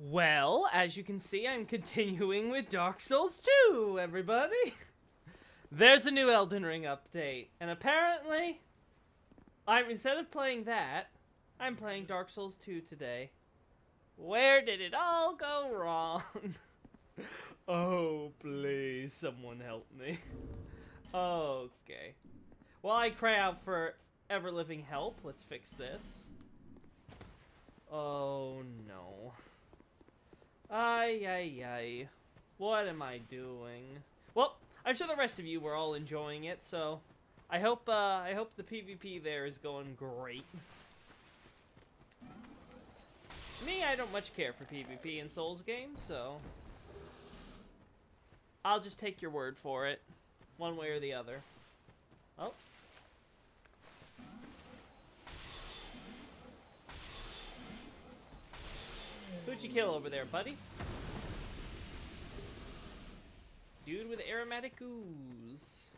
Well, as you can see, I'm continuing with Dark Souls 2, everybody! There's a new Elden Ring update, and apparently, instead of playing that, I'm playing Dark Souls 2 today. Where did it all go wrong? Oh, please, someone help me. Okay. While I cry out for ever-living help, let's fix this. Oh, no. Ay, ay, ay. What am I doing? Well, I'm sure the rest of you were all enjoying it, so I hope the PvP there is going great. Me, I don't much care for PvP in Souls games, so I'll just take your word for it, one way or the other. Oh. Who'd you kill over there, buddy? Dude with aromatic ooze.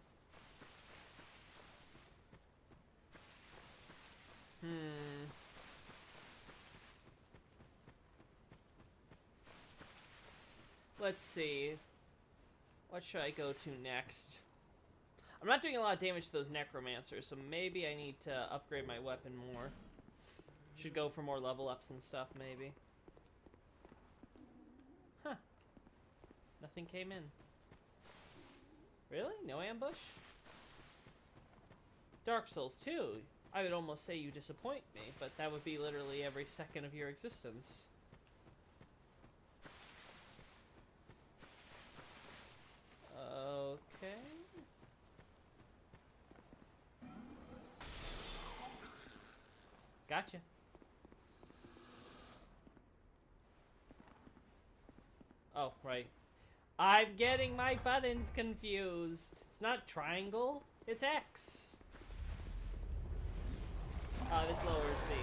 Let's see. What should I go to next? I'm not doing a lot of damage to those necromancers, so maybe I need to upgrade my weapon more. Should go for more level ups and stuff, maybe. Huh. Nothing came in. Really? No ambush? Dark Souls 2. I would almost say you disappoint me, but that would be literally every second of your existence. Okay. Gotcha. Oh, right. I'm getting my buttons confused. It's not triangle, it's X. This lowers the...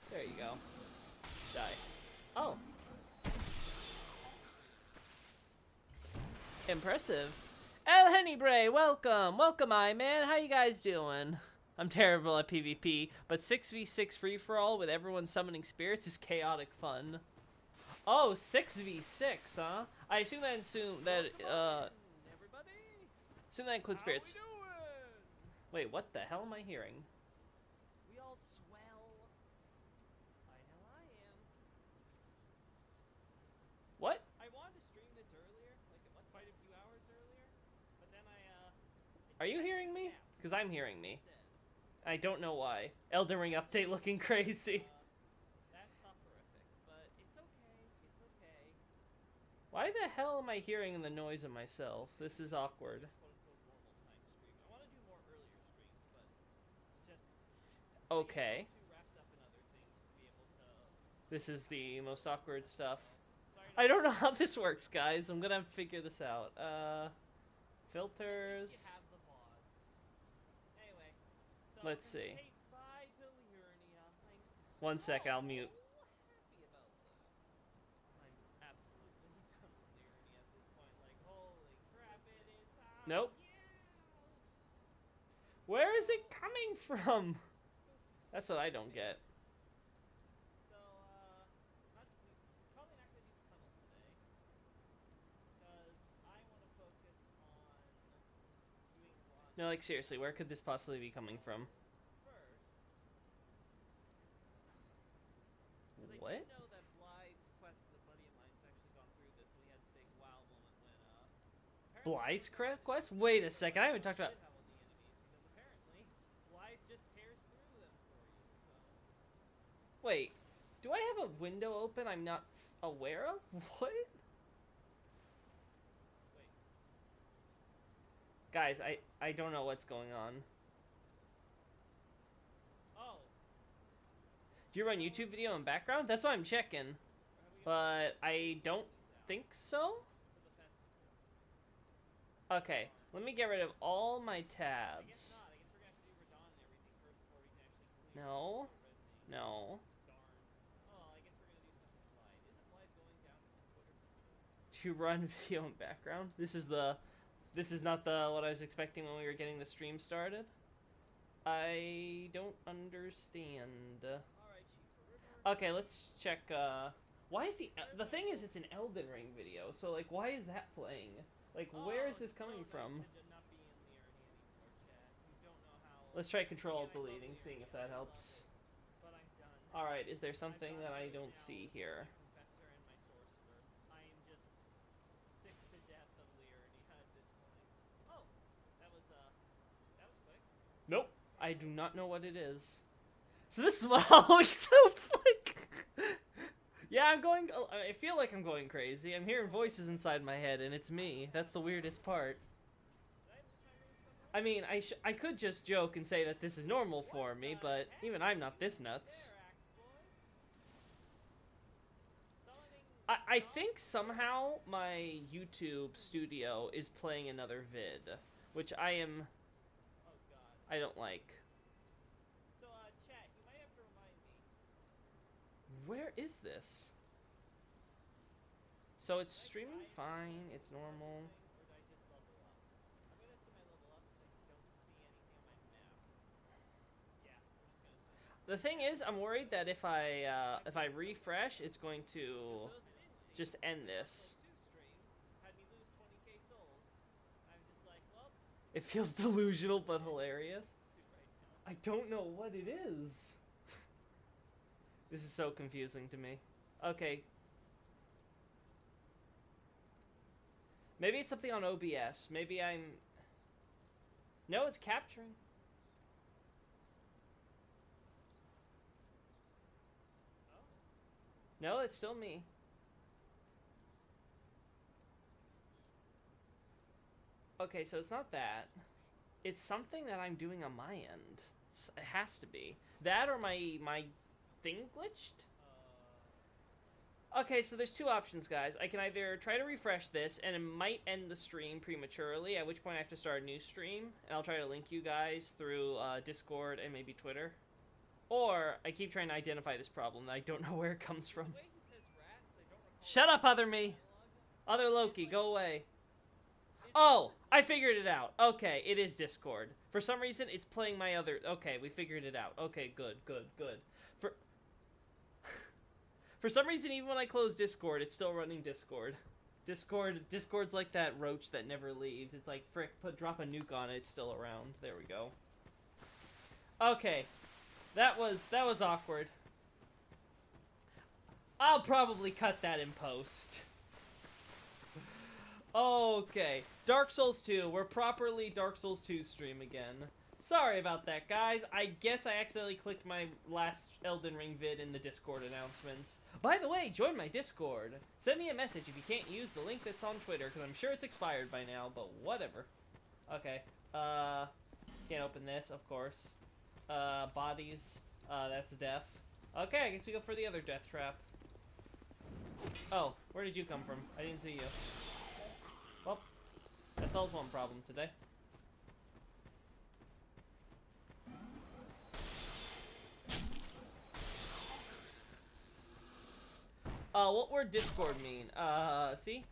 There you go. Die. Oh. Impressive. El Hennybrae, welcome! Welcome, man. How you guys doing? I'm terrible at PvP, but 6v6 free-for-all with everyone summoning spirits is chaotic fun. Oh, 6v6, huh? I assume that assume that includes spirits. Wait, what the hell am I hearing? We all swell. I know I am. What? I wanted to stream this earlier, like quite a few hours earlier, but then Are you hearing me? Because I'm hearing me. I don't know why. Elden Ring update looking crazy. That's soporific, but it's okay. It's okay. Why the hell am I hearing the noise of myself? This is awkward. I want to do more earlier streams, but it's just okay. This is the most awkward stuff. I don't know how this works, guys. I'm gonna figure this out. Filters. Let's see. One sec, I'll mute. Nope. Where is it coming from? That's what I don't get. No, like seriously, where could this possibly be coming from? What? Bly's quest? Wait a second, I haven't talked about... Wait, do I have a window open I'm not aware of? What? Guys, I don't know what's going on. Oh. Do you run YouTube video in background? That's what I'm checking. But I don't think so? Okay, Let me get rid of all my tabs. No. No. To run video in background. This is not the what I was expecting when we were getting the stream started. I don't understand. Okay, let's check. Why is the thing is it's an Elden Ring video, so like why is that playing? Like where is this coming from? Let's try control deleting, seeing if that helps. Alright, is there something that I don't see here? Nope. I do not know what it is. So this is what Halloween sounds like. Yeah, I feel like I'm going crazy. I'm hearing voices inside my head, and it's me. That's the weirdest part. I mean, I could just joke and say that this is normal for me, but even I'm not this nuts. I think somehow my YouTube studio is playing another vid, which I don't like. Where is this? So it's streaming fine, it's normal. The thing is, I'm worried that if I refresh, it's going to just end this. It feels delusional but hilarious. I don't know what it is. This is so confusing to me. Okay. Maybe it's something on OBS. Maybe I'm... No, it's capturing. No, it's still me. Okay, so it's not that. It's something that I'm doing on my end. It has to be. That or my thing glitched? Okay, so there's two options, guys. I can either try to refresh this, and it might end the stream prematurely, at which point I have to start a new stream, and I'll try to link you guys through Discord and maybe Twitter. Or I keep trying to identify this problem, and I don't know where it comes from. Shut up, other me! Other Loki, go away. Oh, I figured it out. Okay, it is Discord. For some reason, it's playing my other... Okay, we figured it out. Okay, good. For some reason, even when I close Discord, it's still running Discord. Discord's like that roach that never leaves. It's like, frick, drop a nuke on it, it's still around. There we go. Okay, that was awkward. I'll probably cut that in post. Okay, Dark Souls 2. We're properly Dark Souls 2 stream again. Sorry about that, guys. I guess I accidentally clicked my last Elden Ring vid in the Discord announcements. By the way, join my Discord. Send me a message if you can't use the link that's on Twitter, because I'm sure it's expired by now, but whatever. Okay, can't open this, of course. Bodies, that's death. Okay, I guess we go for the other death trap. Oh, where did you come from? I didn't see you. Well, that solves one problem today. What word Discord mean? See?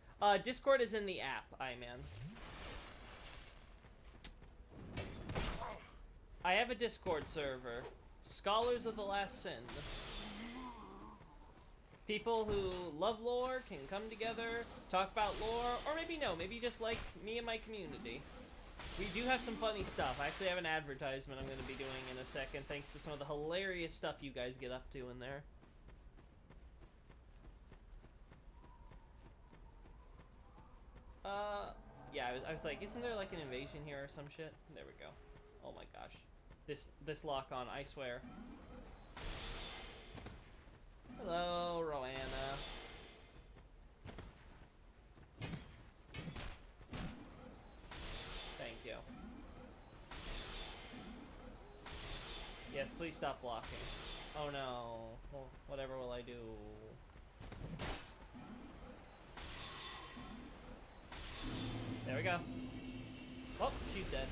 Discord is in the app, man. I have a Discord server. Scholars of the Last Sin. People who love lore can come together, talk about lore, or maybe no, maybe just like me and my community. We do have some funny stuff. I actually have an advertisement I'm going to be doing in a second, thanks to some of the hilarious stuff you guys get up to in there. Yeah, I was like, isn't there like an invasion here or some shit? There we go. Oh my gosh. This lock on, I swear. Hello, Roanna. Thank you. Yes, please stop blocking. Oh no. Well, whatever will I do? There we go. Oh, she's dead.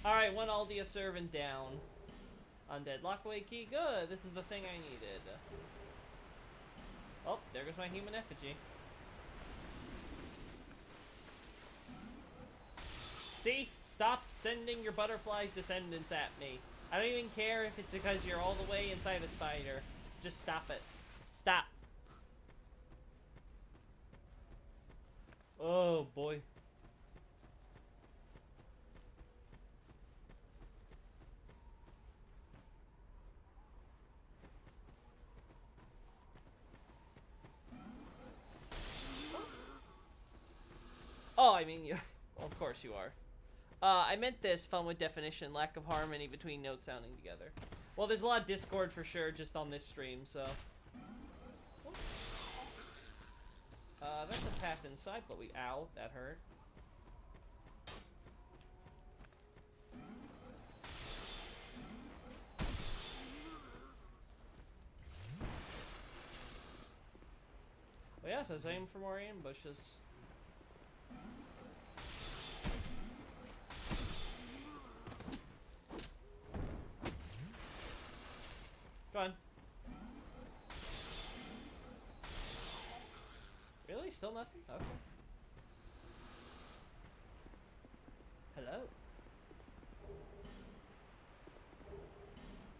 Alright, one Aldia servant down. Undead lockaway key. Good, this is the thing I needed. Oh, there goes my human effigy. See? Stop sending your butterfly's descendants at me. I don't even care if it's because you're all the way inside a spider. Just stop it. Stop. Oh, boy. Oh, I mean, you. Well, of course you are. I meant this, fun with definition, lack of harmony between notes sounding together. Well, there's a lot of Discord for sure, just on this stream, so. That's a path inside, but we. Ow, that hurt. Well, yeah, so I was aiming for more ambushes. Go on. Really? Still nothing? Okay. Hello?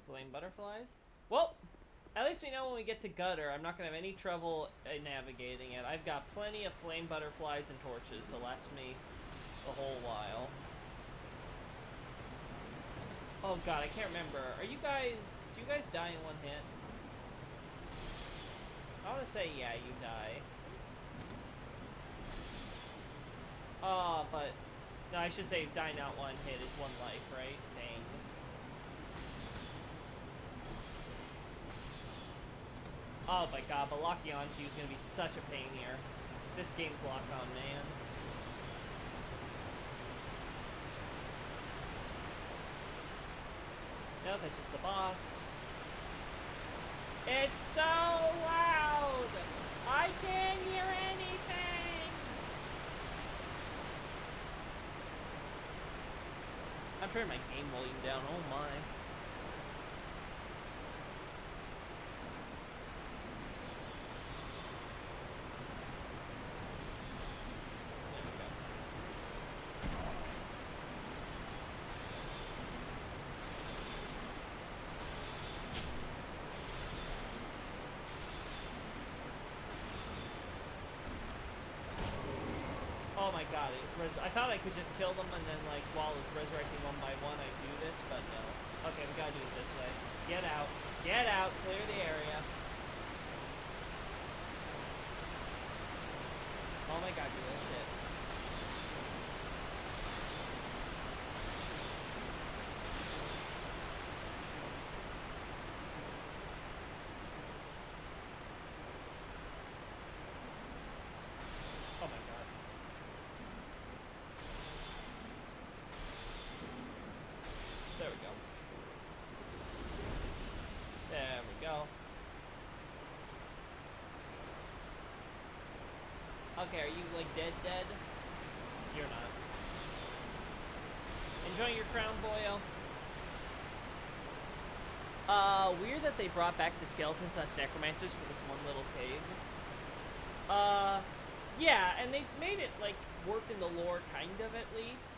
Flame butterflies? Well, at least we know when we get to Gutter, I'm not going to have any trouble navigating it. I've got plenty of flame butterflies and torches to last me the whole while. Oh god, I can't remember. Are you guys... Do you guys die in one hit? I want to say, yeah, you die. But... No, I should say die not one hit is one life, right? Dang. Oh my god, but locking onto you is going to be such a pain here. This game's locked on, man. No, that's just the boss. It's so loud! I can't hear anything! I'm turning my game volume down, oh my. Oh my god, I thought I could just kill them and then, like, while it's resurrecting one by one, I do this, but no. Okay, we gotta do it this way. Get out. Get out. Clear the area. Oh my god, do this shit. Oh my god. There we go. There we go. Okay, are you, like, dead? You're not. Enjoying your crown, boyo? Weird that they brought back the skeletons/necromancers for this one little cave. Yeah, and they made it, like, work in the lore, kind of, at least.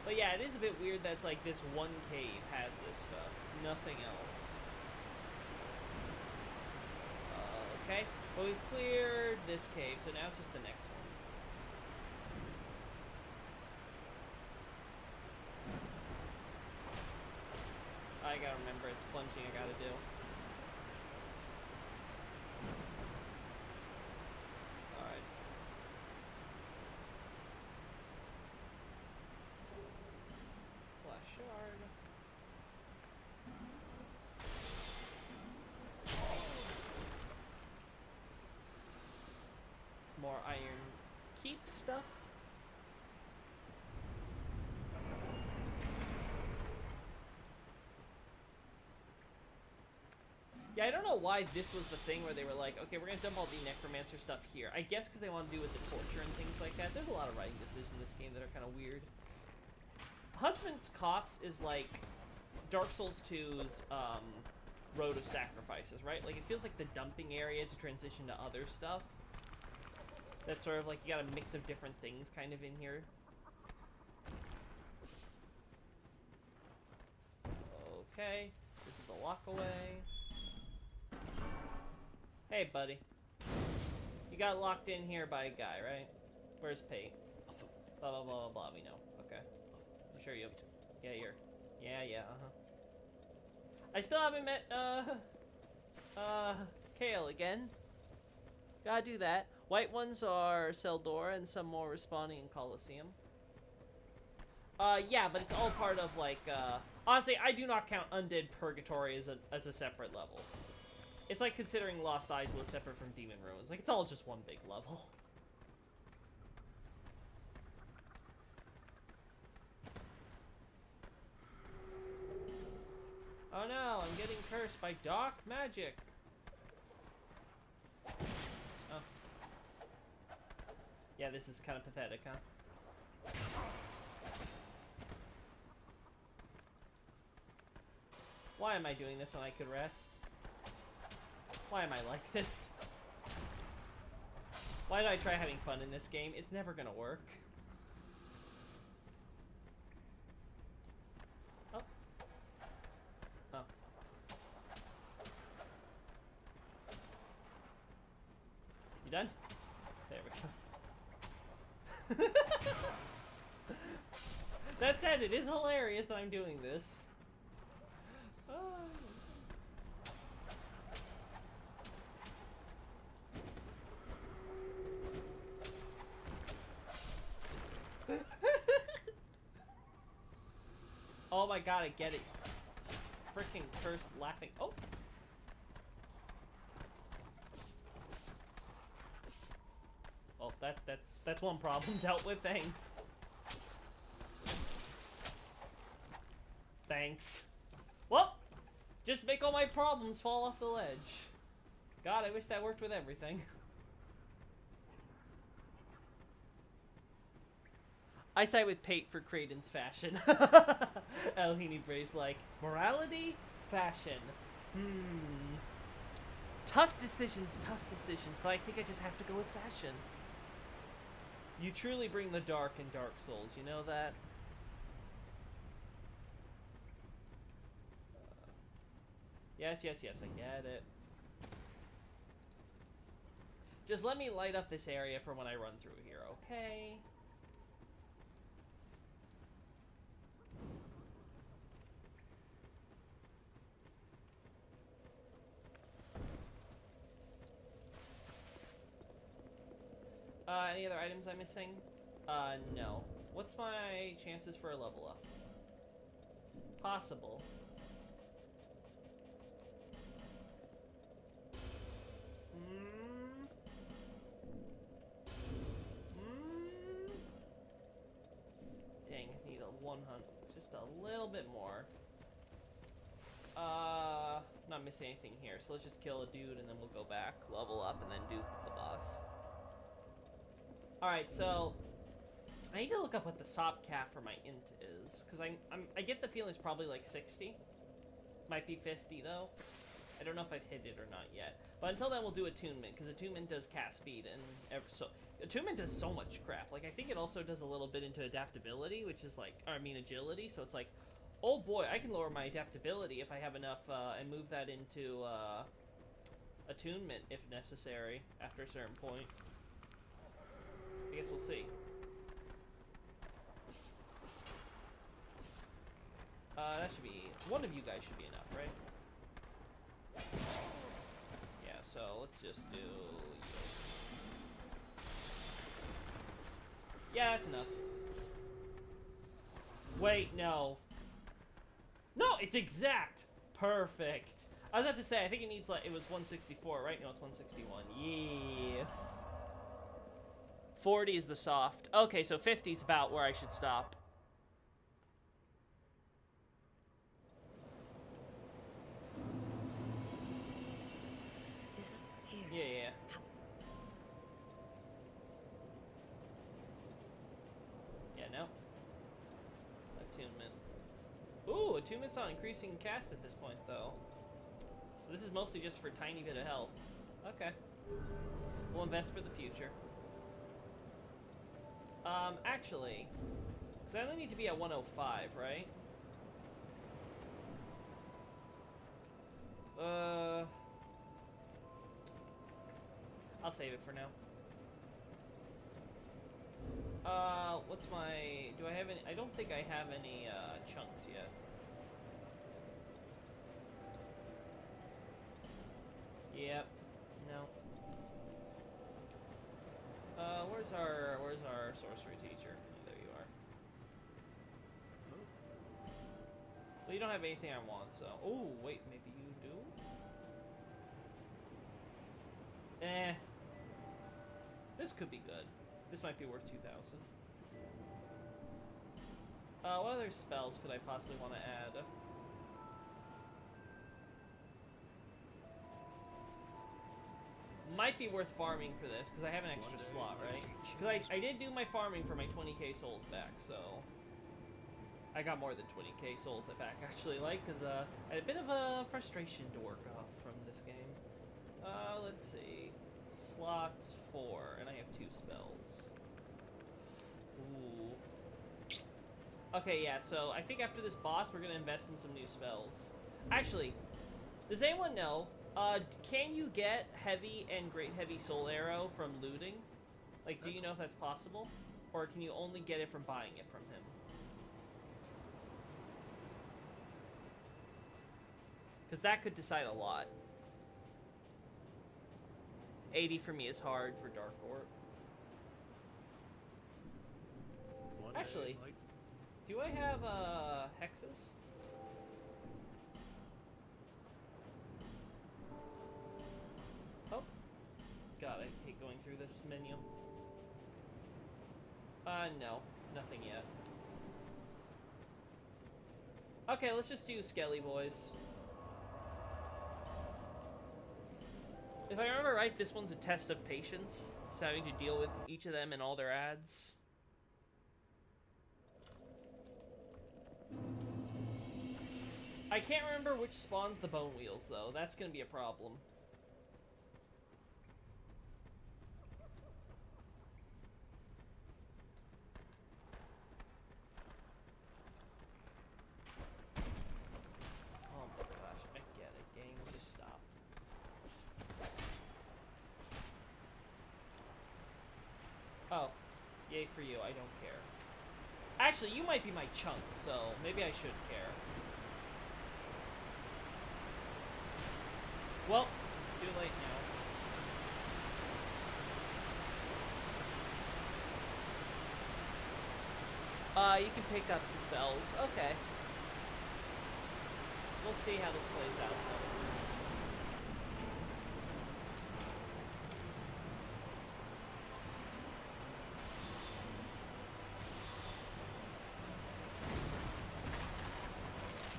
But yeah, it is a bit weird that's, like, this one cave has this stuff. Nothing else. Okay. Well, we've cleared this cave, so now it's just the next one. I gotta remember, it's plunging I gotta do. Alright. Flash shard. More iron keep stuff. Yeah, I don't know why this was the thing where they were like, okay, we're gonna dump all the necromancer stuff here. I guess because they want to do with the torture and things like that. There's a lot of writing decisions in this game that are kind of weird. Huntsman's Copse is like Dark Souls 2's Road of Sacrifices, right? Like, it feels like the dumping area to transition to other stuff. That's sort of like, you got a mix of different things kind of in here. Okay, this is the walk away. Hey, buddy. You got locked in here by a guy, right? Where's Pate? Blah, blah, blah, blah, blah, we know. Okay. I'm sure you... Yeah, you're... Yeah, uh-huh. I still haven't met, Kale again. Gotta do that. White ones are Seldora, and some more respawning in Coliseum. Yeah, but it's all part of, like, honestly, I do not count Undead Purgatory as a separate level. It's like considering Lost Isla separate from Demon Ruins. Like, it's all just one big level. Oh no, I'm getting cursed by dark magic. Oh. Yeah, this is kind of pathetic, huh? Why am I doing this when I could rest? Why am I like this? Why did I try having fun in this game? It's never gonna work. Oh. Oh. You done? There we go. That said, it is hilarious that I'm doing this. Oh. Oh my god, I get it. Freaking cursed laughing. Oh! Well, that's one problem dealt with, thanks. Thanks. Well, just make all my problems fall off the ledge. God, I wish that worked with everything. I side with Pate for Kraden's fashion. Elhini Bray's like, morality? Fashion. Tough decisions, but I think I just have to go with fashion. You truly bring the dark in Dark Souls, you know that? Yes, I get it. Just let me light up this area for when I run through here, okay? Any other items I'm missing? No. What's my chances for a level up? Possible. Dang, I need a 100. Just a little bit more. Not missing anything here, so let's just kill a dude and then we'll go back, level up, and then do the boss. Alright, so I need to look up what the SOP cap for my int is, because I get the feeling it's probably like 60. Might be 50 though. I don't know if I've hit it or not yet. But until then, we'll do attunement, because attunement does cast speed, and so attunement does so much crap. Like, I think it also does a little bit into adaptability, which is like, or I mean agility, so it's like, oh boy, I can lower my adaptability if I have enough, and move that into, attunement if necessary, after a certain point. I guess we'll see. That should be, one of you guys should be enough, right? Yeah, so let's just do... Yeah, that's enough. Wait, no. No, it's exact! Perfect. I was about to say, I think it needs, like, it was 164, right? No, it's 161. Yeah. 40 is the soft. Okay, so 50 is about where I should stop. Is that here? Yeah. Yeah, no. Attunement. Ooh, attunements on increasing cast at this point, though. This is mostly just for a tiny bit of health. Okay. We'll invest for the future. Actually, because I only need to be at 105, right? I'll save it for now. What's my... Do I have any... I don't think I have any, chunks yet. Yep. No. Where's our sorcery teacher? Oh, there you are. Well, you don't have anything I want, so... Oh, wait, maybe you do? Eh. This could be good. This might be worth 2,000. What other spells could I possibly want to add? Might be worth farming for this, because I have an extra slot, right? Because I did do my farming for my 20k souls back, so... I got more than 20k souls back, actually, because I had a bit of a frustration to work off from this game. Let's see... Slots 4, and I have 2 spells. Ooh. Okay, yeah, so I think after this boss, we're gonna invest in some new spells. Actually, does anyone know, can you get heavy and great heavy soul arrow from looting? Like, do you know if that's possible? Or can you only get it from buying it from him? Because that could decide a lot. 80 for me is hard for Dark Orc. Actually, do I have hexes? Oh, God, I hate going through this menu. No, nothing yet. Okay, let's just do Skelly Boys. If I remember right, this one's a test of patience. It's having to deal with each of them and all their ads. I can't remember which spawns the bone wheels, though. That's gonna be a problem. Oh my gosh, I get it. Game, just stop. Oh, yay for you, I don't care. Actually, you might be my chunk, so maybe I should care. Well, too late now. You can pick up the spells. Okay. We'll see how this plays out, though.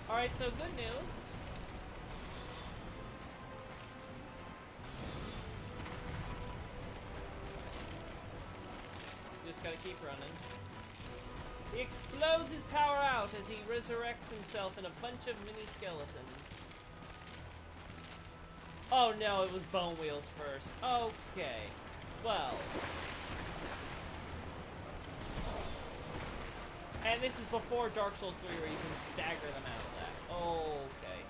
Alright, so good news. Just gotta keep running. He explodes his power out as he resurrects himself in a bunch of mini skeletons. Oh no, it was bone wheels first. Okay. Well. And this is before Dark Souls 3 where you can stagger them out of that. Okay.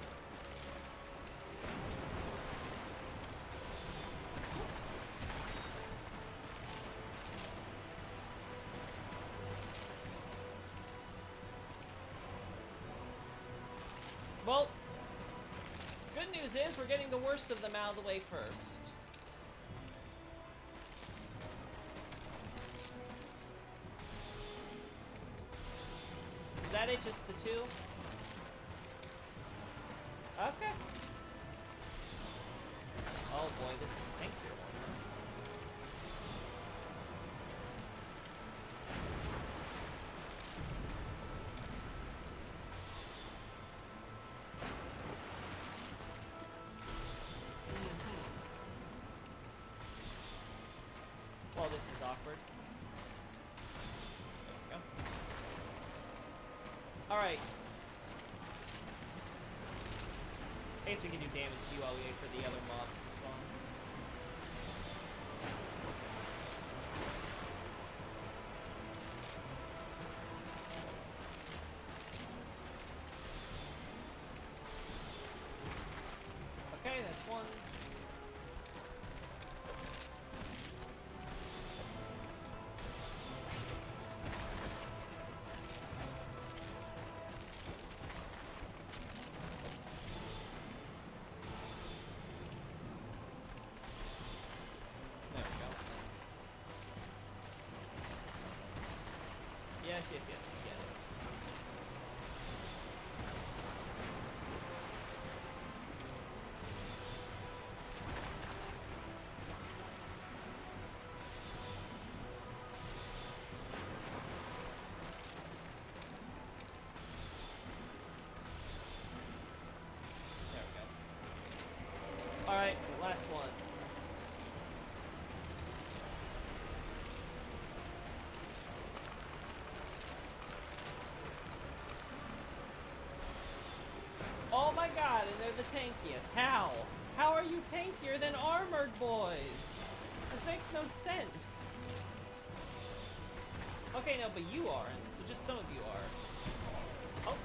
Well, good news is we're getting the worst of them out of the way first. Is that it? Just the two? Okay. Oh boy, this is tankier one. Well, this is awkward. There we go. Alright. I guess we can do damage to you while we wait for the other mobs to spawn. Okay, that's one. There we go. Yes, yes, yes, we get it. There we go. Alright, last one. Oh my god, and they're the tankiest. How? How are you tankier than armored boys? This makes no sense. Okay, no, but you aren't, so just some of you are. Oh,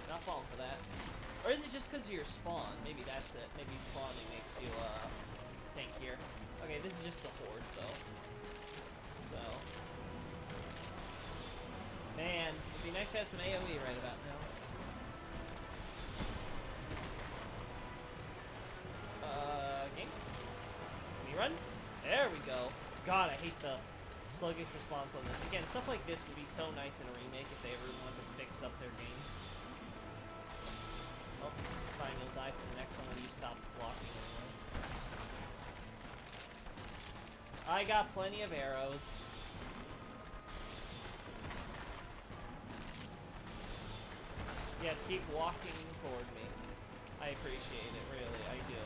not falling for that. Or is it just because of your spawn? Maybe that's it. Maybe spawning makes you, tankier. Okay, this is just the horde, though. So. Man, it'd be nice to have some AoE right about now. Game? Can we run? There we go. God, I hate the sluggish response on this. Again, stuff like this would be so nice in a remake if they ever wanted to fix up their game. Oh, fine, you'll die for the next one when you stop blocking anyway. I got plenty of arrows. Yes, keep walking toward me. I appreciate it, really, I do.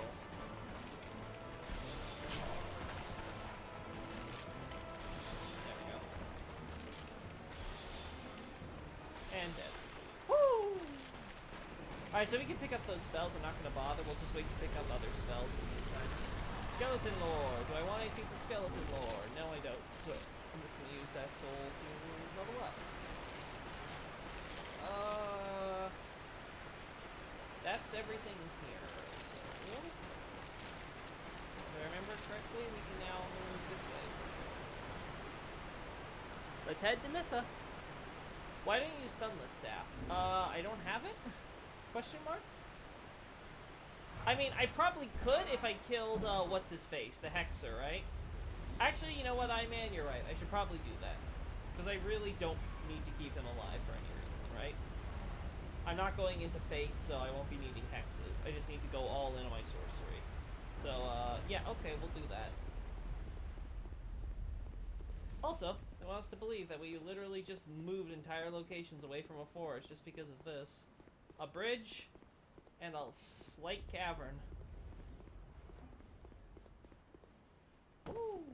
There we go. And dead. Woo! Alright, so we can pick up those spells. I'm not going to bother. We'll just wait to pick up other spells in the meantime. Skeleton Lore. Do I want anything from Skeleton Lore? No, I don't. So I'm just going to use that soul to level up. That's everything here. So, if I remember correctly, we can now move this way. Let's head to Mytha. Why don't you use Sunless Staff? I don't have it? Question mark? I mean, I probably could if I killed, what's-his-face, the Hexer, right? Actually, you know what, Iman, you're right. I should probably do that. Because I really don't need to keep him alive for any reason, right? I'm not going into Faith, so I won't be needing hexes. I just need to go all in on my sorcery. So, yeah, okay, we'll do that. Also, I want us to believe that we literally just moved entire locations away from a forest just because of this. A bridge and a slight cavern. Ooh.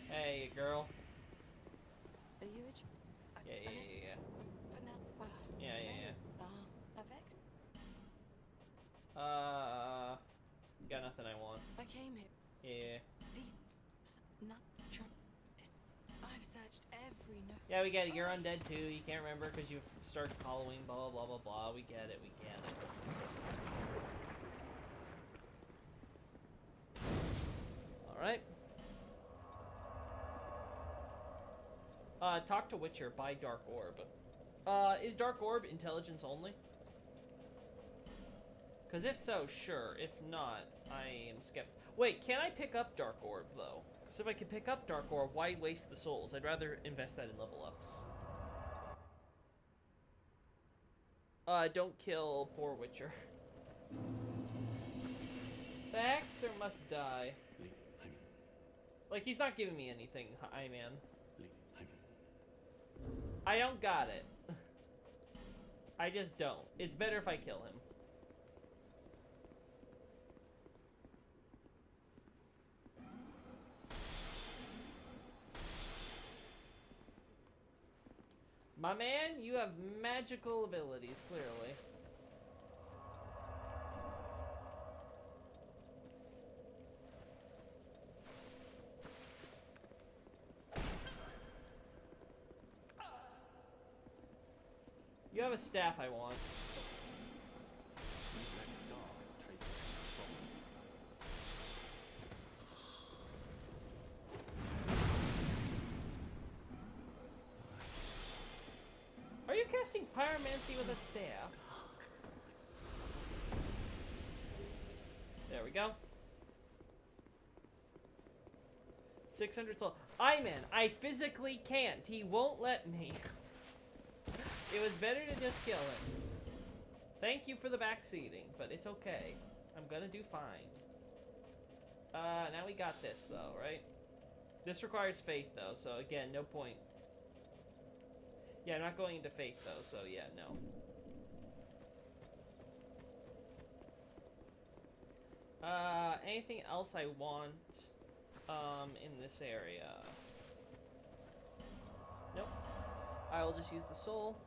Hey, girl. Are you Yeah. Got nothing I want. I came here. Yeah. I've searched every nook. Yeah, we get it. You're undead too. You can't remember because you've started Halloween, blah, blah, blah, blah, blah. We get it. We get it. Alright. Talk to Witcher. Buy Dark Orb. Is Dark Orb intelligence only? Because if so, sure. If not, I am skeptical. Wait, can I pick up Dark Orb, though? Because if I can pick up Dark Orb, why waste the souls? I'd rather invest that in level ups. Don't kill poor Witcher. The Hexer must die. Like, he's not giving me anything, man. I don't got it. I just don't. It's better if I kill him. My man, you have magical abilities, clearly. You have a staff I want. Are you casting pyromancy with a staff? There we go. 600 soul. I physically can't. He won't let me. It was better to just kill him. Thank you for the backseating, but it's okay. I'm gonna do fine. Now we got this though, right? This requires faith though, so again, no point. Yeah, I'm not going into faith though, so yeah, no. Anything else I want, in this area? Nope. I will just use the soul.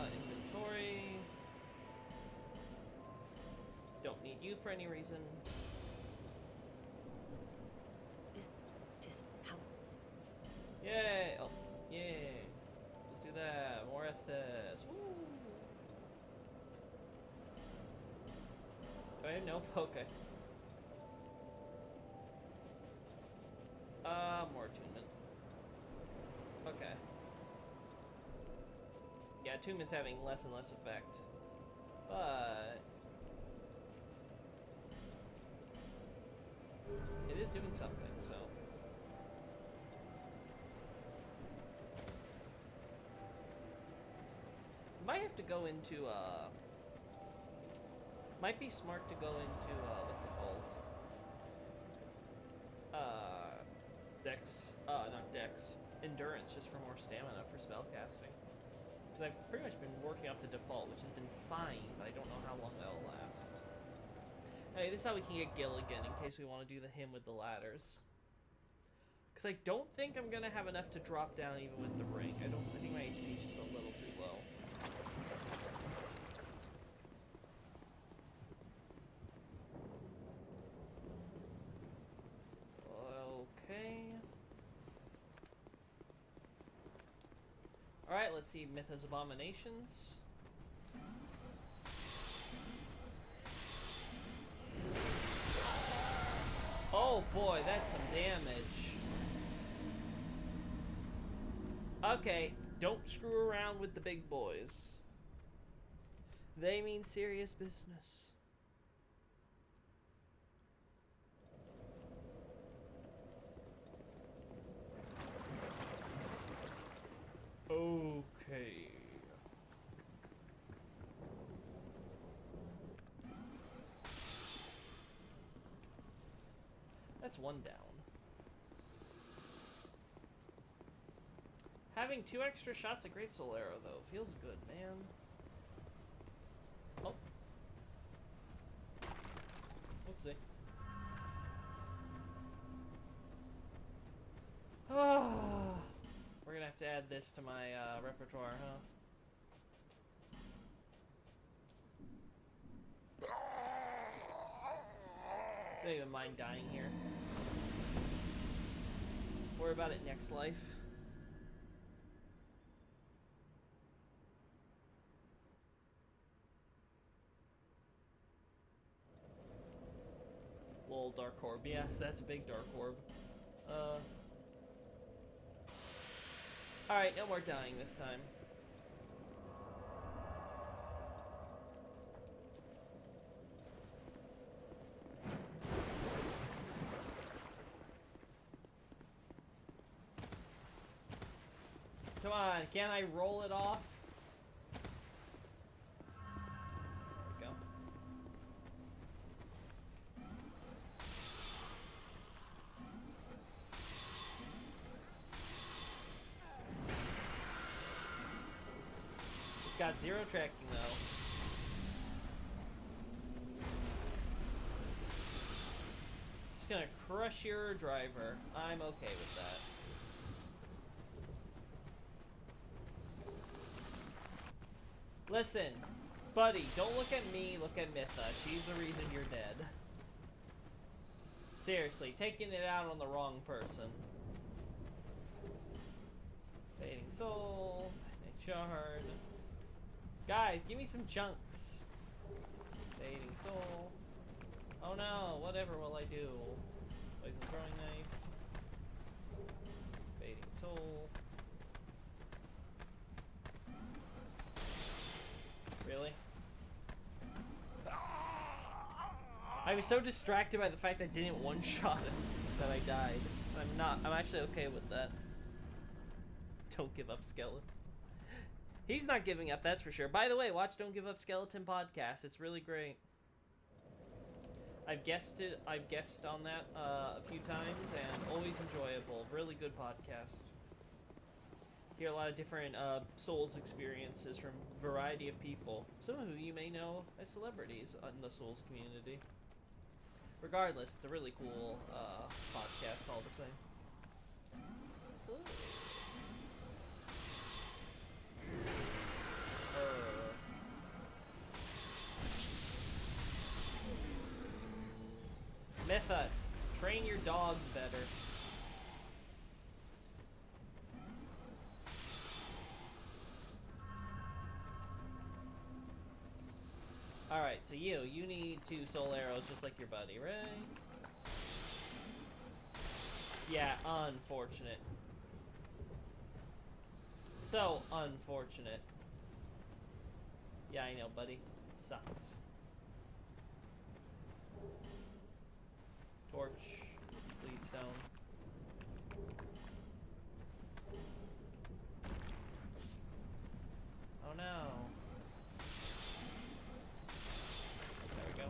Inventory. Don't need you for any reason. Is this how? Yay! Oh, yay. Let's do that. More Estes. Woo! Do I have no? Okay. More attunement. Okay. Yeah, attunement's having less and less effect. But it is doing something, so. Might have to go into, might be smart to go into, what's it called? Dex, not Dex, Endurance, just for more stamina for spellcasting. Because I've pretty much been working off the default, which has been fine, but I don't know how long that'll last. Hey, this is how we can get Gilligan, in case we want to do the him with the ladders. Because I don't think I'm going to have enough to drop down even with the ring. I think my HP is just a little too low. Okay. Alright, let's see Mythos Abominations. Oh boy, that's some damage. Okay, don't screw around with the big boys. They mean serious business. Okay. That's one down. Having 2 extra shots at Great Soul Arrow, though, feels good, man. Oh. Oopsie. Ah. We're gonna have to add this to my repertoire, huh? Don't even mind dying here. Worry about it next life. Lol, Dark Orb. Yeah, that's a big Dark Orb. Alright, no more dying this time. Come on, can I roll it off? There we go. It's got 0 tracking though. Just gonna crush your driver. I'm okay with that. Listen, buddy, don't look at me, look at Mytha. She's the reason you're dead. Seriously, taking it out on the wrong person. Fading Soul, Titanic Shard. Guys, give me some chunks. Fading Soul. Oh no, whatever will I do? Poison Throwing Knife. Fading Soul. Really? I was so distracted by the fact I didn't one-shot him that I died. I'm actually okay with that. Don't give up, Skeleton. He's not giving up, that's for sure. By the way, watch Don't Give Up Skeleton podcast. It's really great. I've guessed on that a few times, and always enjoyable. Really good podcast. Hear a lot of different Souls experiences from a variety of people. Some of who you may know as celebrities in the Souls community. Regardless, it's a really cool podcast all the same. Ooh. Mytha, train your dogs better. Alright, so you need 2 soul arrows just like your buddy, right? Yeah, unfortunate. So unfortunate. Yeah, I know, buddy. Sucks. Torch. Bleedstone. Oh no. There we go.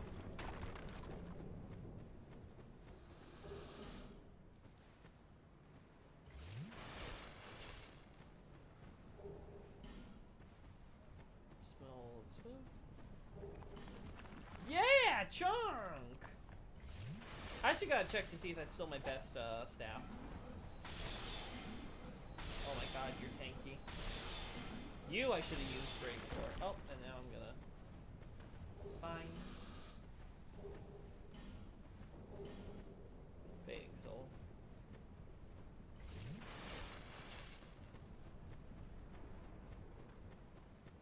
Smooth. Yeah, chunk! I actually gotta check to see if that's still my best staff. Oh my god, you're tanky. You I should have used Break for. Oh, and now I'm gonna... It's fine. Fading Soul.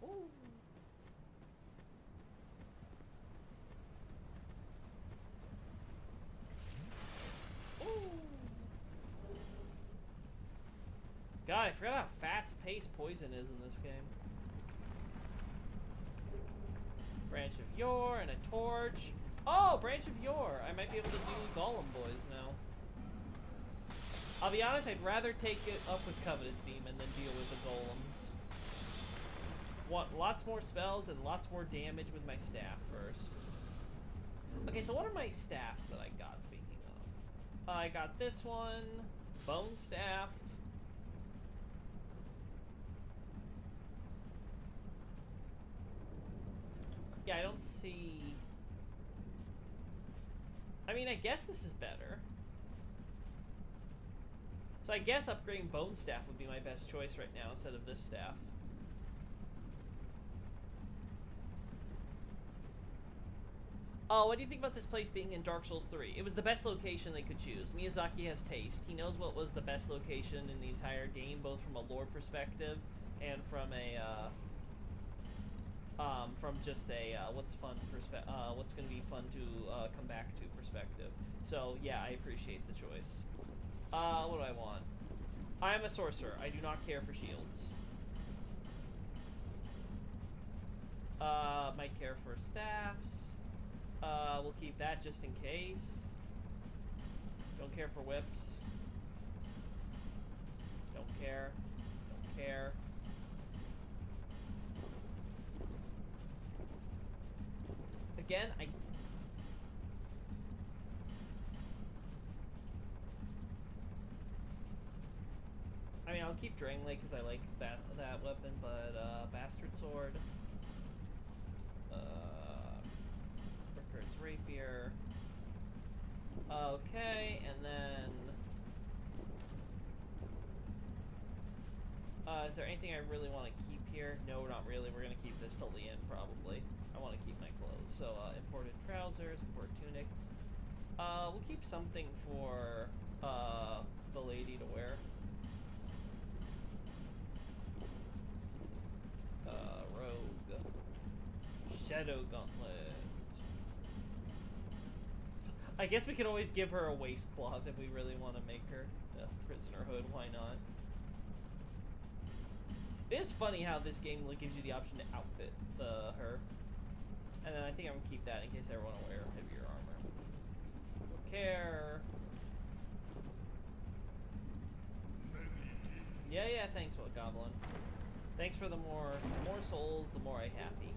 Ooh. God, I forgot how fast-paced poison is in this game. Branch of Yore and a torch. Oh, Branch of Yore. I might be able to do Golem Boys now. I'll be honest, I'd rather take it up with Covetous Demon than deal with the Golems. Want lots more spells and lots more damage with my staff first. Okay, so what are my staffs that I got, speaking of? I got this one, Bone Staff. Yeah, I don't see... I mean, I guess this is better. So I guess upgrading Bone Staff would be my best choice right now instead of this staff. Oh, what do you think about this place being in Dark Souls 3? It was the best location they could choose. Miyazaki has taste. He knows what was the best location in the entire game, both from a lore perspective and from a, from just a, what's gonna be fun to, come back to perspective. So, yeah, I appreciate the choice. What do I want? I'm a sorcerer. I do not care for shields. Might care for staffs. We'll keep that just in case. Don't care for whips. Don't care. Don't care. Again, I mean, I'll keep Drangleic because I like that weapon, but Bastard Sword, Rickard's Rapier, Okay, and then... is there anything I really want to keep here? No, not really. We're going to keep this till the end, probably. I want to keep my clothes. So, imported trousers, import tunic. We'll keep something for, the lady to wear. Rogue. Shadow Gauntlet. I guess we could always give her a waistcloth if we really want to make her a prisonerhood. Why not? It is funny how this game gives you the option to outfit her. And then I think I'm going to keep that in case I ever want to wear heavier armor. Don't care. Yeah, thanks, What Goblin. Thanks for the more souls, the more I'm happy.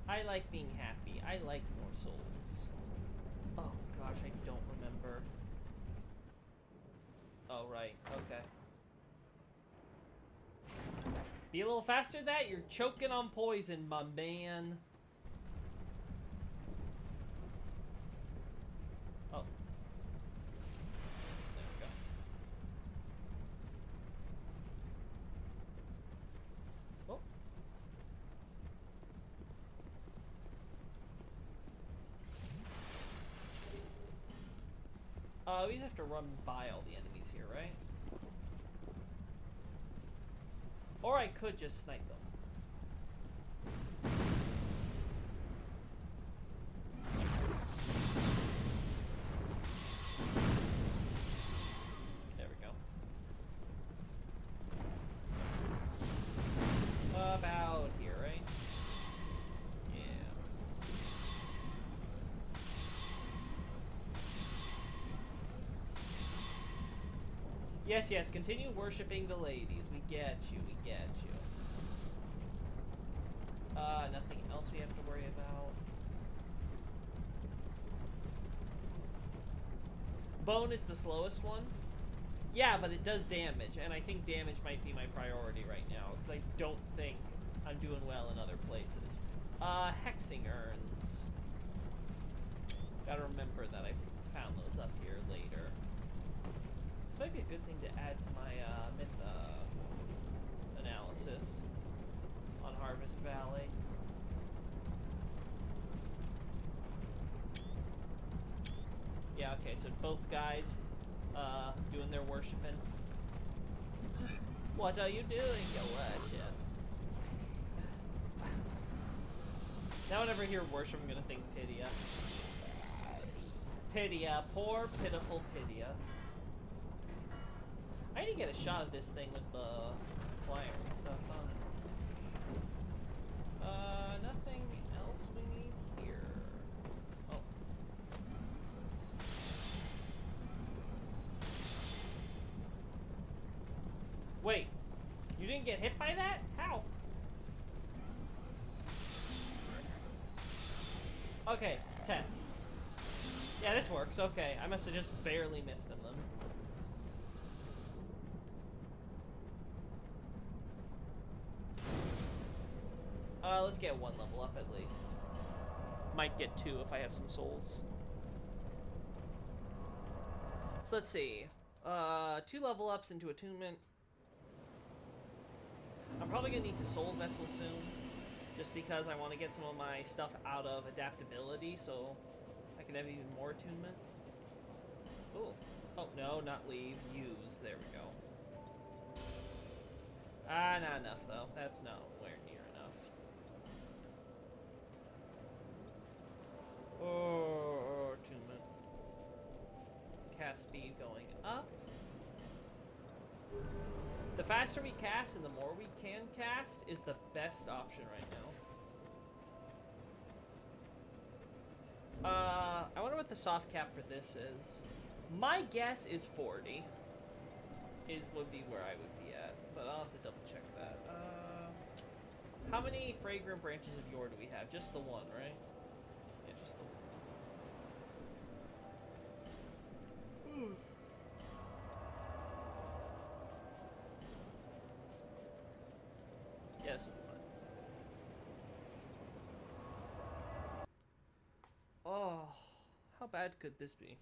I like being happy. I like more souls. Oh gosh, I don't remember. Oh, right. Okay. Be a little faster than that? You're choking on poison, my man. Oh. There we go. Oh. We just have to run by all the enemies here, right? Or I could just snipe them. There we go. About here, right? Yeah. Yes, continue worshipping the ladies. We get you, we get you. Nothing else we have to worry about. Bone is the slowest one. Yeah, but it does damage, and I think damage might be my priority right now, because I don't think I'm doing well in other places. Hexing urns. Gotta remember that I found those up here later. This might be a good thing to add to my, myth, analysis on Harvest Valley. Yeah, okay, so both guys, doing their worshiping. What are you doing, your worship? Now whenever I hear worship, I'm gonna think Pydia. Pydia, poor, pitiful Pydia. I need to get a shot of this thing with the flyer and stuff on it. Nothing else we need here. Oh. Wait, you didn't get hit by that? How? Okay, test. Yeah, this works. Okay, I must have just barely missed him then. Let's get one level up at least. Might get two if I have some souls. So let's see. 2 level ups into attunement. I'm probably gonna need to soul vessel soon, just because I want to get some of my stuff out of adaptability, so I can have even more attunement. Ooh. Oh, no, not leave. Use. There we go. Not enough, though. That's nowhere near enough. Oh, attunement. Cast speed going up. The faster we cast and the more we can cast is the best option right now. I wonder what the soft cap for this is. My guess is 40. Would be where I would be at, but I'll have to double check that. How many fragrant branches of yore do we have? Just the one, right? Yeah, just the one. Yeah, this will be fine. Oh, how bad could this be?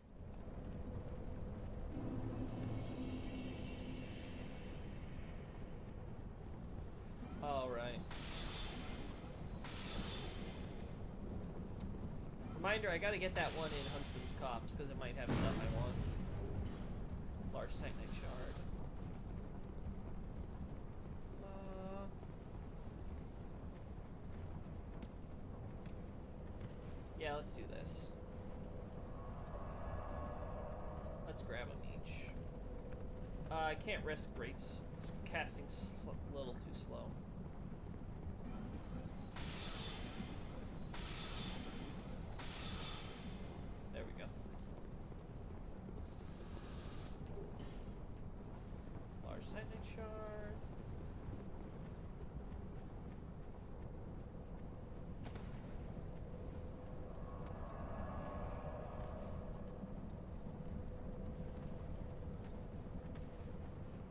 All right. Reminder, I gotta get that one in Huntsman's Copse, because it might have stuff I want. Large Titanite Shard. Yeah, let's do this. Let's grab them each. I can't risk rates. It's casting a little too slow. There we go. Large Titanite Shard.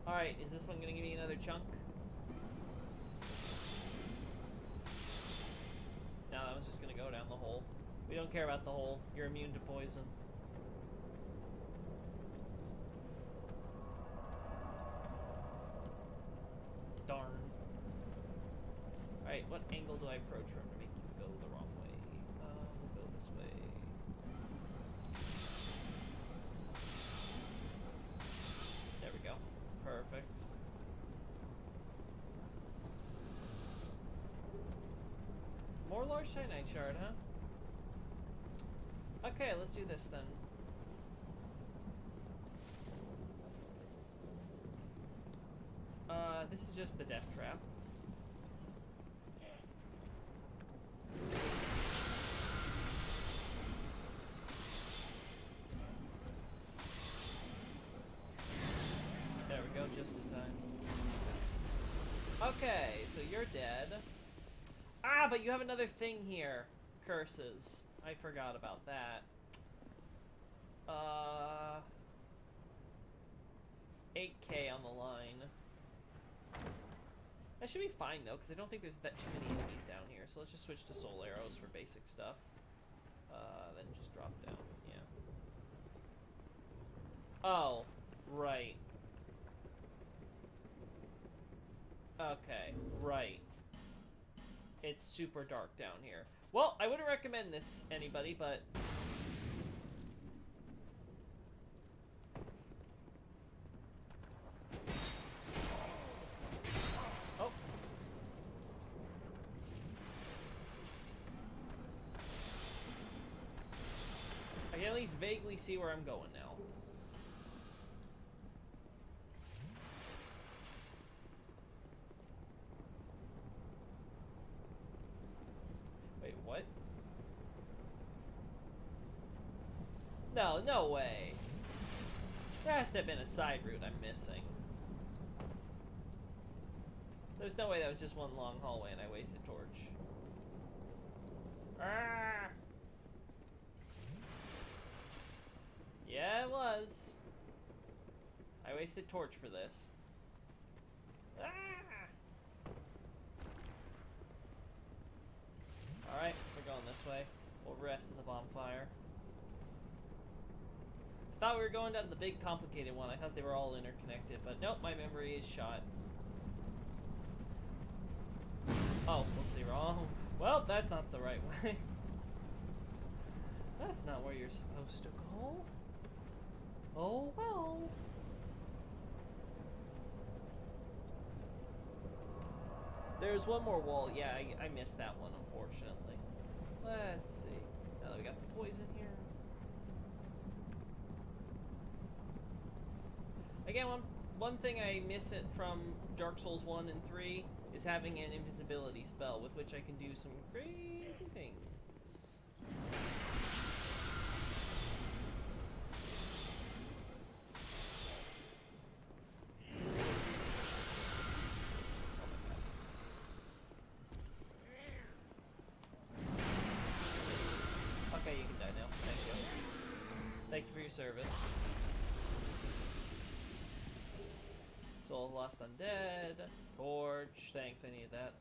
Alright, is this one gonna give me another chunk? No, that one's just gonna go down the hole. We don't care about the hole. You're immune to poison. Darn. Alright, what angle do I approach from to make you go the wrong way? We'll go this way. There we go. Perfect. More large Titanite Shard, huh? Okay, let's do this then. This is just the death trap. There we go, just in time. Okay, so you're dead. Ah, but you have another thing here. Curses. I forgot about that. 8K on the line. That should be fine though, because I don't think there's that too many enemies down here. So let's just switch to soul arrows for basic stuff. Then just drop down. Yeah. Oh, right. Okay, right. It's super dark down here. Well, I wouldn't recommend this anybody, but oh. I can at least vaguely see where I'm going now. Wait, what? No, no way. There has to have been a side route I'm missing. There's no way that was just one long hallway and I wasted torch. Ah! Yeah, it was. I wasted torch for this. Ah! Alright, we're going this way. We'll rest in the bonfire. I thought we were going down the big complicated one. I thought they were all interconnected, but nope, my memory is shot. Oh, whoopsie, wrong. Well, that's not the right way. That's not where you're supposed to go. Oh, well. There's one more wall. Yeah, I missed that one, unfortunately. Let's see. Now that we got the poison here. Again, one thing I miss it from Dark Souls 1 and 3 is having an invisibility spell with which I can do some crazy things. Okay, you can die now. Thank you. Thank you for your service. Soul Lost Undead. Torch. Thanks, I need that.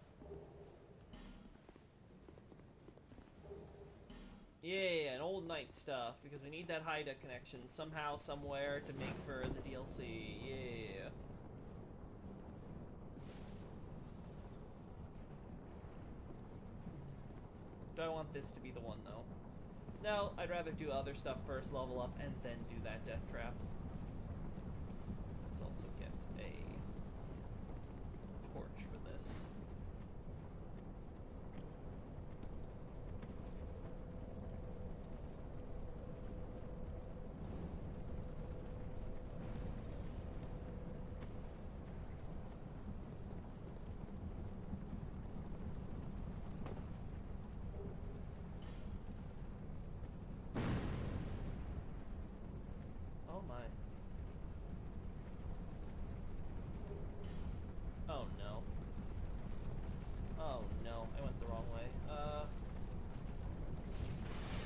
Yeah, and old knight stuff, because we need that Haida connection somehow, somewhere to make for the DLC. Yeah. Do I want this to be the one, though? No, I'd rather do other stuff first, level up, and then do that death trap. Let's also get a torch for this. Oh my. Oh no. Oh no, I went the wrong way.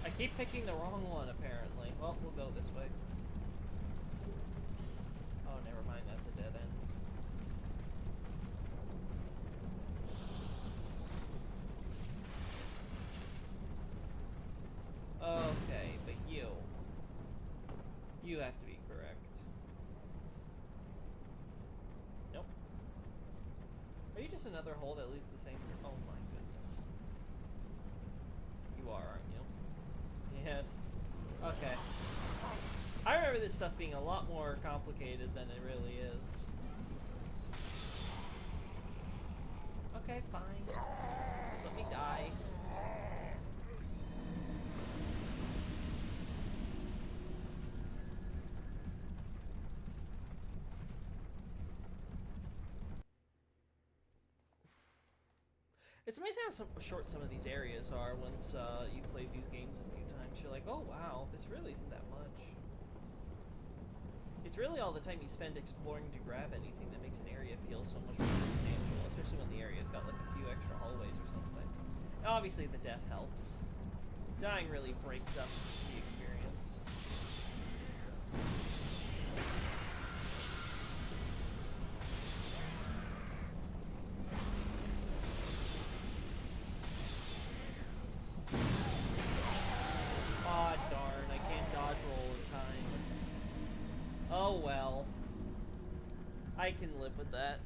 I keep picking the wrong one apparently. Well, we'll go this way. Oh, never mind, that's a dead end. Okay, but you have to be correct. Nope. Are you just another hole that leads the same? Oh my goodness. You are, aren't you? Yes. Okay. I remember this stuff being a lot more complicated than it really is. Okay, fine. Just let me die. It's amazing how short some of these areas are once you've played these games a few times. You're like, oh wow, this really isn't that much. It's really all the time you spend exploring to grab anything that makes an area feel so much more substantial, especially when the area's got like a few extra hallways or something. Now, obviously the death helps. Dying really breaks up the experience. Aw, darn, I can't dodge roll in time. Oh well. I can live with that.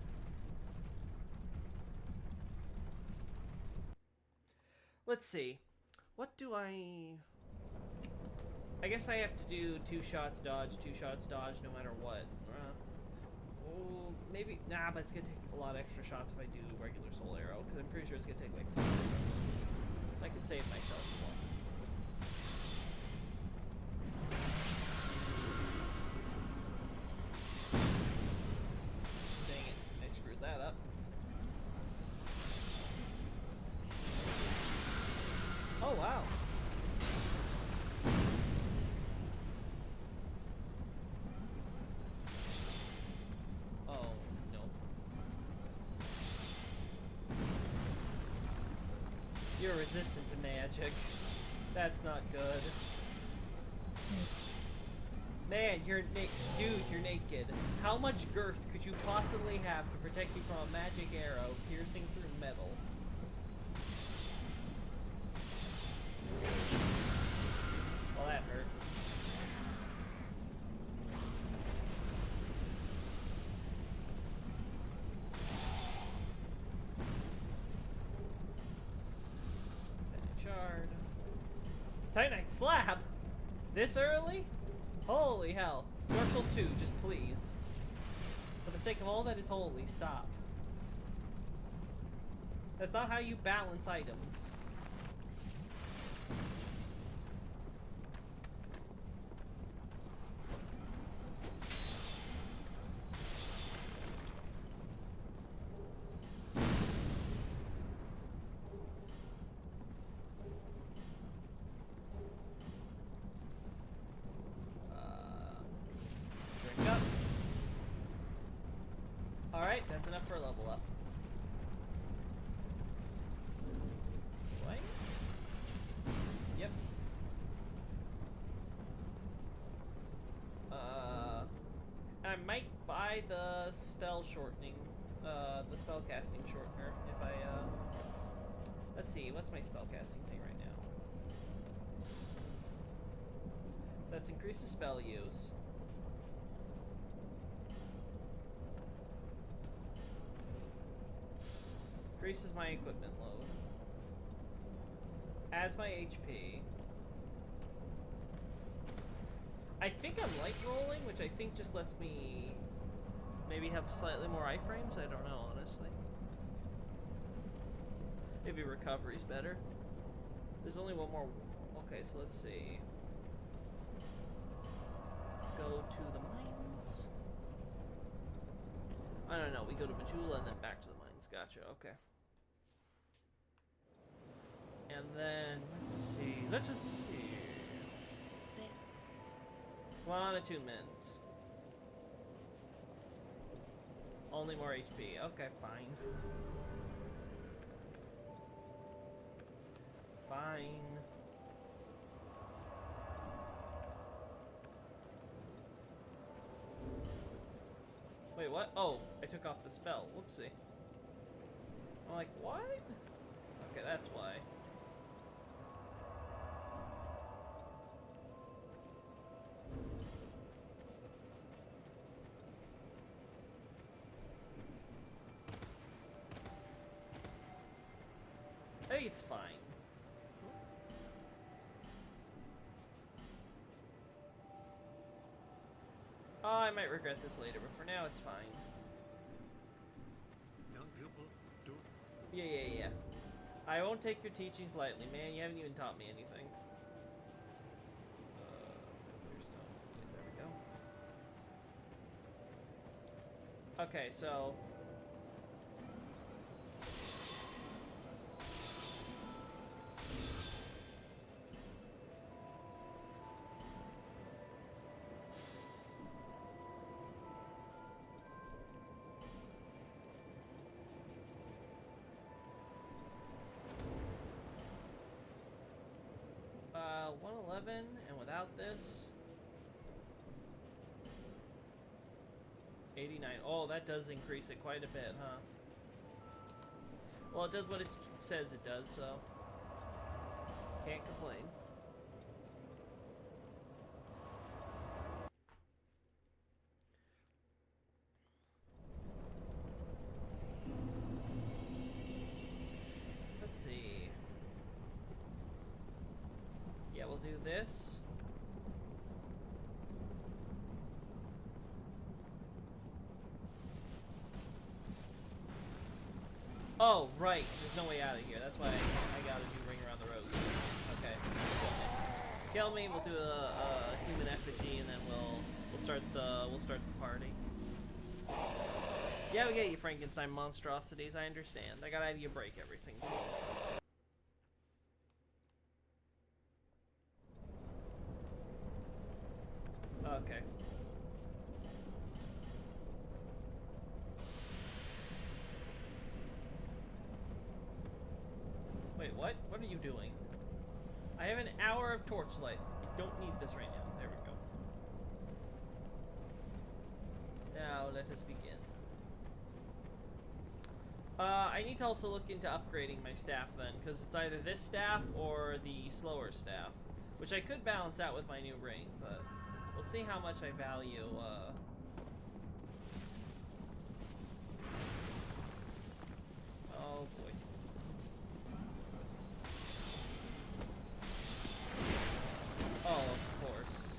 Let's see. What do I guess I have to do 2 shots dodge, 2 shots dodge no matter what. Oh, maybe. Nah, but it's gonna take a lot of extra shots if I do regular soul arrow, because I'm pretty sure it's gonna take like 5. I can save myself one. Dang it, I screwed that up. Oh wow. Oh no. You're resistant to magic. That's not good. Man, dude, you're naked. How much girth could you possibly have to protect you from a magic arrow piercing through metal? Well, that hurt. Shard. Titanite slab? This early? Holy hell. Dark Souls 2, just please. For the sake of all that is holy, stop. That's not how you balance items. Drink up. Alright, that's enough for a level up. Right? Yep. I might buy the spell shortening, the spell casting shortener if I, let's see, what's my spell casting thing right now? let's increase the spell use. Increases my equipment load. Adds my HP. I think I'm light rolling, which I think just lets me maybe have slightly more iframes. I don't know, honestly. Maybe recovery's better. There's only one more. Okay, so let's see. Go to the mines. I don't know. We go to Majula and then back to the mines. Gotcha. Okay. And then let's see. Let's just see. One attunement. Only more HP. Okay, fine. Fine. Wait, what? Oh, I took off the spell. Whoopsie. I'm like, what? Okay, that's why. I think it's fine. Oh, I might regret this later, but for now it's fine. Young people do. Yeah. I won't take your teachings lightly, man. You haven't even taught me anything. There we go. Okay, so... Uh, 111, and without this... 89. Oh, that does increase it quite a bit, huh? Well, it does what it says it does, so... Can't complain. Let's see. Yeah, we'll do this. Oh, right. There's no way out of here. That's why I gotta do ring around the rose. Okay. Kill me. We'll do a human effigy, and then we'll start the party. Yeah, we get you Frankenstein monstrosities. I understand. I gotta have you break everything. Okay. Wait, what? What are you doing? I have an hour of torchlight. I don't need this right now. There we go. Now, let us begin. I need to also look into upgrading my staff then, because it's either this staff or the slower staff, which I could balance out with my new ring, but we'll see how much I value, Oh boy. Oh, of course.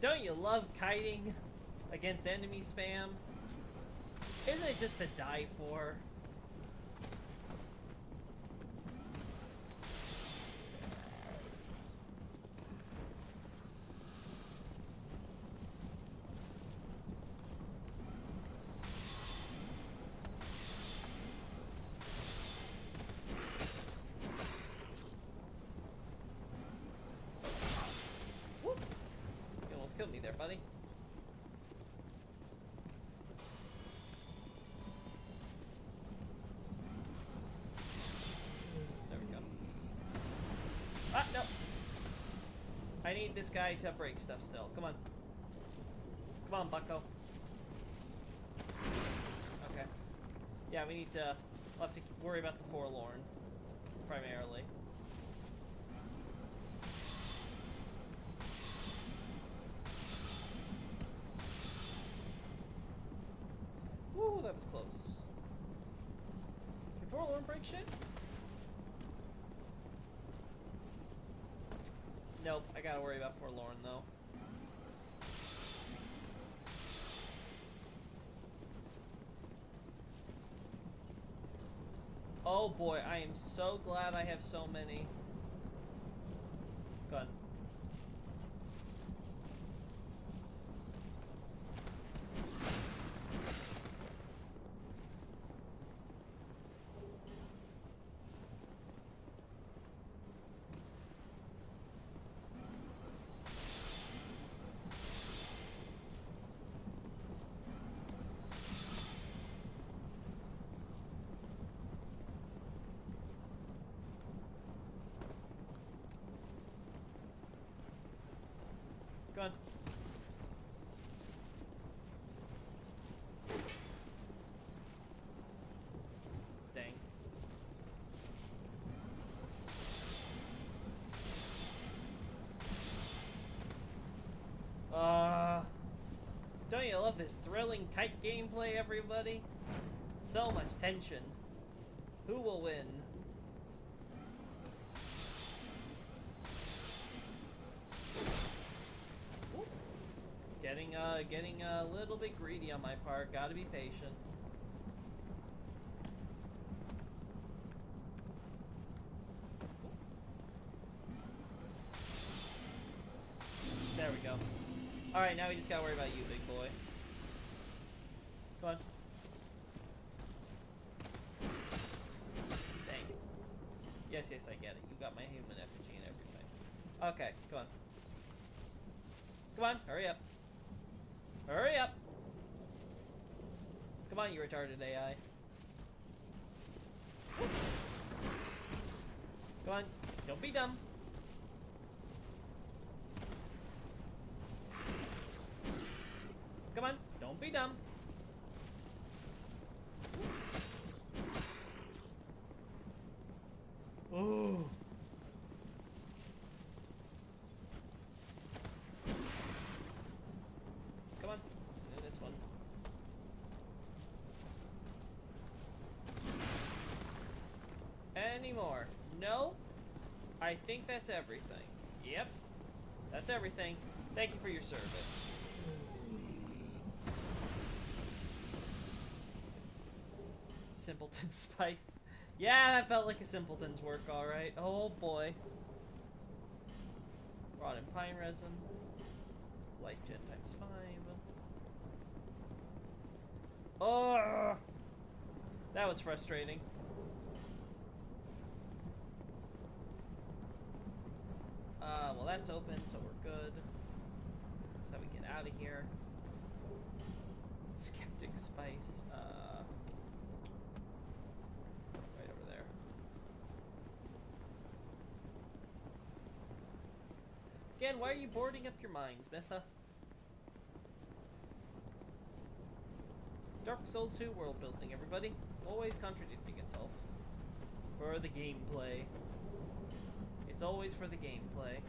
Don't you love kiting against enemy spam? Isn't it just to die for? Whoop. You almost killed me there, buddy. There we go. Ah, no! I need this guy to break stuff still. Come on. Come on, bucko. Okay. Yeah, we need to... We'll have to worry about the forlorn. Primarily. Woo, that was close. Can forlorn break shit? Nope, I gotta worry about forlorn though. Oh boy, I am so glad I have so many. Gun. Gun. Dang. Don't you love this thrilling kite gameplay, everybody? So much tension. Who will win? Getting a little bit greedy on my part. Gotta be patient. There we go. Alright, now we just gotta worry about you, big boy. Come on. Dang. Yes, I get it. You got my human effigy and everything. Okay, come on. Come on, hurry up. Hurry up! Come on, you retarded AI. Come on, don't be dumb. Come on, don't be dumb. Ooh. Come on, do this one. Any more? No? I think that's everything. Yep. That's everything. Thank you for your service. Simpleton spice. Yeah, that felt like a simpleton's work, alright. Oh boy. Rod and pine resin. Light jet times 5. Oh! That was frustrating. Well, that's open, so we're good. That's how we get out of here. Skeptic spice. Right over there. Again, why are you boarding up your mines, Mytha? Dark Souls 2 world building, everybody. Always contradicting itself. For the gameplay. It's always for the gameplay.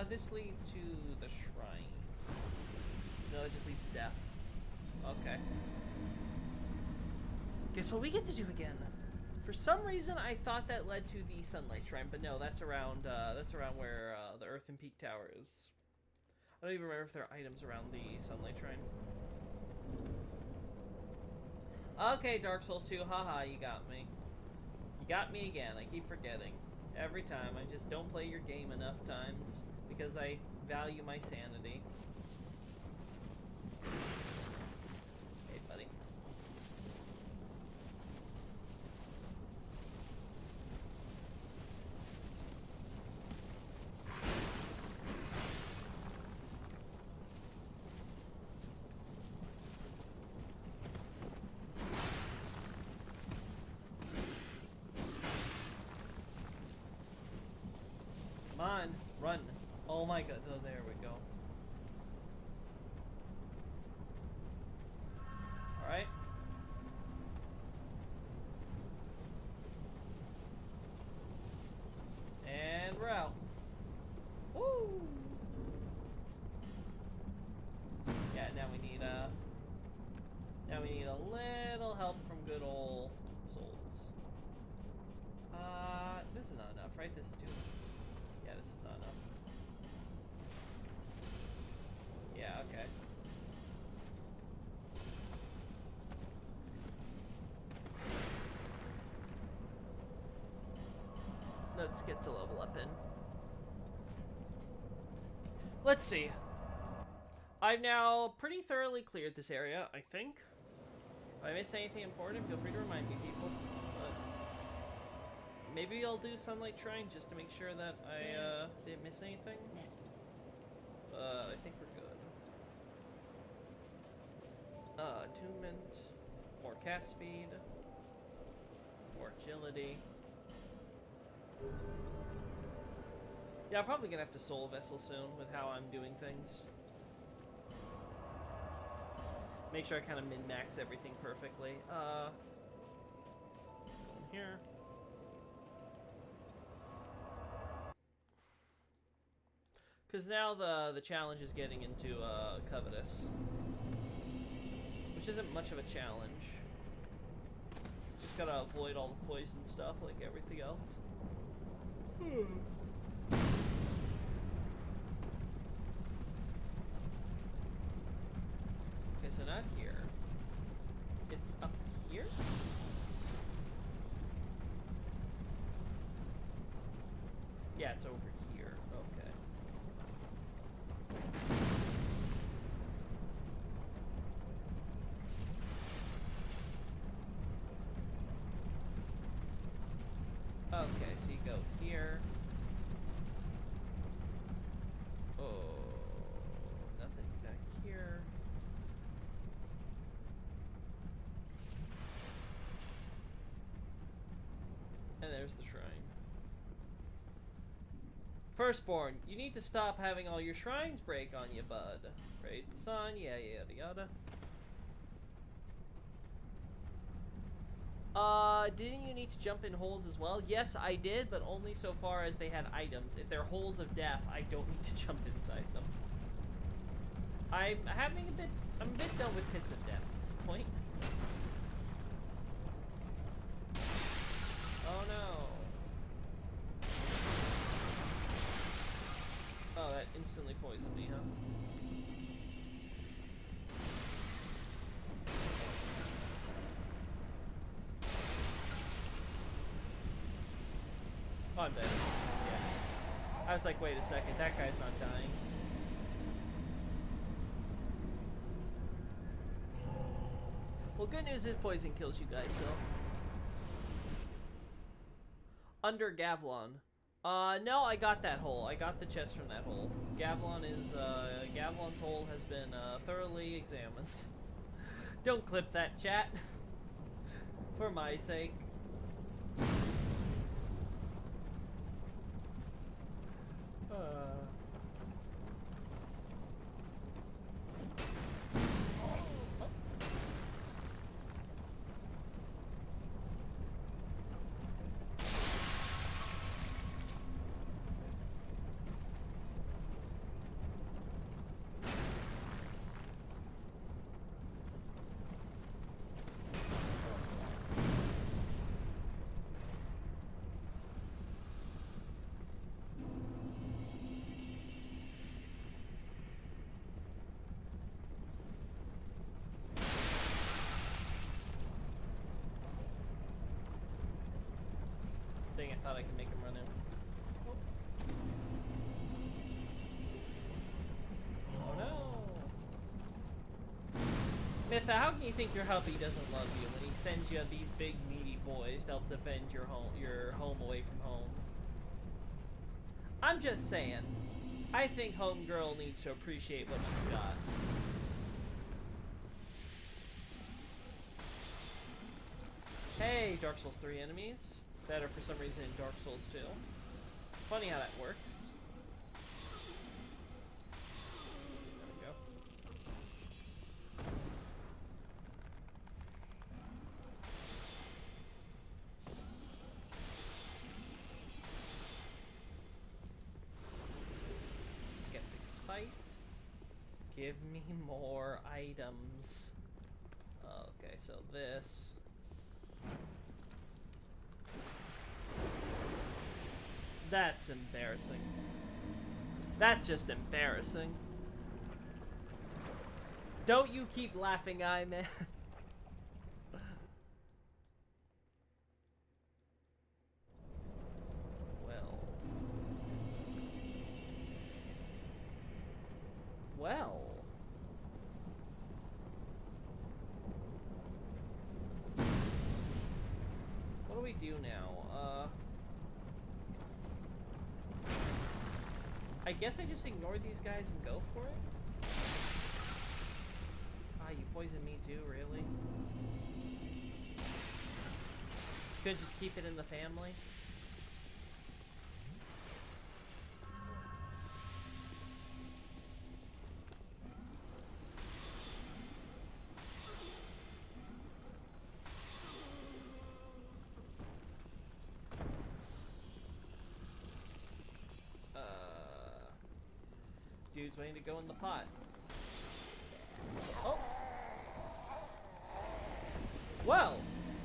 This leads to the shrine. No, it just leads to death. Okay. Guess what we get to do again? For some reason, I thought that led to the Sunlight Shrine, but no, that's around where the Earthen Peak Tower is. I don't even remember if there are items around the Sunlight Shrine. Okay, Dark Souls 2, haha, you got me. You got me again, I keep forgetting. Every time, I just don't play your game enough times, because I value my sanity. Hey, buddy. Come on, run. Oh my god, oh, there we go. Alright. And we're out. Woo! Yeah, now we need a little help from good old souls. This is not enough, right? This is too much. Yeah, this is not enough. Yeah, okay. Let's get the level up in. Let's see. I've now pretty thoroughly cleared this area, I think. If I missed anything important, feel free to remind me, people. Maybe I'll do Sunlight Shrine just to make sure that I didn't miss anything. I think we're good. Attunement, more cast speed, more agility. Yeah, I'm probably gonna have to soul vessel soon with how I'm doing things. Make sure I kind of min-max everything perfectly. Going here. Because now the challenge is getting into Covetous, which isn't much of a challenge. Just gotta avoid all the poison stuff like everything else. Okay, so not here. It's up here? Yeah, it's over here. Okay. Okay, so you go here. Oh, nothing back here. And there's the shrine. Firstborn, you need to stop having all your shrines break on you, bud. Praise the sun, yeah, yada yada. Didn't you need to jump in holes as well? Yes, I did, but only so far as they had items. If they're holes of death, I don't need to jump inside them. I'm a bit done with pits of death at this point. Oh no. Oh, that instantly poisoned me, huh? Oh, I'm dead. Yeah. I was like, wait a second, that guy's not dying. Well, good news is poison kills you guys, so. Under Gavlon. No, I got that hole. I got the chest from that hole. Gavlon's hole has been, thoroughly examined. Don't clip that, chat. For my sake. thought I could make him run in. Oh no! Mytha, how can you think your hubby doesn't love you when he sends you these big meaty boys to help defend your home away from home? I'm just saying. I think homegirl needs to appreciate what she's got. Hey, Dark Souls 3 enemies. Better for some reason in Dark Souls 2. Funny how that works. There we go. Skeptic Spice. Give me more items. Okay, so this. That's embarrassing. That's just embarrassing. Don't you keep laughing, eye man. Well. What do we do now? I guess I just ignore these guys and go for it? Ah, you poisoned me too, really? Could just keep it in the family? Dude's waiting to go in the pot. Oh! Well!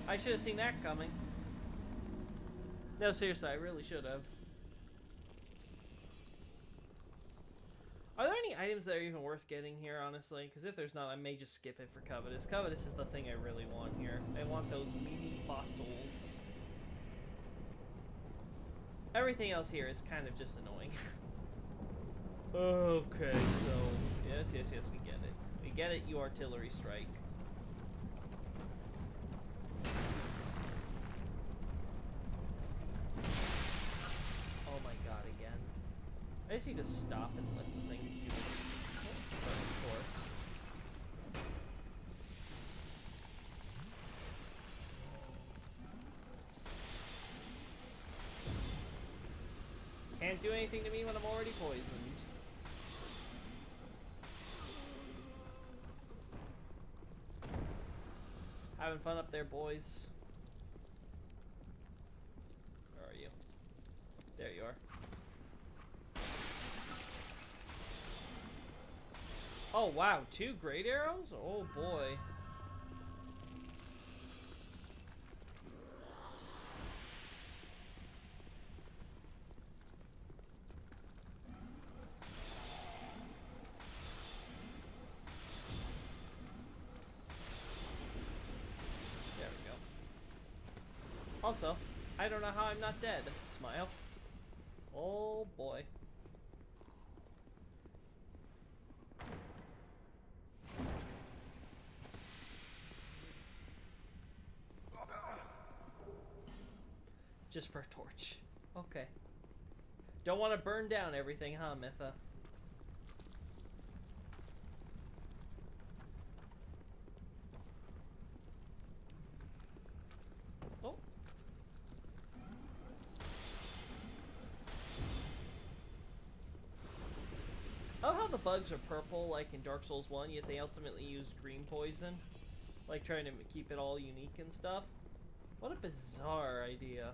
I should have seen that coming. No, seriously, I really should have. Are there any items that are even worth getting here, honestly? Because if there's not, I may just skip it for Covetous. Covetous is the thing I really want here. I want those meaty fossils. Everything else here is kind of just annoying. Okay, so yes, we get it. We get it, you artillery strike. Oh my god, again. I just need to stop and let the thing do it. Of course. Can't do anything to me when I'm already poisoned. Having fun up there, boys. Where are you? There you are. Oh wow, 2 great arrows? Oh boy. Also, I don't know how I'm not dead. Smile. Oh boy. Just for a torch. Okay. Don't want to burn down everything, huh, Mytha? Oh. Oh, how the bugs are purple, like in Dark Souls 1, yet they ultimately use green poison. Like, trying to keep it all unique and stuff. What a bizarre idea.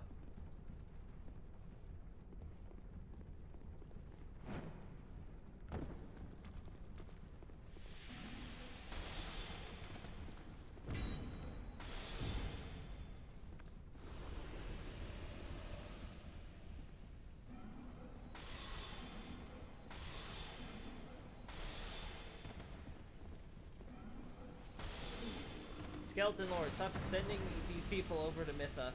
Skeleton Lord, stop sending these people over to Mytha.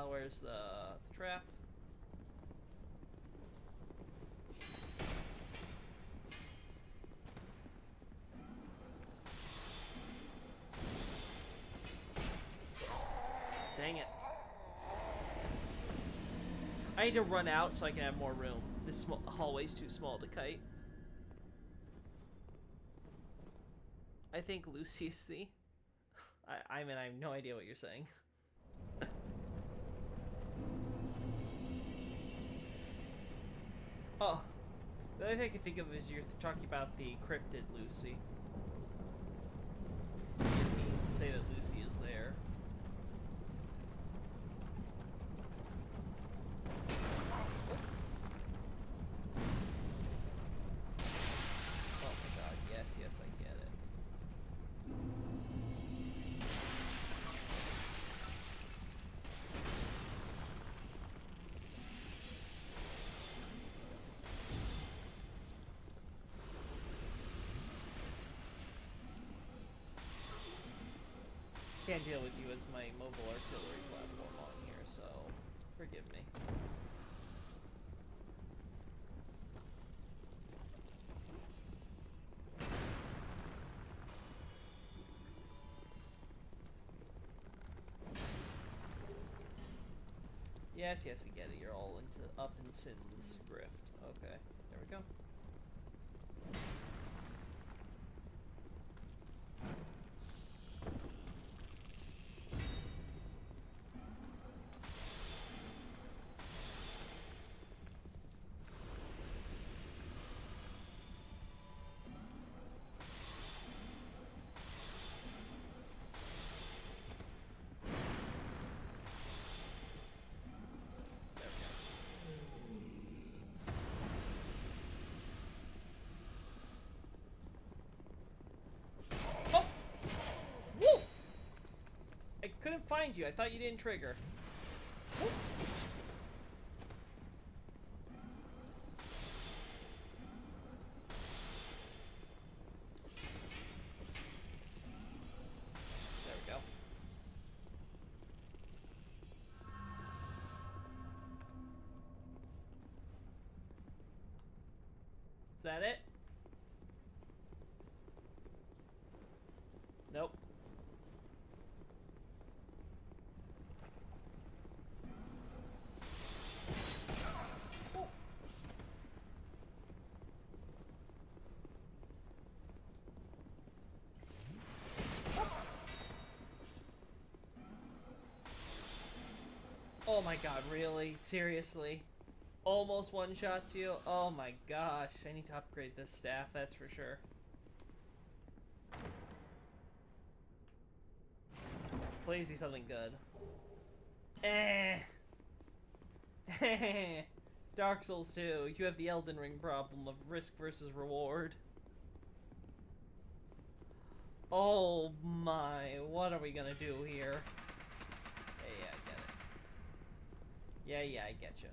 Where's the trap? Dang it. I need to run out so I can have more room. This hallway's too small to kite. I think Lucy is the... I mean, I have no idea what you're saying. Oh. The only thing I can think of is you're talking about the cryptid Lucy. I didn't mean to say that Lucy is there. Oh my god, yes, yes, I get it. Can't deal with you as my mobile artillery platform on here, so forgive me. Yes, yes, we get it. You're all into up in Sin's grift. Okay, there we go. I couldn't find you. I thought you didn't trigger. Whoop. There we go. Is that it? Nope. Oh my god, really? Seriously? Almost one-shots you? Oh my gosh, I need to upgrade this staff, that's for sure. Please be something good. Dark Souls 2, you have the Elden Ring problem of risk versus reward. Oh my, what are we gonna do here? Yeah, I get it. Yeah, I get you.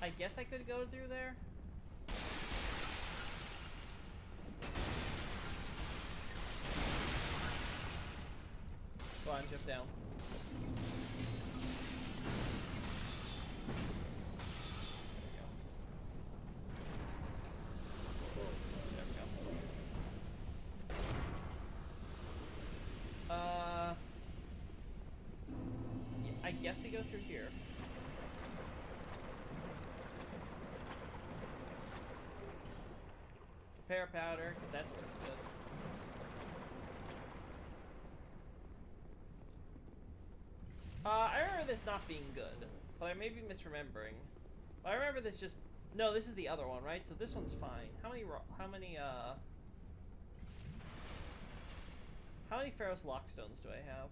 I guess I could go through there. Go on, jump down. There we go. Yeah, I guess we go through here. Prepare powder, because that's what's good. I remember this not being good, but I may be misremembering. But I remember this just... No, this is the other one, right? So this one's fine. How many Pharaoh's Lockstones do I have?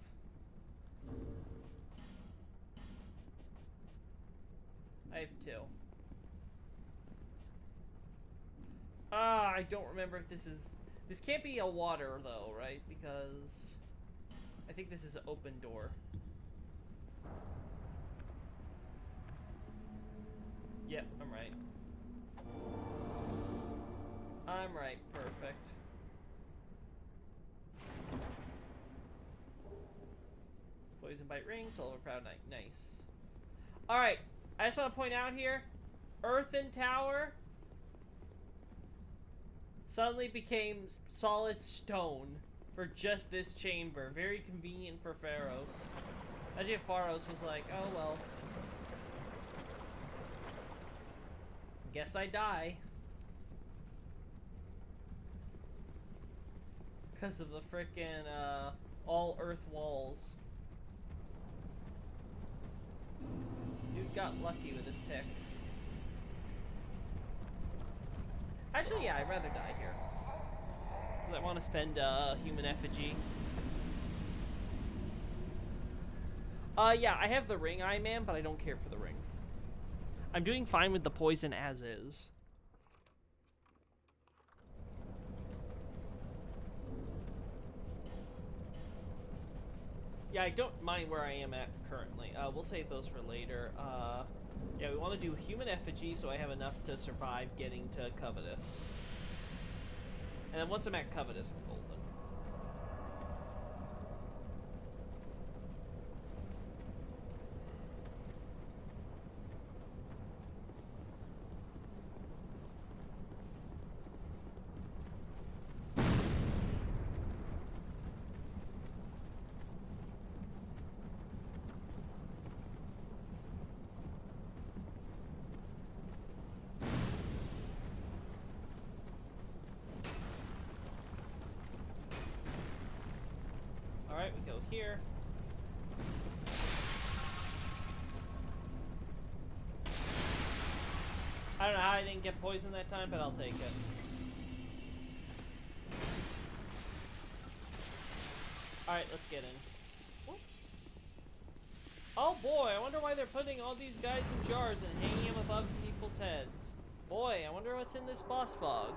I have 2. I don't remember if this is... This can't be a water, though, right? Because... I think this is an open door. Yep, I'm right. I'm right, perfect. Poison bite ring, soul of a proud knight, nice. Alright, I just want to point out here, Earthen Tower suddenly became solid stone for just this chamber. Very convenient for Pharos. Imagine if Pharos was like, oh well. Guess I die. Because of the frickin' all earth walls. Dude got lucky with his pick. Actually, yeah, I'd rather die here. Because I want to spend human effigy. Yeah, I have the ring, I Man, but I don't care for the ring. I'm doing fine with the poison as is. Yeah, I don't mind where I am at currently. We'll save those for later. Yeah, we want to do human effigy so I have enough to survive getting to Covetous. And then once I'm at Covetous, I'm golden. Alright, we go here. I don't know how I didn't get poisoned that time, but I'll take it. Alright, let's get in. Oh boy, I wonder why they're putting all these guys in jars and hanging them above people's heads. Boy, I wonder what's in this boss fog.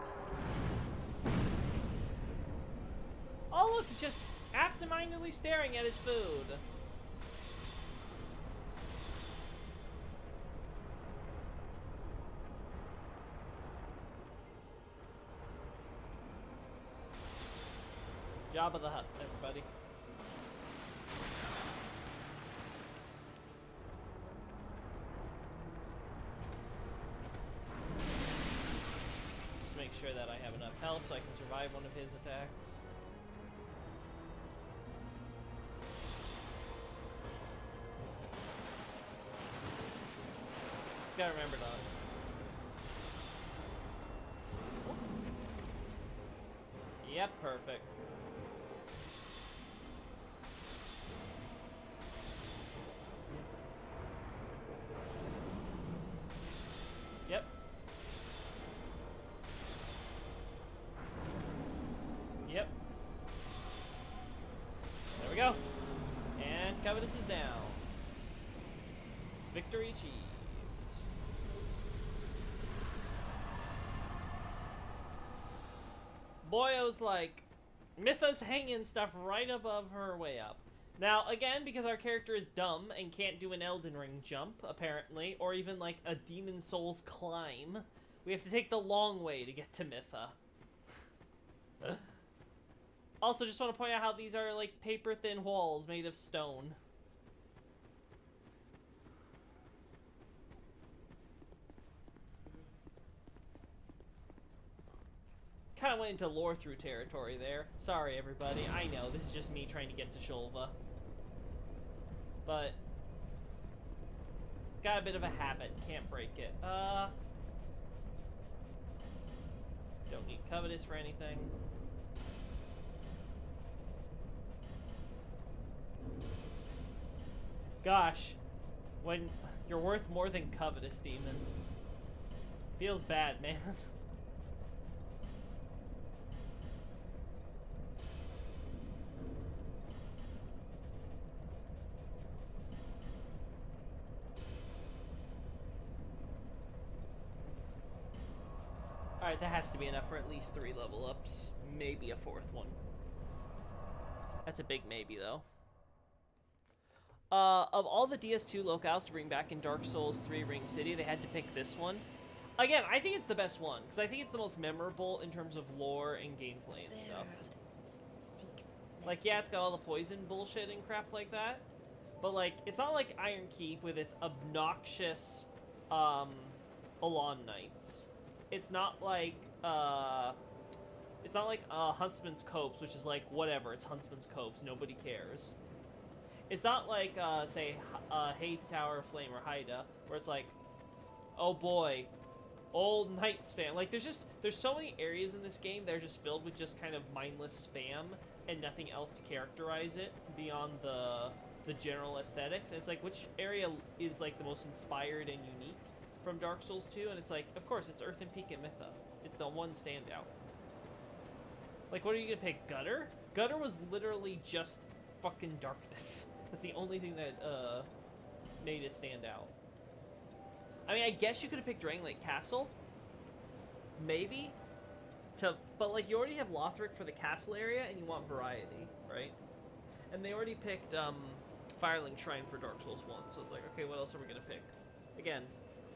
Oh look, he's just absentmindedly staring at his food. Jabba the Hutt, everybody. Just make sure that I have enough health so I can survive one of his attacks. Just gotta remember to... Yep, perfect. Yep. Yep. There we go. And Covetous is down. Victory achieved. Boy, I was like, Mytha's hanging stuff right above her way up. Now, again, because our character is dumb and can't do an Elden Ring jump, apparently, or even, like, a Demon Souls climb, we have to take the long way to get to Mytha. Also, just want to point out how these are, like, paper-thin walls made of stone. Kind of went into lore-through territory there. Sorry, everybody. I know, this is just me trying to get to Shulva. But got a bit of a habit, can't break it. Don't need Covetous for anything. Gosh, when you're worth more than Covetous, Demon. Feels bad, man. Alright, that has to be enough for at least 3 level ups. Maybe a 4th one. That's a big maybe, though. Of all the DS2 locales to bring back in Dark Souls 3 Ring City, they had to pick this one. Again, I think it's the best one, because I think it's the most memorable in terms of lore and gameplay and stuff. Like, yeah, it's got all the poison bullshit and crap like that, but, like, it's not like Iron Keep with its obnoxious, Alon Knights. It's not like, Huntsman's Copse, which is like, whatever, it's Huntsman's Copse, nobody cares. It's not like, say, Hades Tower, Flame, or Haida, where it's like, oh boy, old Knight spam. Like, there's so many areas in this game that are just filled with just kind of mindless spam and nothing else to characterize it beyond the general aesthetics. And it's like, which area is, like, the most inspired and unique from Dark Souls 2? And it's like, of course, it's Earthen Peak and Mytha. It's the one standout. Like, what are you gonna pick? Gutter? Gutter was literally just fucking darkness. That's the only thing that, made it stand out. I mean, I guess you could have picked Dragon Lake Castle. Maybe. But, like, you already have Lothric for the castle area, and you want variety, right? And they already picked, Firelink Shrine for Dark Souls 1, so it's like, okay, what else are we gonna pick? Again,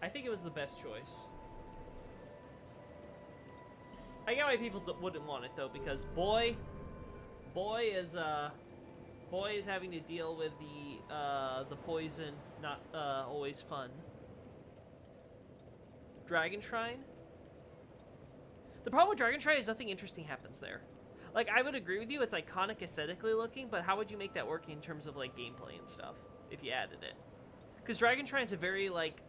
I think it was the best choice. I get why people wouldn't want it, though, because boy is having to deal with the poison, not, always fun. Dragon Shrine? The problem with Dragon Shrine is nothing interesting happens there. Like, I would agree with you, it's iconic aesthetically looking, but how would you make that work in terms of, like, gameplay and stuff, if you added it? Because Dragon Shrine's a very, like,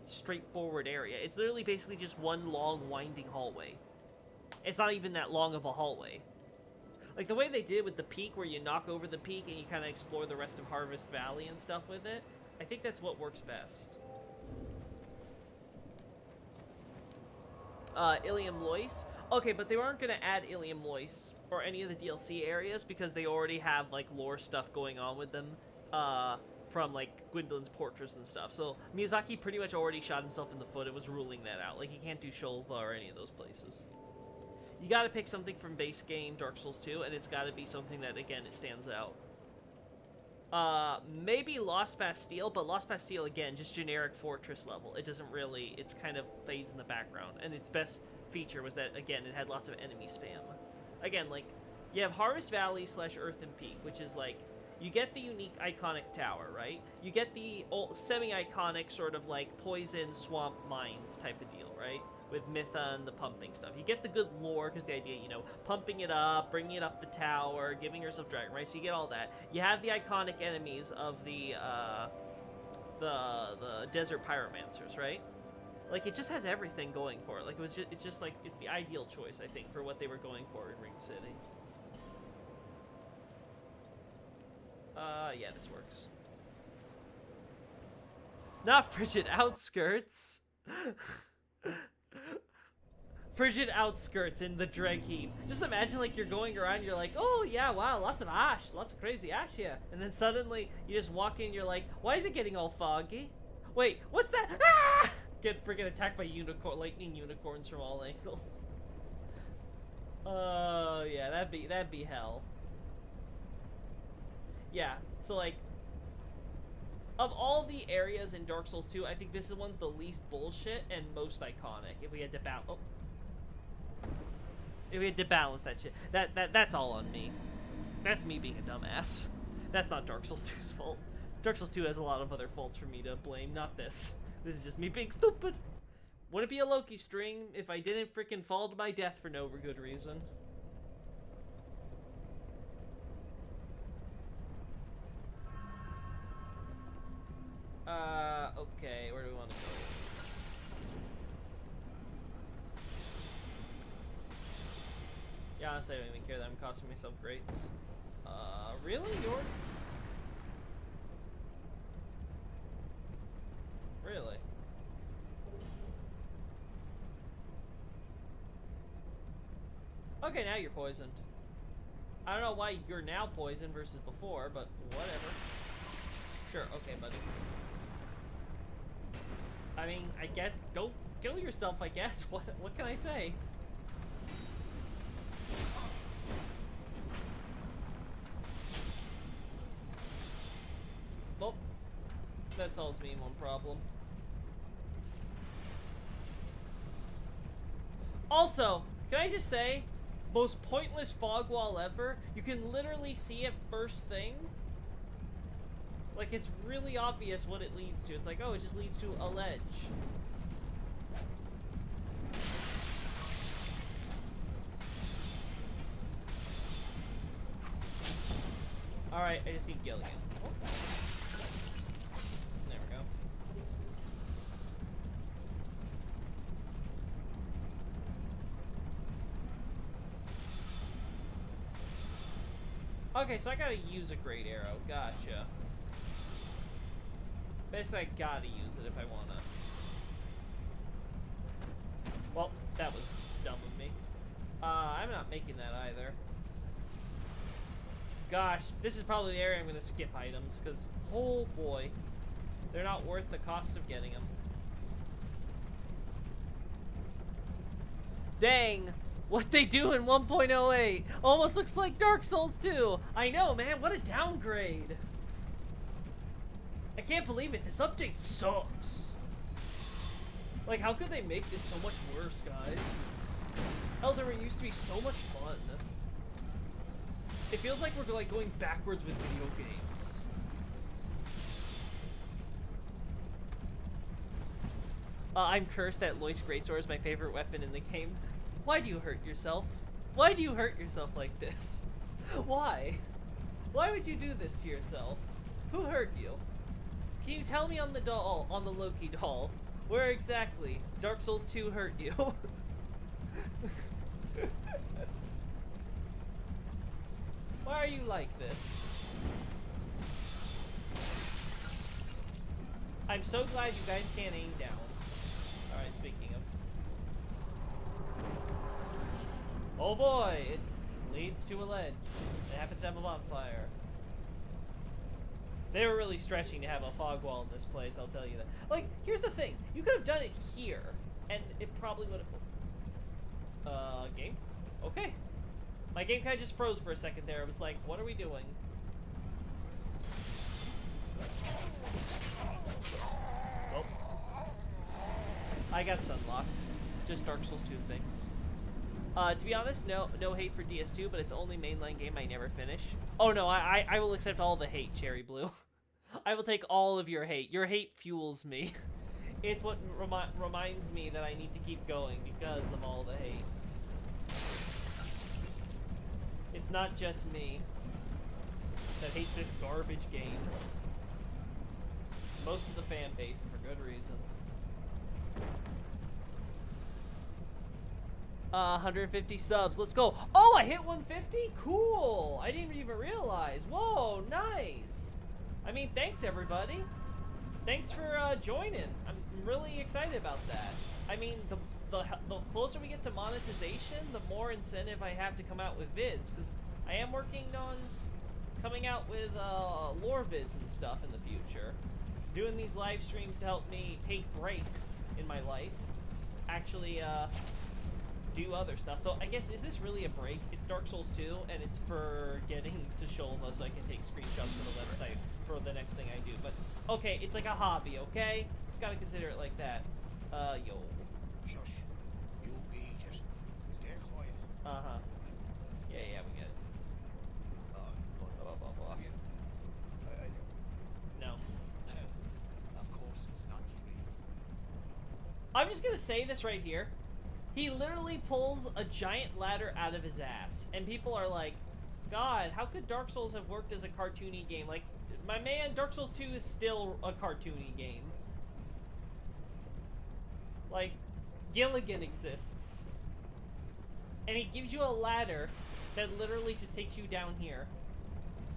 straightforward area. It's literally basically just one long, winding hallway. It's not even that long of a hallway. Like, the way they did with the peak, where you knock over the peak and you kind of explore the rest of Harvest Valley and stuff with it, I think that's what works best. Ilium Lois. Okay, but they weren't going to add Ilium Lois or any of the DLC areas because they already have, like, lore stuff going on with them from, like, Gwendolyn's Portraits and stuff. So Miyazaki pretty much already shot himself in the foot and was ruling that out. Like, he can't do Shulva or any of those places. You gotta pick something from base game Dark Souls 2, and it's gotta be something that, again, it stands out. Maybe Lost Bastille, but Lost Bastille, again, just generic fortress level. It doesn't really, it kind of fades in the background, and its best feature was that, again, it had lots of enemy spam. Again, like, you have Harvest Valley / Earthen Peak, which is, like, you get the unique iconic tower, right? You get the semi-iconic sort of, like, poison swamp mines type of deal, right? With Mytha and the pumping stuff. You get the good lore, because the idea, you know, pumping it up, bringing it up the tower, giving yourself dragon, right? So you get all that. You have the iconic enemies of the desert pyromancers, right? Like, it just has everything going for it. Like, it's just like, it's the ideal choice, I think, for what they were going for in Ring City. Yeah, this works. Not Frigid Outskirts! Frigid Outskirts in the Dreg Heap. Just imagine, like, you're going around, you're like, oh, yeah, wow, lots of ash, lots of crazy ash here. And then suddenly, you just walk in, you're like, why is it getting all foggy? Wait, what's that? Ah! Get freaking attacked by lightning unicorns from all angles. Oh, yeah, that'd be hell. Yeah, so, like, of all the areas in Dark Souls 2, I think this one's the least bullshit and most iconic. If we had to if we had to balance that shit. That's all on me. That's me being a dumbass. That's not Dark Souls 2's fault. Dark Souls 2 has a lot of other faults for me to blame, not this. This is just me being stupid. Wouldn't be a Loki stream if I didn't freaking fall to my death for no good reason. Okay, where do we want to go? Yeah, honestly, I don't even care that I'm costing myself greats. Really? Really? Okay, now you're poisoned. I don't know why you're now poisoned versus before, but whatever. Sure, okay, buddy. I mean, I guess, go kill yourself, I guess. What can I say? That solves me one problem. Also, can I just say, most pointless fog wall ever? You can literally see it first thing. Like, it's really obvious what it leads to. It's like, oh, it just leads to a ledge. Alright, I just need Gilligan. There we go. Okay, so I gotta use a great arrow. Gotcha. Basically, I gotta use it if I wanna. Well, that was dumb of me. I'm not making that either. Gosh, this is probably the area I'm gonna skip items, because, oh boy, they're not worth the cost of getting them. Dang! What they do in 1.08 almost looks like Dark Souls 2. I know, man, what a downgrade. I can't believe it, this update sucks. Like, how could they make this so much worse, guys? Elden Ring used to be so much fun. It feels like we're like going backwards with video games. I'm cursed that Lois Greatsword is my favorite weapon in the game. Why do you hurt yourself? Why do you hurt yourself like this? Why? Why would you do this to yourself? Who hurt you? Can you tell me on the doll, on the Loki doll, where exactly Dark Souls 2 hurt you? Why are you like this? I'm so glad you guys can't aim down. Alright, speaking of. Oh boy, it leads to a ledge. It happens to have a bonfire. They were really stretching to have a fog wall in this place, I'll tell you that. Like, here's the thing. You could have done it here, and it probably would have... game? Okay. My game kind of just froze for a second there. It was like, what are we doing? Oh. I got sunlocked. Just Dark Souls 2 things. To be honest, no hate for DS2, but it's the only mainline game I never finish. Oh no, I will accept all the hate, Cherry Blue. I will take all of your hate. Your hate fuels me. It's what reminds me that I need to keep going because of all the hate. It's not just me that hates this garbage game. Most of the fan base, and for good reason. 150 subs. Let's go. Oh, I hit 150? Cool. I didn't even realize. Whoa, nice. I mean, thanks, everybody. Thanks for joining. I'm really excited about that. I mean, the closer we get to monetization, the more incentive I have to come out with vids, because I am working on coming out with lore vids and stuff in the future. Doing these live streams to help me take breaks in my life. Actually, do other stuff. Though, I guess, is this really a break? It's Dark Souls 2, and it's for getting to Shulva so I can take screenshots for the website for the next thing I do. But, okay, it's like a hobby, okay? Just gotta consider it like that. Yo. Shush. You'll be just stay quiet. Uh-huh. Yeah, we get it. Blah, blah, blah. I mean, No. of course it's not free. I'm just gonna say this right here. He literally pulls a giant ladder out of his ass. And people are like, God, how could Dark Souls have worked as a cartoony game? Like, my man, Dark Souls 2 is still a cartoony game. Like, Gilligan exists. And he gives you a ladder that literally just takes you down here.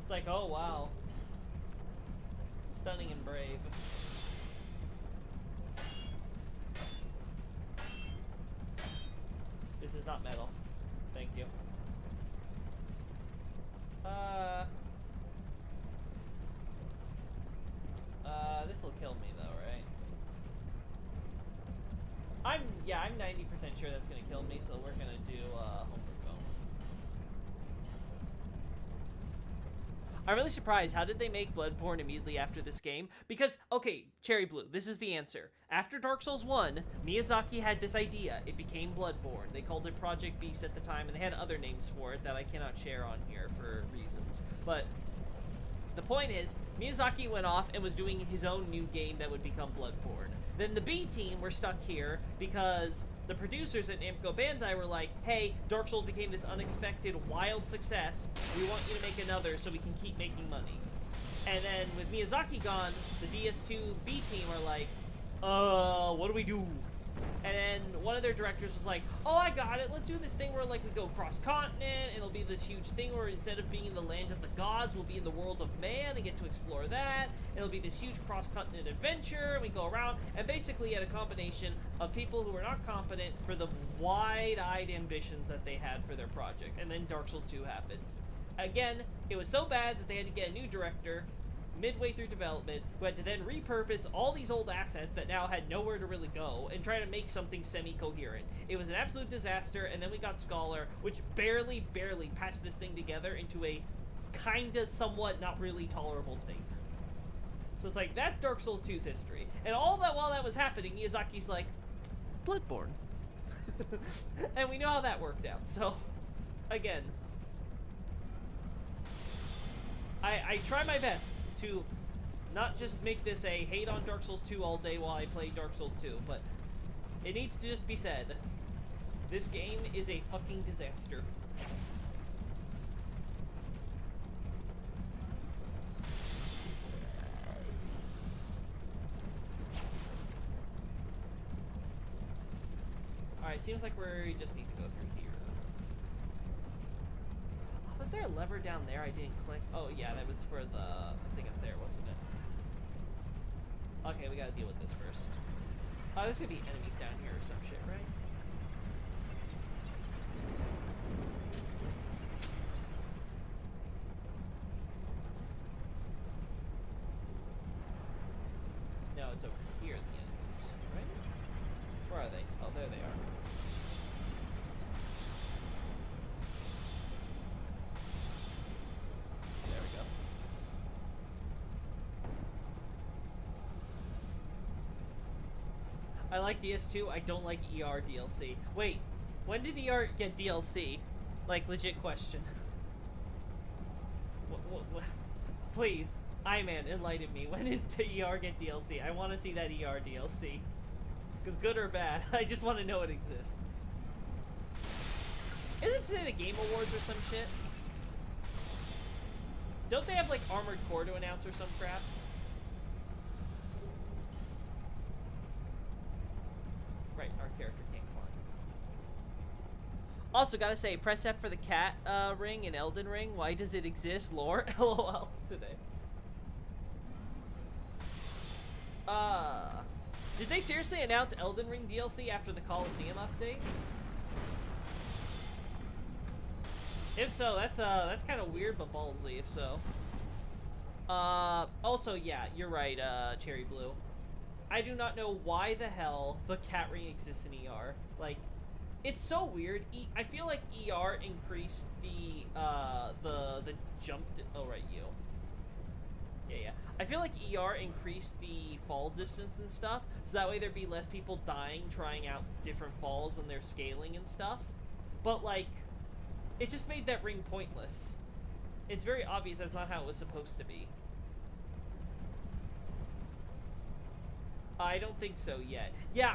It's like, oh wow. Stunning and brave. This is not metal. Thank you. This will kill me though, right? I'm 90% sure that's gonna kill me, so we're gonna do homework bone. I'm really surprised. How did they make Bloodborne immediately after this game? Because, okay, Cherry Blue, this is the answer. After Dark Souls 1, Miyazaki had this idea. It became Bloodborne. They called it Project Beast at the time, and they had other names for it that I cannot share on here for reasons. But the point is, Miyazaki went off and was doing his own new game that would become Bloodborne. Then the B team were stuck here because the producers at Namco Bandai were like, hey, Dark Souls became this unexpected, wild success. We want you to make another so we can keep making money. And then with Miyazaki gone, the DS2 B team are like, what do we do? And then one of their directors was like, oh, I got it. Let's do this thing where, like, we go cross-continent. It'll be this huge thing where instead of being in the land of the gods, we'll be in the world of man and get to explore that. It'll be this huge cross-continent adventure, and we go around. And basically had a combination of people who were not competent for the wide-eyed ambitions that they had for their project. And then Dark Souls 2 happened. Again, it was so bad that they had to get a new director midway through development, who had to then repurpose all these old assets that now had nowhere to really go and try to make something semi-coherent. It was an absolute disaster, and then we got Scholar, which barely patched this thing together into a kinda, somewhat, not really tolerable state. So it's like, that's Dark Souls 2's history. And all that while that was happening, Miyazaki's like, Bloodborne. And we know how that worked out, so, again, I try my best to not just make this a hate on Dark Souls 2 all day while I play Dark Souls 2, but it needs to just be said, this game is a fucking disaster. Alright, seems like we just need to go through here. Was there a lever down there I didn't click? Oh yeah, that was for the thing up there, wasn't it? Okay, we gotta deal with this first. Oh, there's gonna be enemies down here or some shit, right? No, it's over here, the enemies, right? Where are they? Oh, there they are. I like DS2, I don't like ER DLC. Wait, when did ER get DLC? Like, legit question. What? Please, Iman, enlighten me. When is the ER get DLC? I want to see that ER DLC. Because good or bad, I just want to know it exists. Isn't today the Game Awards or some shit? Don't they have, like, Armored Core to announce or some crap? Right, our character can't climb. Also, gotta say, press F for the cat ring in Elden Ring. Why does it exist? Lore? LOL today. Did they seriously announce Elden Ring DLC after the Coliseum update? If so, that's kind of weird but ballsy, if so. Also, yeah, you're right, Cherry Blue. I do not know why the hell the cat ring exists in ER. Like, it's so weird. I feel like ER increased the jump. Oh, right, you. Yeah. I feel like ER increased the fall distance and stuff, so that way there'd be less people dying trying out different falls when they're scaling and stuff. But, like, it just made that ring pointless. It's very obvious that's not how it was supposed to be. I don't think so yet. Yeah,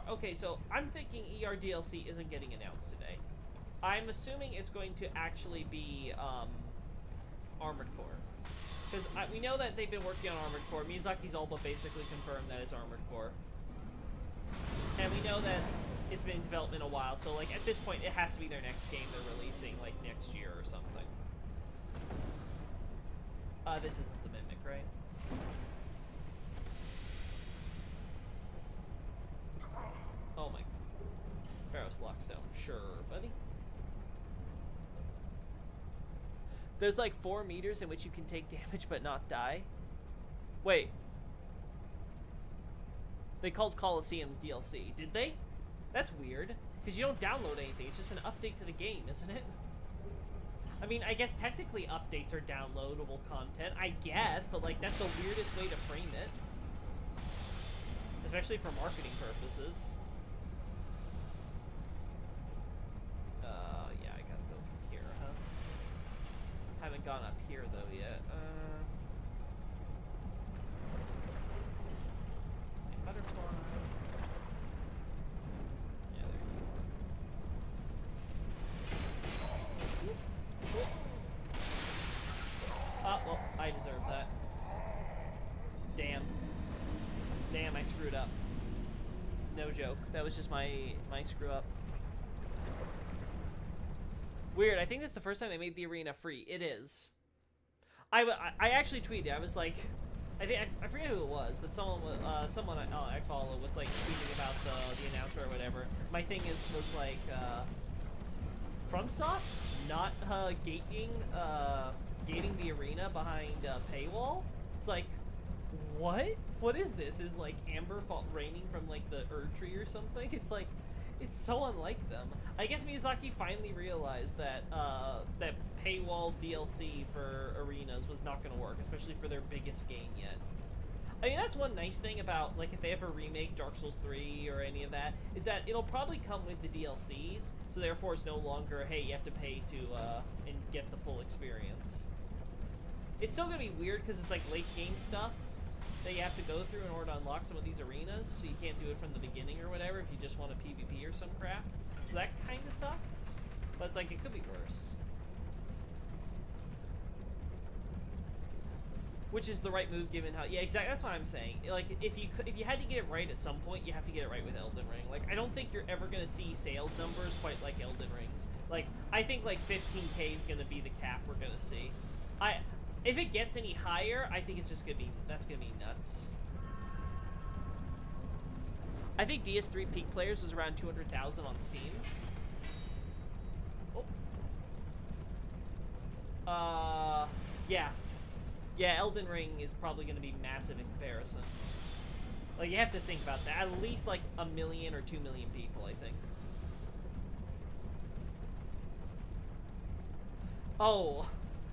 okay, so I'm thinking ER DLC isn't getting announced today. I'm assuming it's going to actually be, Armored Core. Because we know that they've been working on Armored Core. Miyazaki's all but basically confirmed that it's Armored Core. And we know that it's been in development a while, so, like, at this point, it has to be their next game they're releasing, like, next year or something. This isn't the Mimic, right? Oh my... Pharaoh's Lockstone. Sure, buddy. There's like 4 meters in which you can take damage but not die. Wait. They called Coliseum's DLC. Did they? That's weird. Because you don't download anything. It's just an update to the game, isn't it? I mean, I guess technically updates are downloadable content, I guess, but like that's the weirdest way to frame it. Especially for marketing purposes. Yeah, I gotta go through here, huh? Haven't gone up here though yet. Butterfly. Yeah, there you go. Oh, well, I deserve that. Damn. Damn, I screwed up. No joke. That was just my screw up. Weird. I think this is the first time they made the arena free. It is. I actually tweeted. I was like, I forget who it was, but someone I follow was like tweeting about the announcer or whatever. My thing was like, FromSoft not gating the arena behind paywall. It's like, what? What is this? Is like amber raining from like the tree or something? It's like, it's so unlike them. I guess Miyazaki finally realized that that paywall DLC for arenas was not going to work, especially for their biggest game yet. I mean, that's one nice thing about, like, if they ever remake Dark Souls 3 or any of that, is that it'll probably come with the DLCs, so therefore it's no longer, hey, you have to pay to and get the full experience. It's still going to be weird because it's like late game stuff that you have to go through in order to unlock some of these arenas, so you can't do it from the beginning or whatever if you just want a PvP or some crap. So that kind of sucks, but it's like, it could be worse. Which is the right move given how, yeah, exactly, that's what I'm saying. Like, if you had to get it right at some point, you have to get it right with Elden Ring. Like, I don't think you're ever going to see sales numbers quite like Elden Ring's. Like, I think like 15K is going to be the cap we're going to see. If it gets any higher, I think it's just gonna be, that's gonna be nuts. I think DS3 peak players was around 200,000 on Steam. Oh. Yeah. Yeah, Elden Ring is probably gonna be massive in comparison. Like, you have to think about that. At least like 1 million or 2 million people, I think. Oh.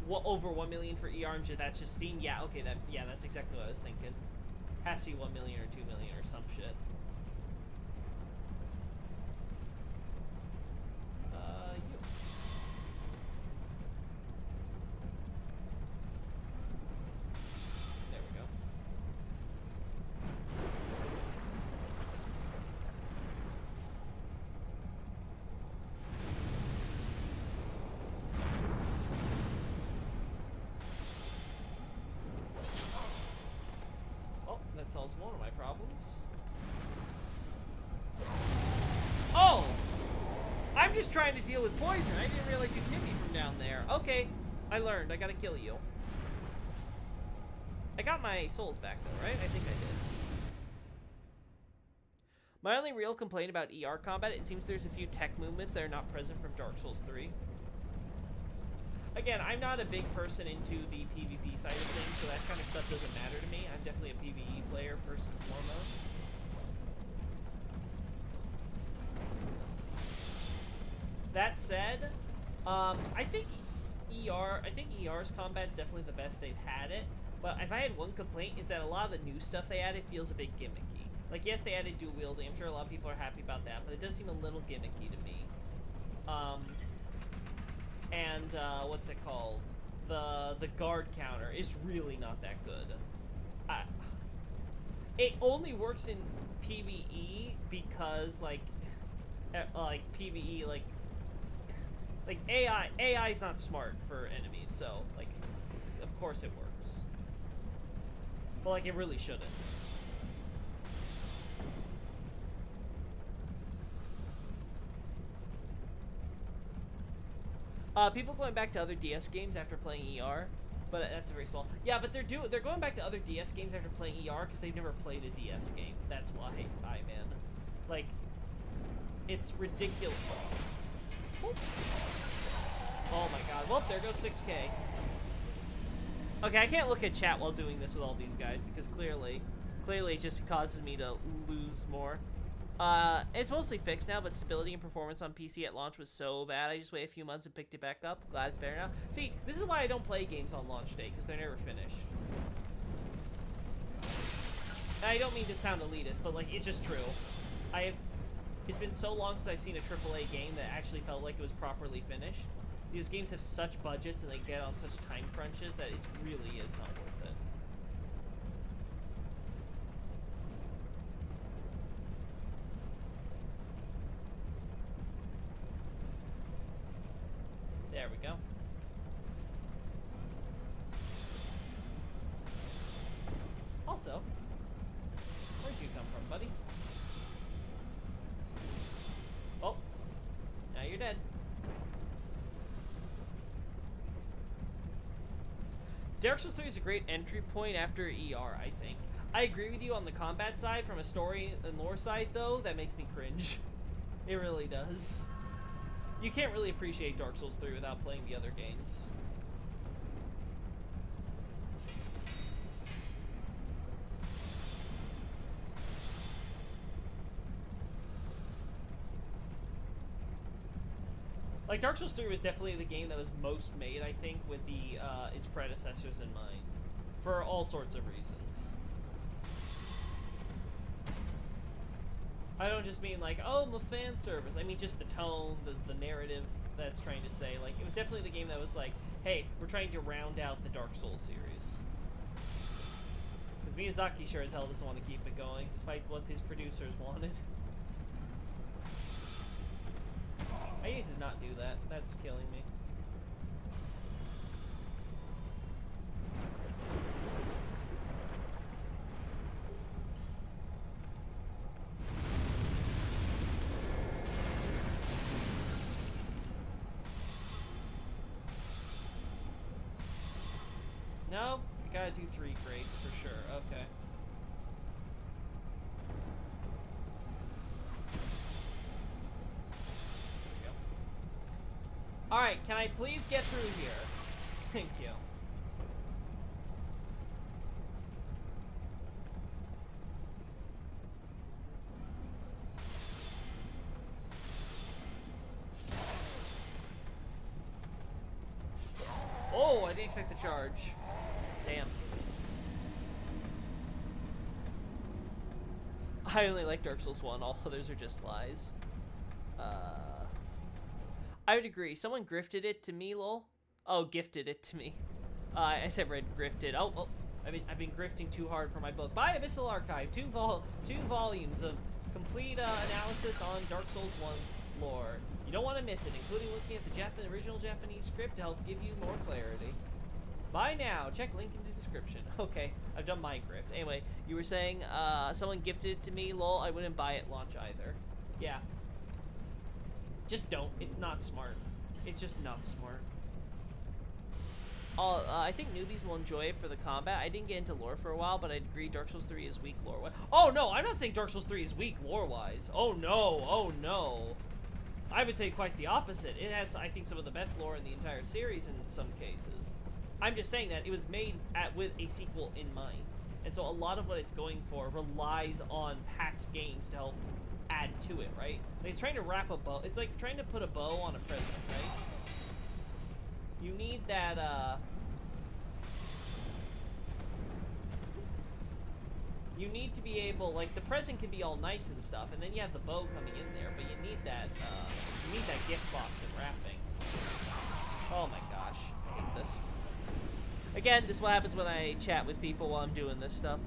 What, over 1 million for ER and that's just Steam? Yeah, okay, that's exactly what I was thinking. Has to be 1 million or 2 million or some shit. You. There we go. That solves one of my problems. Oh! I'm just trying to deal with poison. I didn't realize you'd hit me from down there. Okay, I learned. I gotta kill you. I got my souls back though, right? I think I did. My only real complaint about ER combat, it seems there's a few tech movements that are not present from Dark Souls 3. Again, I'm not a big person into the PvP side of things, so that kind of stuff doesn't matter to me. I'm definitely a PvE player first and foremost. That said, I think ER's combat's definitely the best they've had it. But if I had one complaint, is that a lot of the new stuff they added feels a bit gimmicky. Like, yes, they added dual wielding. I'm sure a lot of people are happy about that, but it does seem a little gimmicky to me. And what's it called? The guard counter is really not that good. It only works in PvE because like PvE like AI is not smart for enemies, so like of course it works. But like it really shouldn't. People going back to other DS games after playing ER, but that's very small. Yeah, but they're going back to other DS games after playing ER because they've never played a DS game. That's why, man. Like, it's ridiculous. Oh my god. Well, there goes 6K. Okay, I can't look at chat while doing this with all these guys because clearly it just causes me to lose more. It's mostly fixed now, but stability and performance on PC at launch was so bad. I just waited a few months and picked it back up. Glad it's better now. See, this is why I don't play games on launch day, because they're never finished. I don't mean to sound elitist, but like, it's just true. It's been so long since I've seen a AAA game that actually felt like it was properly finished. These games have such budgets and they get on such time crunches that it really is not worth it. There we go. Also, where'd you come from, buddy? Oh, now you're dead. Dark Souls 3 is a great entry point after ER, I think. I agree with you on the combat side. From a story and lore side, though, that makes me cringe. It really does. You can't really appreciate Dark Souls 3 without playing the other games. Like, Dark Souls 3 was definitely the game that was most made, I think, with the its predecessors in mind. For all sorts of reasons. I don't just mean like, oh, I'm a fan service. I mean just the tone, the narrative that's trying to say. Like, it was definitely the game that was like, hey, we're trying to round out the Dark Souls series. Because Miyazaki sure as hell doesn't want to keep it going, despite what his producers wanted. I need to not do that. That's killing me. No, I gotta do 3 grades for sure. Okay. Alright, can I please get through here? Thank you. Oh, I didn't expect the charge. Damn. I only like Dark Souls 1, all others are just lies. I would agree. Someone grifted it to me, lol. Oh, gifted it to me. I said read grifted. Oh, I've been grifting too hard for my book. Buy Abyssal Archive. Two volumes of complete analysis on Dark Souls 1 lore. You don't want to miss it, including looking at the original Japanese script to help give you more clarity. Buy now. Check link in the description. Okay, I've done my grift. Anyway, you were saying someone gifted it to me, lol. I wouldn't buy it launch either. Yeah. Just don't. It's not smart. It's just not smart. I think newbies will enjoy it for the combat. I didn't get into lore for a while, but I'd agree Dark Souls 3 is weak lore-wise. Oh, no! I'm not saying Dark Souls 3 is weak lore-wise. Oh, no! Oh, no! I would say quite the opposite. It has, I think, some of the best lore in the entire series in some cases. I'm just saying that it was made with a sequel in mind. And so a lot of what it's going for relies on past games to help add to it, right? Like, it's trying to wrap a bow. It's like trying to put a bow on a present, right? You need that, you need to be able, like, the present can be all nice and stuff, and then you have the bow coming in there, but you need that gift box and wrapping. Oh my gosh, I hate this. Again, this is what happens when I chat with people while I'm doing this stuff.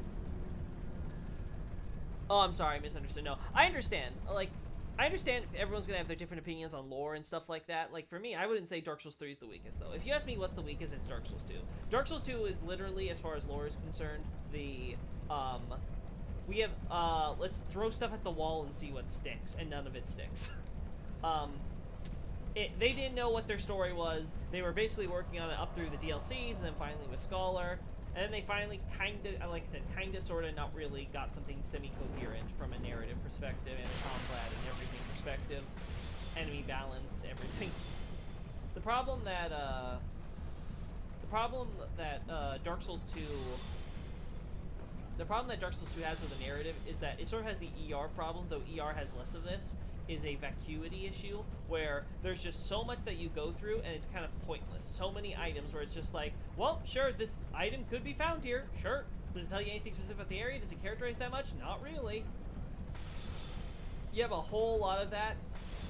Oh, I'm sorry, I misunderstood. No, I understand. Like, I understand everyone's gonna have their different opinions on lore and stuff like that. Like, for me, I wouldn't say Dark Souls 3 is the weakest, though. If you ask me what's the weakest, it's Dark Souls 2. Dark Souls 2 is literally, as far as lore is concerned, the, we have, let's throw stuff at the wall and see what sticks, and none of it sticks. They didn't know what their story was. They were basically working on it up through the DLCs, and then finally with Scholar. And then they finally like I said, sorta, not really got something semi-coherent from a narrative perspective and a combat and everything perspective. Enemy balance, everything. The problem that Dark Souls 2 the problem that Dark Souls 2 has with the narrative is that it sort of has the ER problem, though ER has less of this, is a vacuity issue, where there's just so much that you go through and it's kind of pointless. So many items where it's just like, well, sure, this item could be found here, sure. Does it tell you anything specific about the area? Does it characterize that much? Not really. You have a whole lot of that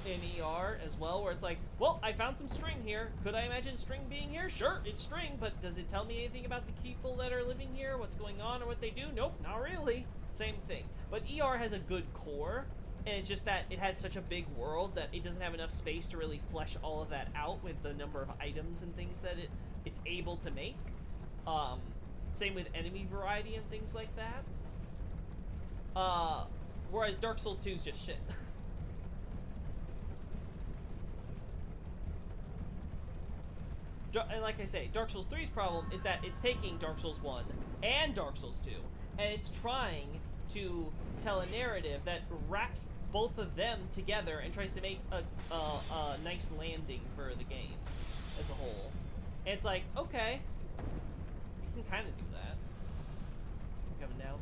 in ER as well, where it's like, well, I found some string here. Could I imagine string being here? Sure, it's string, but does it tell me anything about the people that are living here, what's going on, or what they do? Nope, not really. Same thing. But ER has a good core, and it's just that it has such a big world that it doesn't have enough space to really flesh all of that out with the number of items and things that it's able to make. Same with enemy variety and things like that. Whereas Dark Souls 2 is just shit. And like I say, Dark Souls 3's problem is that it's taking Dark Souls 1 and Dark Souls 2, and it's trying to tell a narrative that wraps both of them together and tries to make a nice landing for the game as a whole. And it's like, okay, you can kind of do that. Coming down.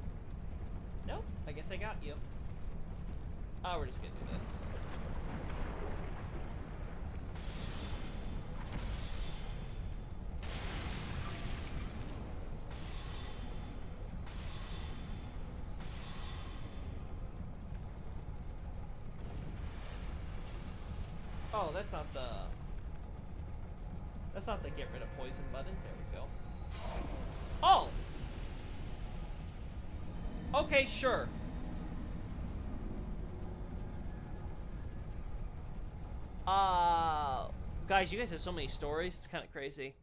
Nope, I guess I got you. Oh, we're just gonna do this. Oh, that's not the get rid of poison button. There we go. Oh! Okay, sure. Guys, you guys have so many stories. It's kind of crazy.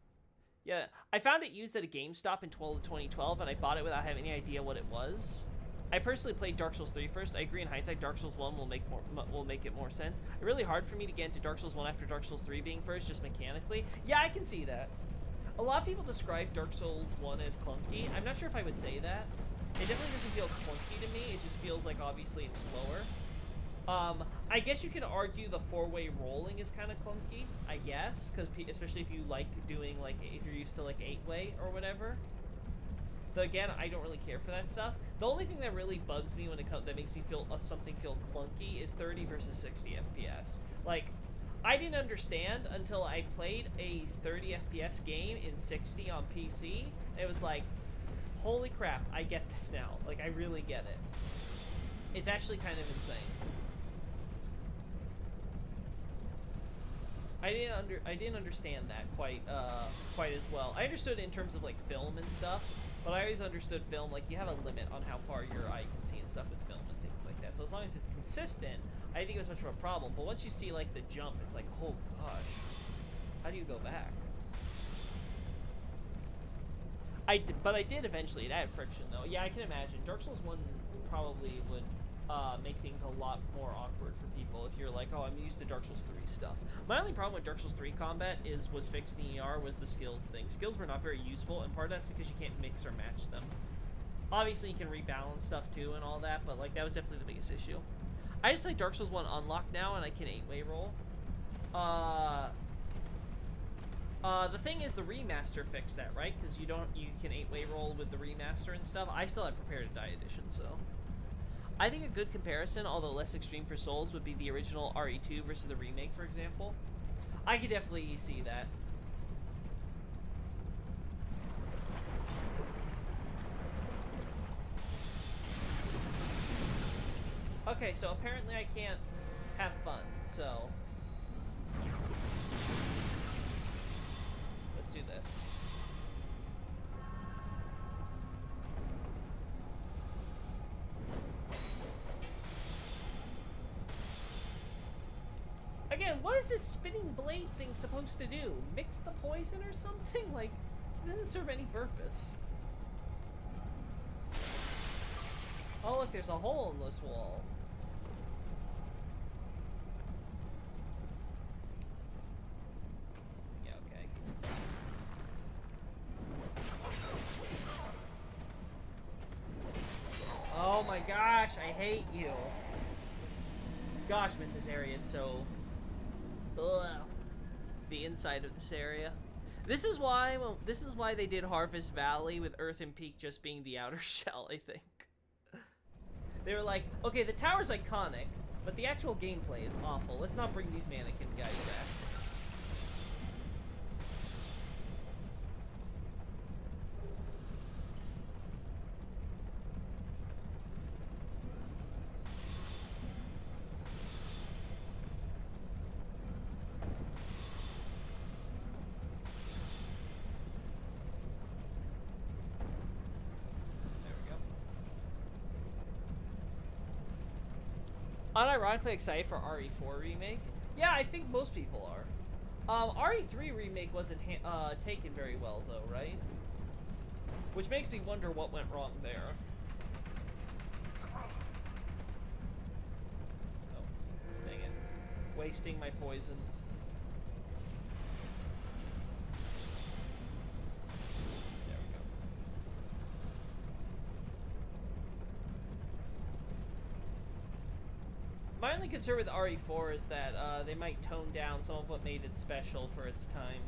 Yeah, I found it used at a GameStop in 2012, and I bought it without having any idea what it was. I personally played Dark Souls 3 first. I agree in hindsight, Dark Souls 1 will make it more sense. It's really hard for me to get into Dark Souls 1 after Dark Souls 3 being first, just mechanically. Yeah, I can see that. A lot of people describe Dark Souls 1 as clunky. I'm not sure if I would say that. It definitely doesn't feel clunky to me. It just feels like, obviously, it's slower. I guess you can argue the four-way rolling is kind of clunky, I guess, because especially if you like doing, like, if you're used to, like, 8-way or whatever. But again, I don't really care for that stuff. The only thing that really bugs me when it comes, that makes me feel something feel clunky is 30 versus 60 FPS. Like, I didn't understand until I played a 30 FPS game in 60 on PC, and it was like, holy crap, I get this now. Like, I really get it. It's actually kind of insane. I didn't understand that quite as well. I understood it in terms of like film and stuff, but I always understood film, like you have a limit on how far your eye can see and stuff with film and things like that. So as long as it's consistent, I didn't think it was much of a problem. But once you see like the jump, it's like, oh gosh, how do you go back? But I did eventually. It had friction though. Yeah, I can imagine. Dark Souls 1 probably would make things a lot more awkward for people if you're like, oh, I'm used to Dark Souls 3 stuff. My only problem with Dark Souls 3 combat was fixed in ER was the skills thing. Skills were not very useful, and part of that's because you can't mix or match them. Obviously, you can rebalance stuff too and all that, but like that was definitely the biggest issue. I just played Dark Souls 1 unlocked now, and I can 8-way roll. The thing is, the remaster fixed that, right? Because you can 8-way roll with the remaster and stuff. I still have Prepare to Die edition, so. I think a good comparison, although less extreme for Souls, would be the original RE2 versus the remake, for example. I could definitely see that. Okay, so apparently I can't have fun, so let's do this. Again, what is this spinning blade thing supposed to do? Mix the poison or something? Like, it doesn't serve any purpose. Oh, look, there's a hole in this wall. Yeah, okay. Oh my gosh, I hate you. Gosh, man, this area is so... Ugh. The inside of this area. This is why, well, this is why they did Harvest Valley with Earthen Peak just being the outer shell, I think. They were like, okay, the tower's iconic, but the actual gameplay is awful. Let's not bring these mannequin guys back. Unironically excited for RE4 remake. Yeah, I think most people are. RE3 remake wasn't taken very well though, right? Which makes me wonder what went wrong there. Oh, dang it. Wasting my poison. There we go. My only concern with RE4 is that they might tone down some of what made it special for its time.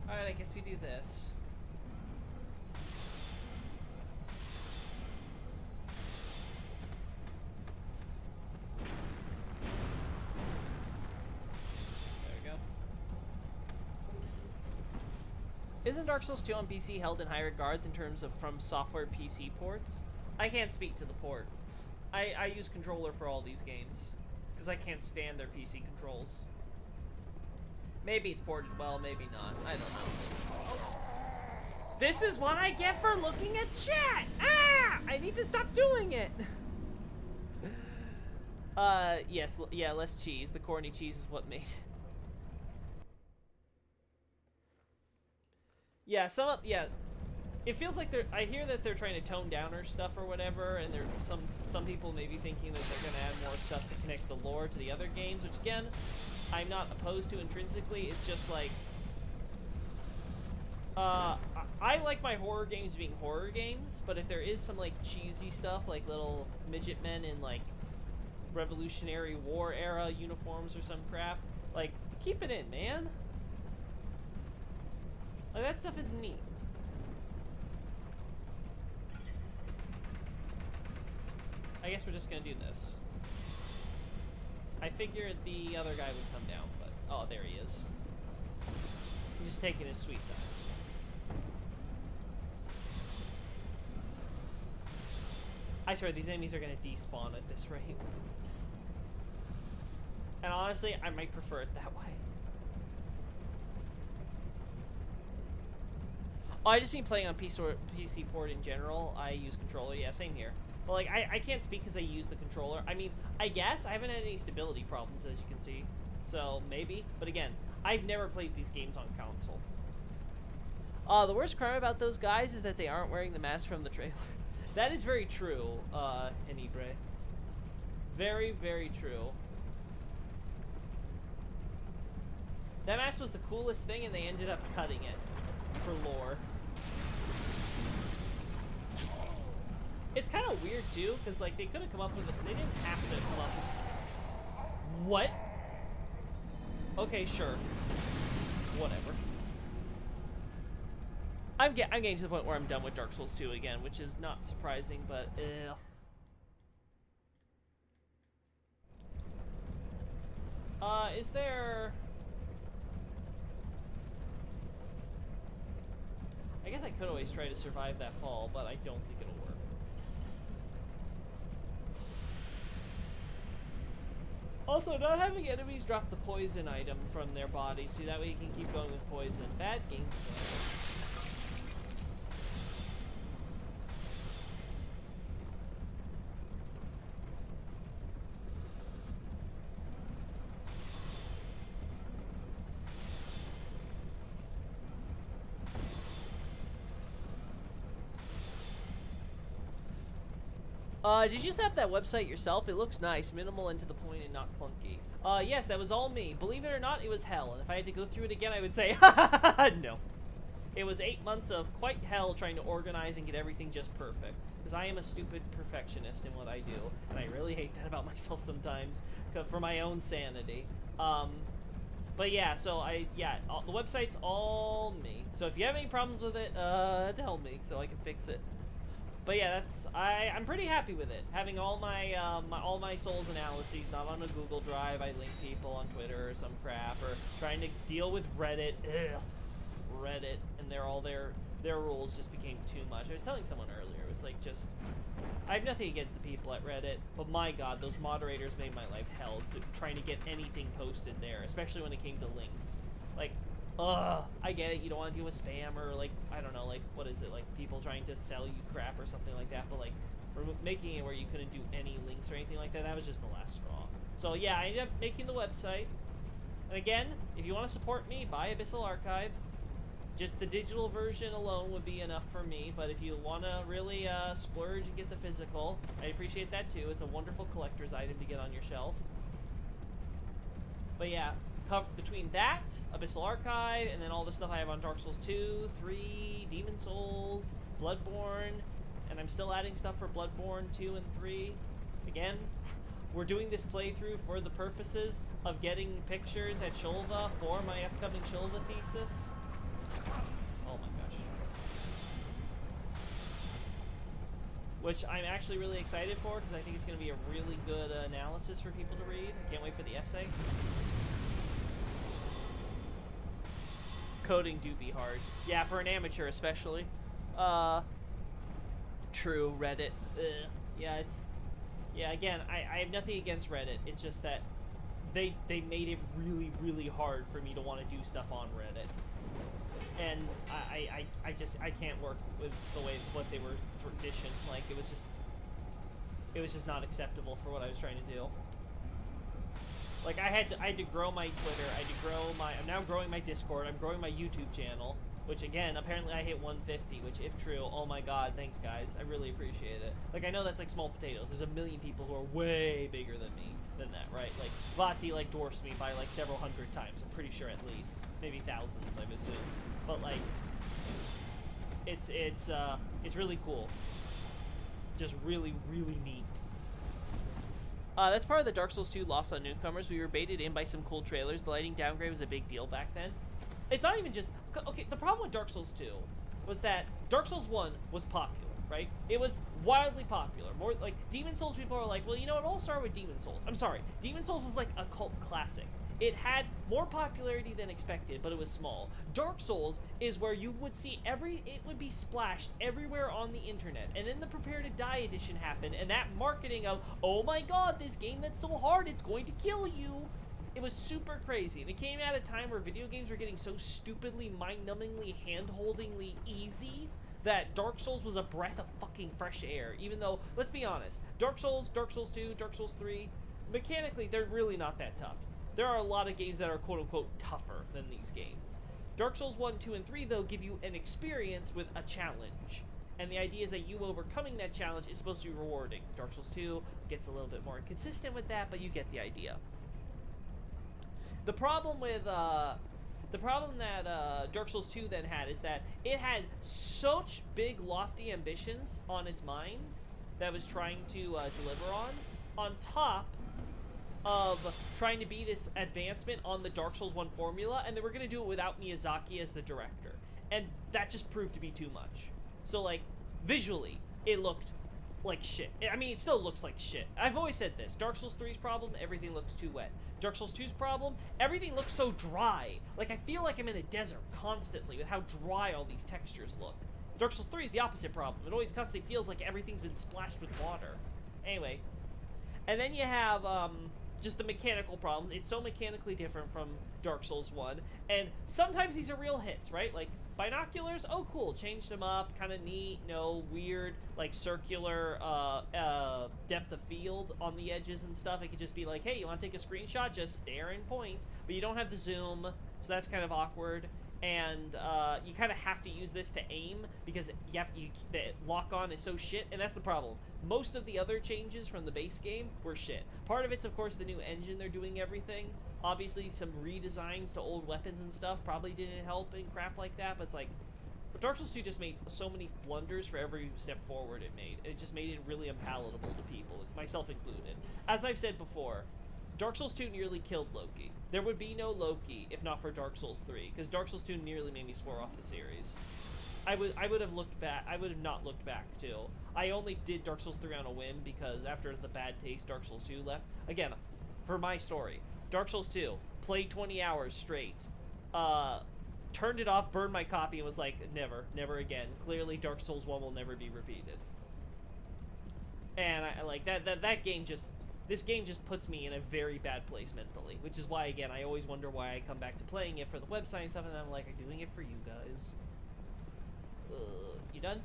Alright, I guess we do this. There we go. Isn't Dark Souls 2 on PC held in high regards in terms of FromSoftware PC ports? I can't speak to the port. I use controller for all these games, because I can't stand their PC controls. Maybe it's ported well, maybe not. I don't know. This is what I get for looking at chat! Ah! I need to stop doing it! Yes, yeah, less cheese. The corny cheese is what made it. Yeah, yeah. It feels like I hear that they're trying to tone down her stuff or whatever, and some people may be thinking that they're gonna add more stuff to connect the lore to the other games, which again, I'm not opposed to intrinsically. It's just like, I like my horror games being horror games, but if there is some like cheesy stuff, like little midget men in like Revolutionary War era uniforms or some crap, like keep it in, man. Like that stuff is neat. I guess we're just gonna do this. I figured the other guy would come down, but... Oh, there he is. He's just taking his sweet time. I swear, these enemies are gonna despawn at this rate. And honestly, I might prefer it that way. Oh, I just been playing on PC port in general. I use controller. Yeah, same here. But, like, I can't speak because I use the controller. I mean, I guess I haven't had any stability problems, as you can see. So, maybe. But again, I've never played these games on console. The worst crime about those guys is that they aren't wearing the mask from the trailer. That is very true, Enibre. Very, very true. That mask was the coolest thing, and they ended up cutting it for lore. It's kind of weird, too, because, like, they could have come up with it. They didn't have to come up with... What? Okay, sure. Whatever. I'm getting to the point where I'm done with Dark Souls 2 again, which is not surprising, but... is there... I guess I could always try to survive that fall, but I don't think it'll work. Also, not having enemies drop the poison item from their bodies, so that way you can keep going with poison. Bad game design. Did you just have that website yourself? It looks nice, minimal and to the point and not clunky. Yes, that was all me. Believe it or not, it was hell. And if I had to go through it again, I would say, no. It was 8 months of quite hell trying to organize and get everything just perfect. Because I am a stupid perfectionist in what I do. And I really hate that about myself sometimes, for my own sanity. But yeah, so the website's all me. So if you have any problems with it, tell me so I can fix it. But yeah, I'm pretty happy with it. Having all my all my Souls analyses not on a Google Drive. I link people on Twitter or some crap, or trying to deal with Reddit. Ugh, Reddit and their rules just became too much. I was telling someone earlier, it was like just, I have nothing against the people at Reddit, but my god, those moderators made my life hell trying to get anything posted there, especially when it came to links. Like, I get it, you don't want to deal with spam or, like, I don't know, like, what is it, like, people trying to sell you crap or something like that, but, like, making it where you couldn't do any links or anything like that, that was just the last straw. So, yeah, I ended up making the website. And again, if you want to support me, buy Abyssal Archive. Just the digital version alone would be enough for me, but if you want to really splurge and get the physical, I appreciate that too. It's a wonderful collector's item to get on your shelf. But yeah, between that, Abyssal Archive, and then all the stuff I have on Dark Souls 2, 3, Demon Souls, Bloodborne, and I'm still adding stuff for Bloodborne 2 and 3. Again, we're doing this playthrough for the purposes of getting pictures at Shulva for my upcoming Shulva thesis. Oh my gosh. Which I'm actually really excited for, because I think it's going to be a really good analysis for people to read. I can't wait for the essay. Coding do be hard. Yeah, for an amateur especially. True, Reddit. Ugh. Yeah, it's... Yeah, again, I have nothing against Reddit. It's just that they made it really, really hard for me to want to do stuff on Reddit. And I can't work with the way what they were tradition. Like, it was just not acceptable for what I was trying to do. Like, I had to grow my Twitter, I'm now growing my Discord, I'm growing my YouTube channel, which again, apparently I hit 150, which if true, oh my god, thanks guys, I really appreciate it. Like, I know that's like small potatoes, there's a million people who are way bigger than me, than that, right? Like, Vati, like, dwarfs me by like several hundred times, I'm pretty sure at least. Maybe thousands, I assume. But like, it's really cool. Just really, really neat. That's part of the Dark Souls 2 loss on newcomers. We were baited in by some cool trailers. The lighting downgrade was a big deal back then. It's not even just... Okay, the problem with Dark Souls 2 was that Dark Souls 1 was popular, right? It was wildly popular. More like, Demon Souls people are like, well, you know, it all started with Demon Souls. I'm sorry. Demon Souls was like a cult classic. It had more popularity than expected, but it was small. Dark Souls is where you would see it would be splashed everywhere on the internet. And then the Prepare to Die edition happened, and that marketing of, oh my god, this game that's so hard, it's going to kill you. It was super crazy. And it came at a time where video games were getting so stupidly, mind-numbingly, hand-holdingly easy that Dark Souls was a breath of fucking fresh air. Even though, let's be honest, Dark Souls 2, Dark Souls 3, mechanically, they're really not that tough. There are a lot of games that are quote-unquote tougher than these games. Dark Souls 1, 2, and 3, though, give you an experience with a challenge. And the idea is that you overcoming that challenge is supposed to be rewarding. Dark Souls 2 gets a little bit more inconsistent with that, but you get the idea. The problem that Dark Souls 2 then had is that it had such big, lofty ambitions on its mind that it was trying to deliver on top of trying to be this advancement on the Dark Souls 1 formula, and they were going to do it without Miyazaki as the director. And that just proved to be too much. So, like, visually, it looked like shit. I mean, it still looks like shit. I've always said this. Dark Souls 3's problem, everything looks too wet. Dark Souls 2's problem, everything looks so dry. Like, I feel like I'm in a desert constantly with how dry all these textures look. Dark Souls 3 is the opposite problem. It always constantly feels like everything's been splashed with water. Anyway. And then you have, just the mechanical problems. It's so mechanically different from Dark Souls 1. And sometimes these are real hits, right? Like, binoculars, oh cool, changed them up, kind of neat, no weird, like, circular depth of field on the edges and stuff. It could just be like, hey, you want to take a screenshot? Just stare and point. But you don't have the zoom, so that's kind of awkward. and you kind of have to use this to aim because the lock on is so shit, and that's the problem. Most of the other changes from the base game were shit. Part of it's of course the new engine they're doing everything. Obviously some redesigns to old weapons and stuff probably didn't help and crap like that, but it's like Dark Souls 2 just made so many blunders for every step forward it made. It just made it really unpalatable to people, myself included. As I've said before, Dark Souls 2 nearly killed Loki. There would be no Loki if not for Dark Souls 3, because Dark Souls 2 nearly made me swear off the series. I would have looked back. I would have not looked back too. I only did Dark Souls 3 on a whim because after the bad taste Dark Souls 2 left. Again, for my story, Dark Souls 2 played 20 hours straight. Turned it off, burned my copy, and was like, never again. Clearly, Dark Souls 1 will never be repeated. And I like that game just. This game just puts me in a very bad place mentally, which is why, again, I always wonder why I come back to playing it for the website and stuff, and I'm like, I'm doing it for you guys. You done?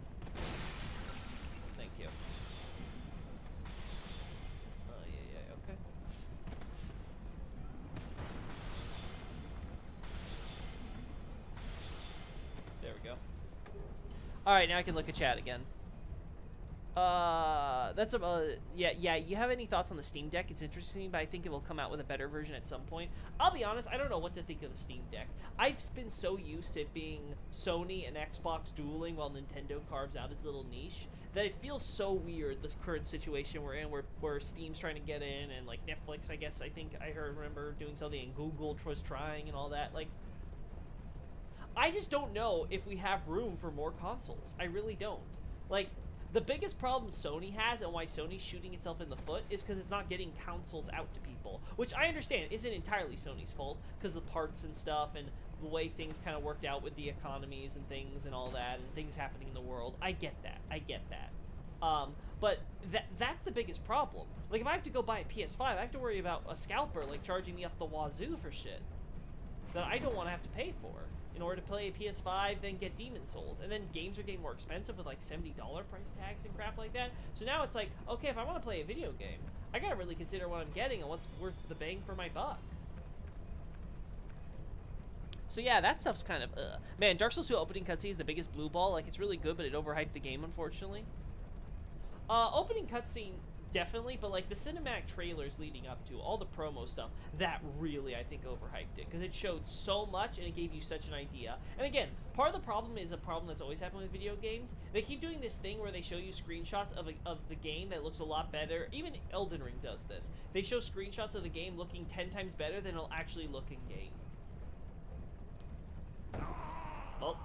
Thank you. Yeah, okay. There we go. Alright, now I can look at chat again. That's yeah, you have any thoughts on the Steam Deck? It's interesting, but I think it will come out with a better version at some point. I'll be honest, I don't know what to think of the Steam Deck. I've been so used to it being Sony and Xbox dueling while Nintendo carves out its little niche that it feels so weird, this current situation we're in, where Steam's trying to get in, and like Netflix, I guess, I think I remember doing something, and Google was trying and all that. Like, I just don't know if we have room for more consoles. I really don't. Like, the biggest problem Sony has and why Sony's shooting itself in the foot is because it's not getting consoles out to people, which I understand isn't entirely Sony's fault because the parts and stuff and the way things kind of worked out with the economies and things and all that and things happening in the world. I get that. But that's the biggest problem. Like, if I have to go buy a PS5, I have to worry about a scalper like charging me up the wazoo for shit that I don't want to have to pay for in order to play a PS5, then get Demon Souls. And then games are getting more expensive with like $70 price tags and crap like that. So now it's like, okay, if I want to play a video game, I gotta really consider what I'm getting and what's worth the bang for my buck. So yeah, that stuff's kind of, Man, Dark Souls 2 opening cutscene is the biggest blue ball. Like, it's really good, but it overhyped the game, unfortunately. Opening cutscene, definitely, but like the cinematic trailers leading up to all the promo stuff, that really I think overhyped it because it showed so much and it gave you such an idea. And again, part of the problem is a problem that's always happened with video games. They keep doing this thing where they show you screenshots of the game that looks a lot better. Even Elden Ring does this. They show screenshots of the game looking 10 times better than it'll actually look in game. Oh.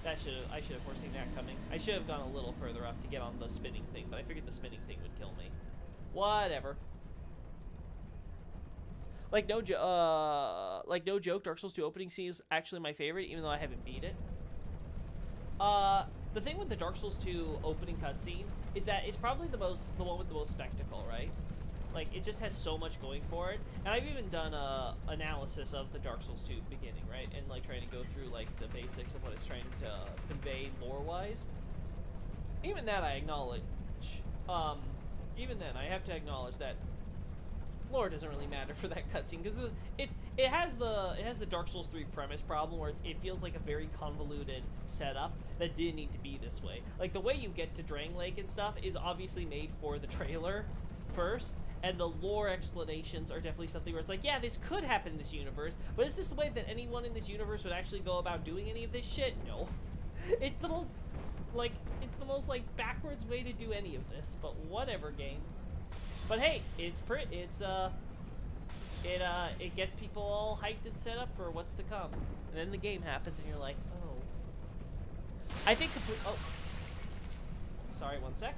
I should have foreseen that coming. I should have gone a little further up to get on the spinning thing, but I figured the spinning thing would kill me. Whatever. Like no joke, Dark Souls 2 opening scene is actually my favorite, even though I haven't beat it. The thing with the Dark Souls 2 opening cutscene is that it's probably the one with the most spectacle, right? Like, it just has so much going for it. And I've even done a analysis of the Dark Souls 2 beginning, right? And, like, trying to go through, like, the basics of what it's trying to convey lore-wise. Even that I acknowledge. Even then, I have to acknowledge that lore doesn't really matter for that cutscene. Because it has the Dark Souls 3 premise problem where it feels like a very convoluted setup that didn't need to be this way. Like, the way you get to Drang Lake and stuff is obviously made for the trailer first. And the lore explanations are definitely something where it's like, yeah, this could happen in this universe, but is this the way that anyone in this universe would actually go about doing any of this shit? No. It's the most backwards way to do any of this, but whatever, game. But hey, it gets people all hyped and set up for what's to come. And then the game happens and you're like, oh. I think sorry, one sec.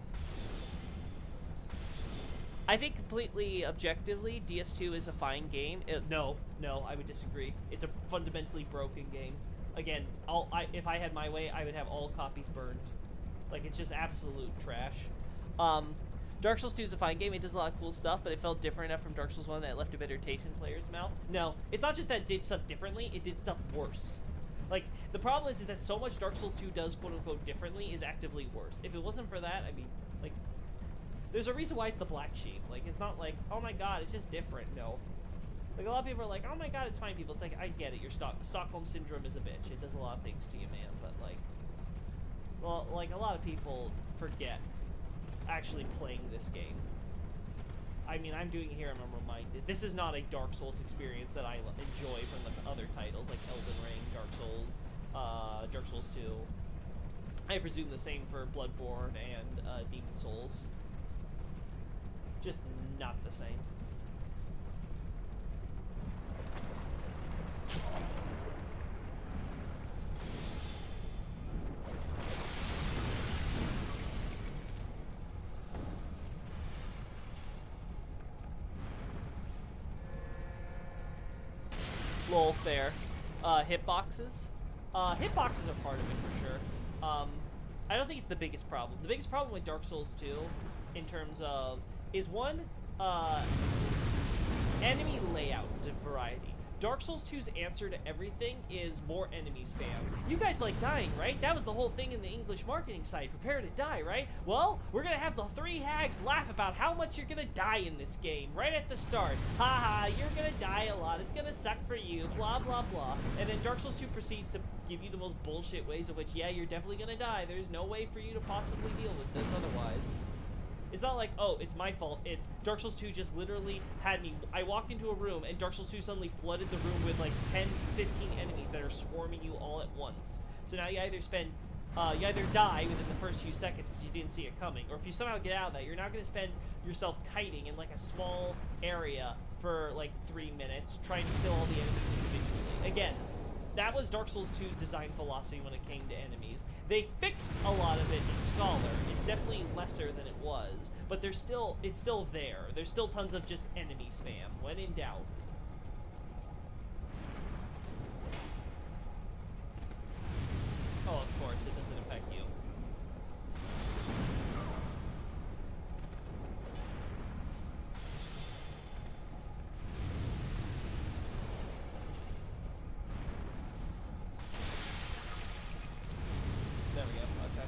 I think completely objectively, DS2 is a fine game. No, I would disagree. It's a fundamentally broken game. Again, if I had my way, I would have all copies burned. Like, it's just absolute trash. Dark Souls 2 is a fine game. It does a lot of cool stuff, but it felt different enough from Dark Souls 1 that it left a bitter taste in players' mouth. No, it's not just that it did stuff differently, it did stuff worse. Like, the problem is that so much Dark Souls 2 does quote-unquote differently is actively worse. If it wasn't for that, I mean, like, there's a reason why it's the black sheep. Like, it's not like, oh my god, it's just different. No. Like, a lot of people are like, oh my god, it's fine, people. It's like, I get it. Your Stockholm Syndrome is a bitch. It does a lot of things to you, man. But, like, well, like, a lot of people forget actually playing this game. I mean, I'm doing it here and I'm reminded. This is not a Dark Souls experience that I enjoy from the other titles, like Elden Ring, Dark Souls 2. I presume the same for Bloodborne and Demon Souls. Just not the same. Lol, fair. Hitboxes? Hitboxes are part of it for sure. I don't think it's the biggest problem. The biggest problem with Dark Souls 2, in terms of, is one, enemy layout variety. Dark Souls 2's answer to everything is more enemy spam. You guys like dying, right? That was the whole thing in the English marketing site. Prepare to die, right? Well, we're gonna have the three hags laugh about how much you're gonna die in this game right at the start. Haha, you're gonna die a lot. It's gonna suck for you, blah, blah, blah. And then Dark Souls 2 proceeds to give you the most bullshit ways of which, yeah, you're definitely gonna die. There's no way for you to possibly deal with this otherwise. It's not like, oh, it's my fault. It's Dark Souls 2 just literally had me. I walked into a room and Dark Souls 2 suddenly flooded the room with like 10, 15 enemies that are swarming you all at once. So now you either die within the first few seconds because you didn't see it coming, or if you somehow get out of that, you're now going to spend yourself kiting in like a small area for like 3 minutes trying to kill all the enemies individually. Again, that was Dark Souls 2's design philosophy when it came to enemies. They fixed a lot of it in Scholar. It's definitely lesser than it was, but it's still there. There's still tons of just enemy spam when in doubt. Oh, of course, it doesn't affect you. There we go, okay.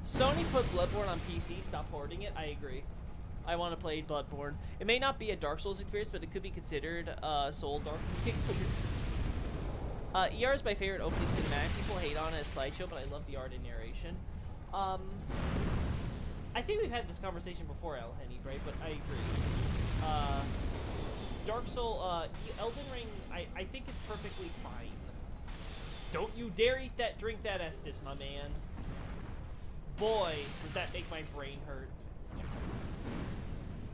Sony put Bloodborne on PC, stop hoarding it, I agree. I want to play Bloodborne. It may not be a Dark Souls experience, but it could be considered Soul Dark experience. ER is my favorite opening cinematic. People hate on it as slideshow, but I love the art and narration. I think we've had this conversation before, El Henny, right? But I agree. Dark Soul, Elden Ring, I think it's perfectly fine. Don't you dare drink that Estus, my man. Boy, does that make my brain hurt.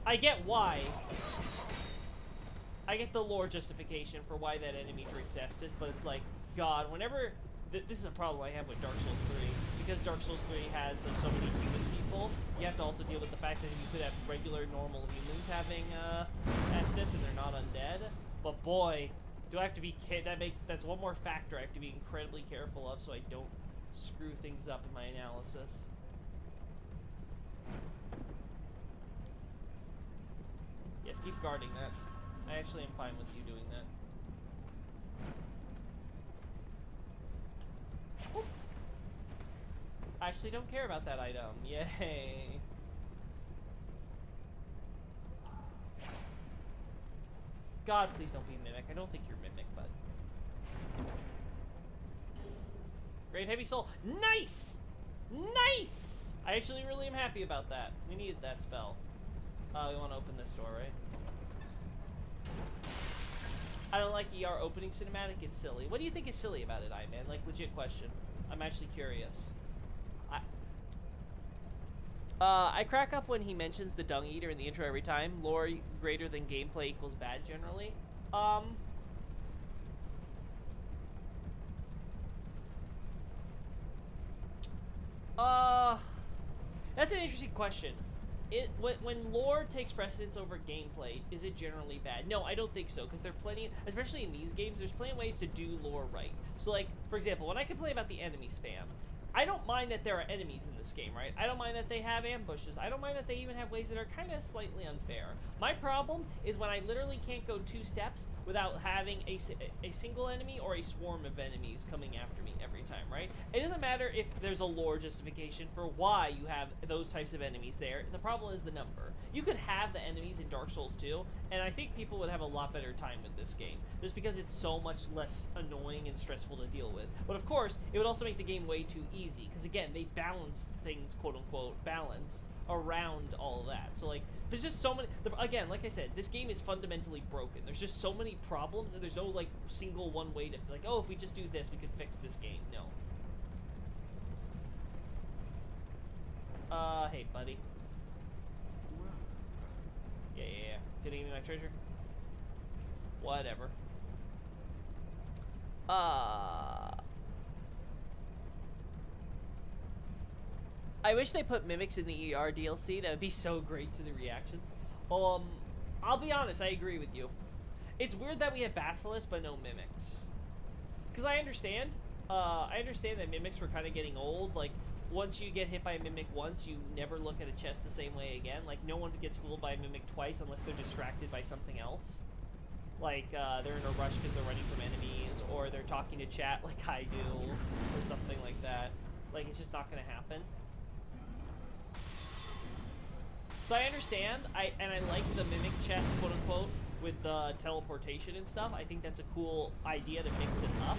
I get why. I get the lore justification for why that enemy drinks Estus, but it's like, God, whenever... this is a problem I have with Dark Souls 3. Because Dark Souls 3 has so many human people, you have to also deal with the fact that you could have regular, normal humans having Estus and they're not undead. But boy, do I have to be... that's one more factor I have to be incredibly careful of so I don't screw things up in my analysis. Yes, keep guarding that. I actually am fine with you doing that. Oop. I actually don't care about that item. Yay. God, please don't be Mimic. I don't think you're Mimic, but... Great Heavy Soul. Nice! Nice! I actually really am happy about that. We needed that spell. We want to open this door, right? I don't like ER opening cinematic. It's silly. What do you think is silly about it, man? Like, legit question. I'm actually curious. I crack up when he mentions the Dung Eater in the intro every time. Lore greater than gameplay equals bad, generally. That's an interesting question. When lore takes precedence over gameplay, is it generally bad? No, I don't think so, because there are plenty, especially in these games, there's plenty of ways to do lore right. So, like, for example, when I complain about the enemy spam, I don't mind that there are enemies in this game, right? I don't mind that they have ambushes. I don't mind that they even have ways that are kind of slightly unfair. My problem is when I literally can't go 2 steps without having a single enemy or a swarm of enemies coming after me every time, right? It doesn't matter if there's a lore justification for why you have those types of enemies there. The problem is the number. You could have the enemies in Dark Souls 2, and I think people would have a lot better time with this game, just because it's so much less annoying and stressful to deal with. But of course, it would also make the game way too easy, because again, they balance things, quote-unquote, balance around all of that. So, like, there's just so many... Again, like I said, this game is fundamentally broken. There's just so many problems, and there's no, like, single one way to... Like, oh, if we just do this, we could fix this game. No. Hey, buddy. Yeah. Gonna give me my treasure? Whatever. I wish they put mimics in the ER DLC. That would be so great to the reactions. I'll be honest, I agree with you. It's weird that we have Basilisk but no mimics. Because I understand that mimics were kind of getting old. Like, once you get hit by a mimic once, you never look at a chest the same way again. Like, no one gets fooled by a mimic twice unless they're distracted by something else. Like, they're in a rush because they're running from enemies, or they're talking to chat like I do, or something like that. Like, it's just not going to happen. So I understand, and I like the mimic chest, quote unquote, with the teleportation and stuff. I think that's a cool idea to mix it up.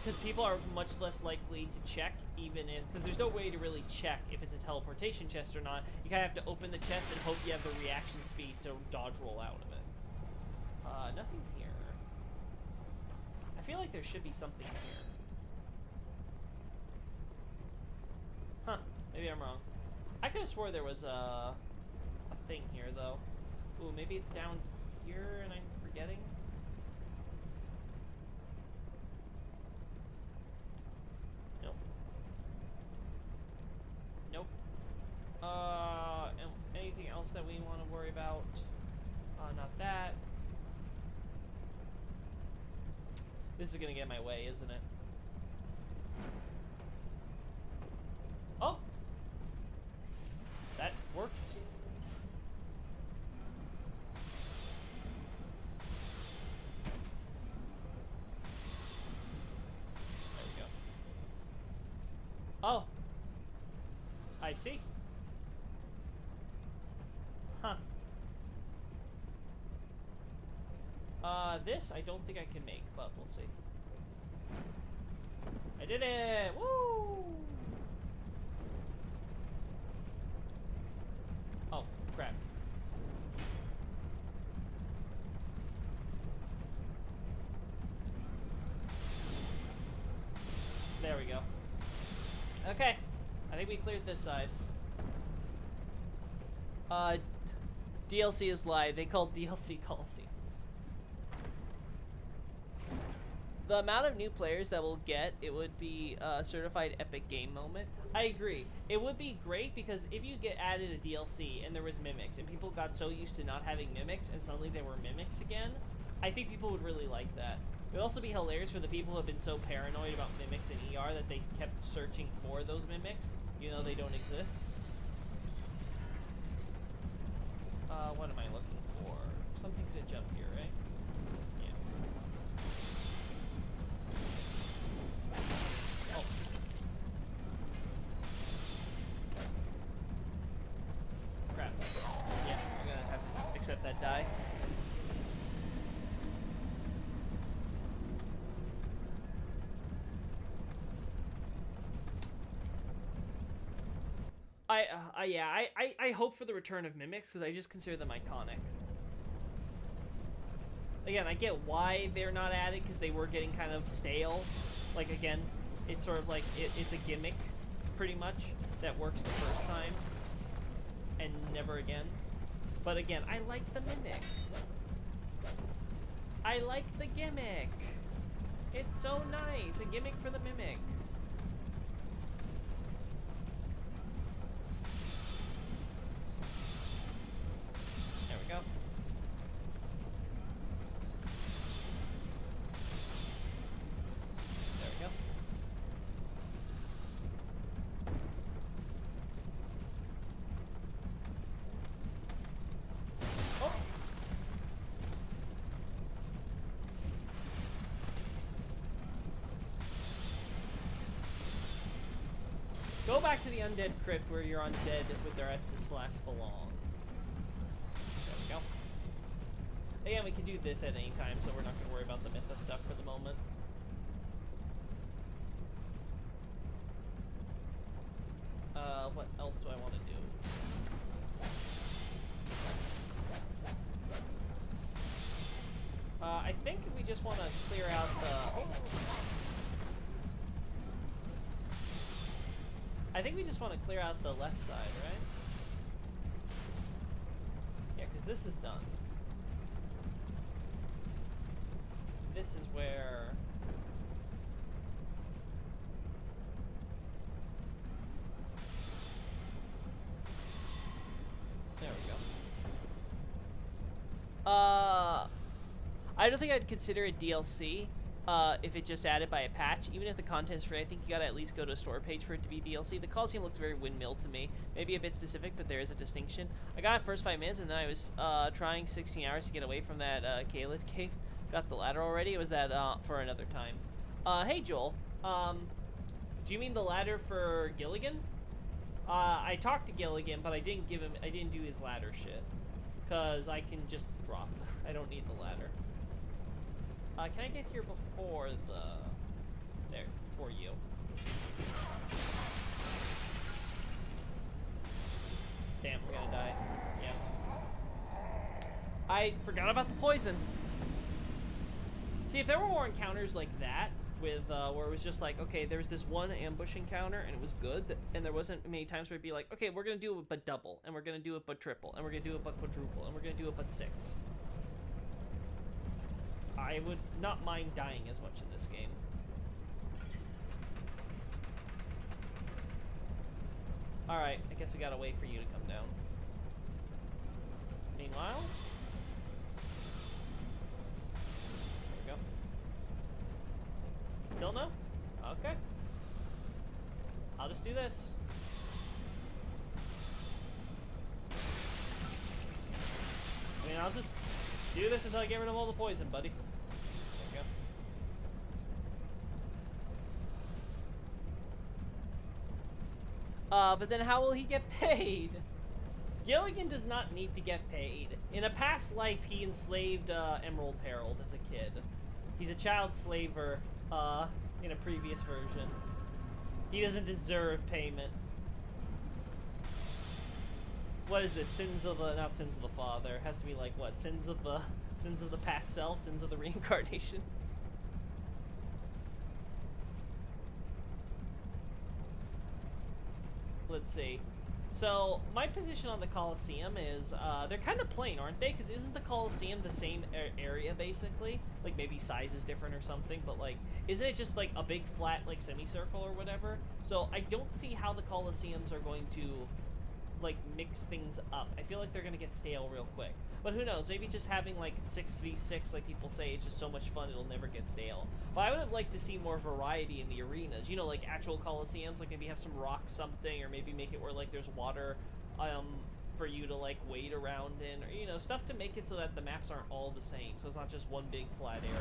Because people are much less likely to check, even if... Because there's no way to really check if it's a teleportation chest or not. You kind of have to open the chest and hope you have the reaction speed to dodge roll out of it. Nothing here. I feel like there should be something here. Huh. Maybe I'm wrong. I could have swore there was a thing here, though. Ooh, maybe it's down here and I'm forgetting? Nope. Nope. Anything else that we want to worry about? Not that. This is gonna get in my way, isn't it? Oh! That worked. There we go. Oh! I see. Huh. This I don't think I can make, but we'll see. I did it! Woo! Oh, crap. There we go. Okay. I think we cleared this side. DLC is live. They call DLC Coliseums. The amount of new players that we'll get, it would be a certified epic game moment. I agree. It would be great because if you get added a DLC and there was mimics and people got so used to not having mimics and suddenly there were mimics again, I think people would really like that. It would also be hilarious for the people who have been so paranoid about mimics in ER that they kept searching for those mimics, even though they don't exist. What am I looking for? Something's gonna jump here, right? Yeah. Oh. Crap. Yeah, I'm gonna have to accept that die. I hope for the return of mimics because I just consider them iconic. Again, I get why they're not added because they were getting kind of stale. Like, again, it's sort of like, it's a gimmick, pretty much, that works the first time and never again. But again, I like the mimic. I like the gimmick. It's so nice, a gimmick for the mimic. There we go. There we go. back to the undead crypt where your undead with their Estus flask belong. There we go. Again, we can do this at any time, so we're not going to worry about the Mytha stuff for the moment. What else do I want to do? I think we just want to clear out the... I think we just want to clear out the left side, right? Yeah, because this is done. This is where... There we go. I don't think I'd consider it DLC if it just added by a patch. Even if the content's free, I think you gotta at least go to a store page for it to be DLC. The Coliseum looks very windmill to me. Maybe a bit specific, but there is a distinction. I got it first 5 minutes, and then I was trying 16 hours to get away from that Caliph cave. Got the ladder already. It was that for another time. Hey Joel, do you mean the ladder for Gilligan? I talked to Gilligan, but I didn't do his ladder shit. Cause I can just drop. I don't need the ladder. Can I get here before before you? Damn, we're gonna die. Yeah. I forgot about the poison. See, if there were more encounters like that, with where it was just like, okay, there's this one ambush encounter and it was good, and there wasn't many times where it'd be like, okay, we're gonna do it but double, and we're gonna do it but triple, and we're gonna do it but quadruple, and we're gonna do it but 6. I would not mind dying as much in this game. Alright, I guess we gotta wait for you to come down. Meanwhile... There we go. Still no? Okay. I'll just do this. I mean, I'll just do this until I get rid of all the poison, buddy. There we go. But then how will he get paid? Gilligan does not need to get paid. In a past life, he enslaved Emerald Herald as a kid. He's a child slaver in a previous version. He doesn't deserve payment. What is this? Sins of the, not sins of the father. It has to be like what? Sins of the past self, sins of the reincarnation. Let's see. So, my position on the Coliseum is, they're kind of plain, aren't they? Because isn't the Coliseum the same area, basically? Like, maybe size is different or something, but, like, isn't it just, like, a big, flat, like, semicircle or whatever? So, I don't see how the Coliseums are going to, like, mix things up. I feel like they're going to get stale real quick. But who knows? Maybe just having, like, 6v6, like people say, is just so much fun, it'll never get stale. But I would have liked to see more variety in the arenas. You know, like, actual Coliseums, like, maybe have some rock something, or maybe make it where, like, there's water, for you to, like, wade around in, or, you know, stuff to make it so that the maps aren't all the same, so it's not just one big flat area.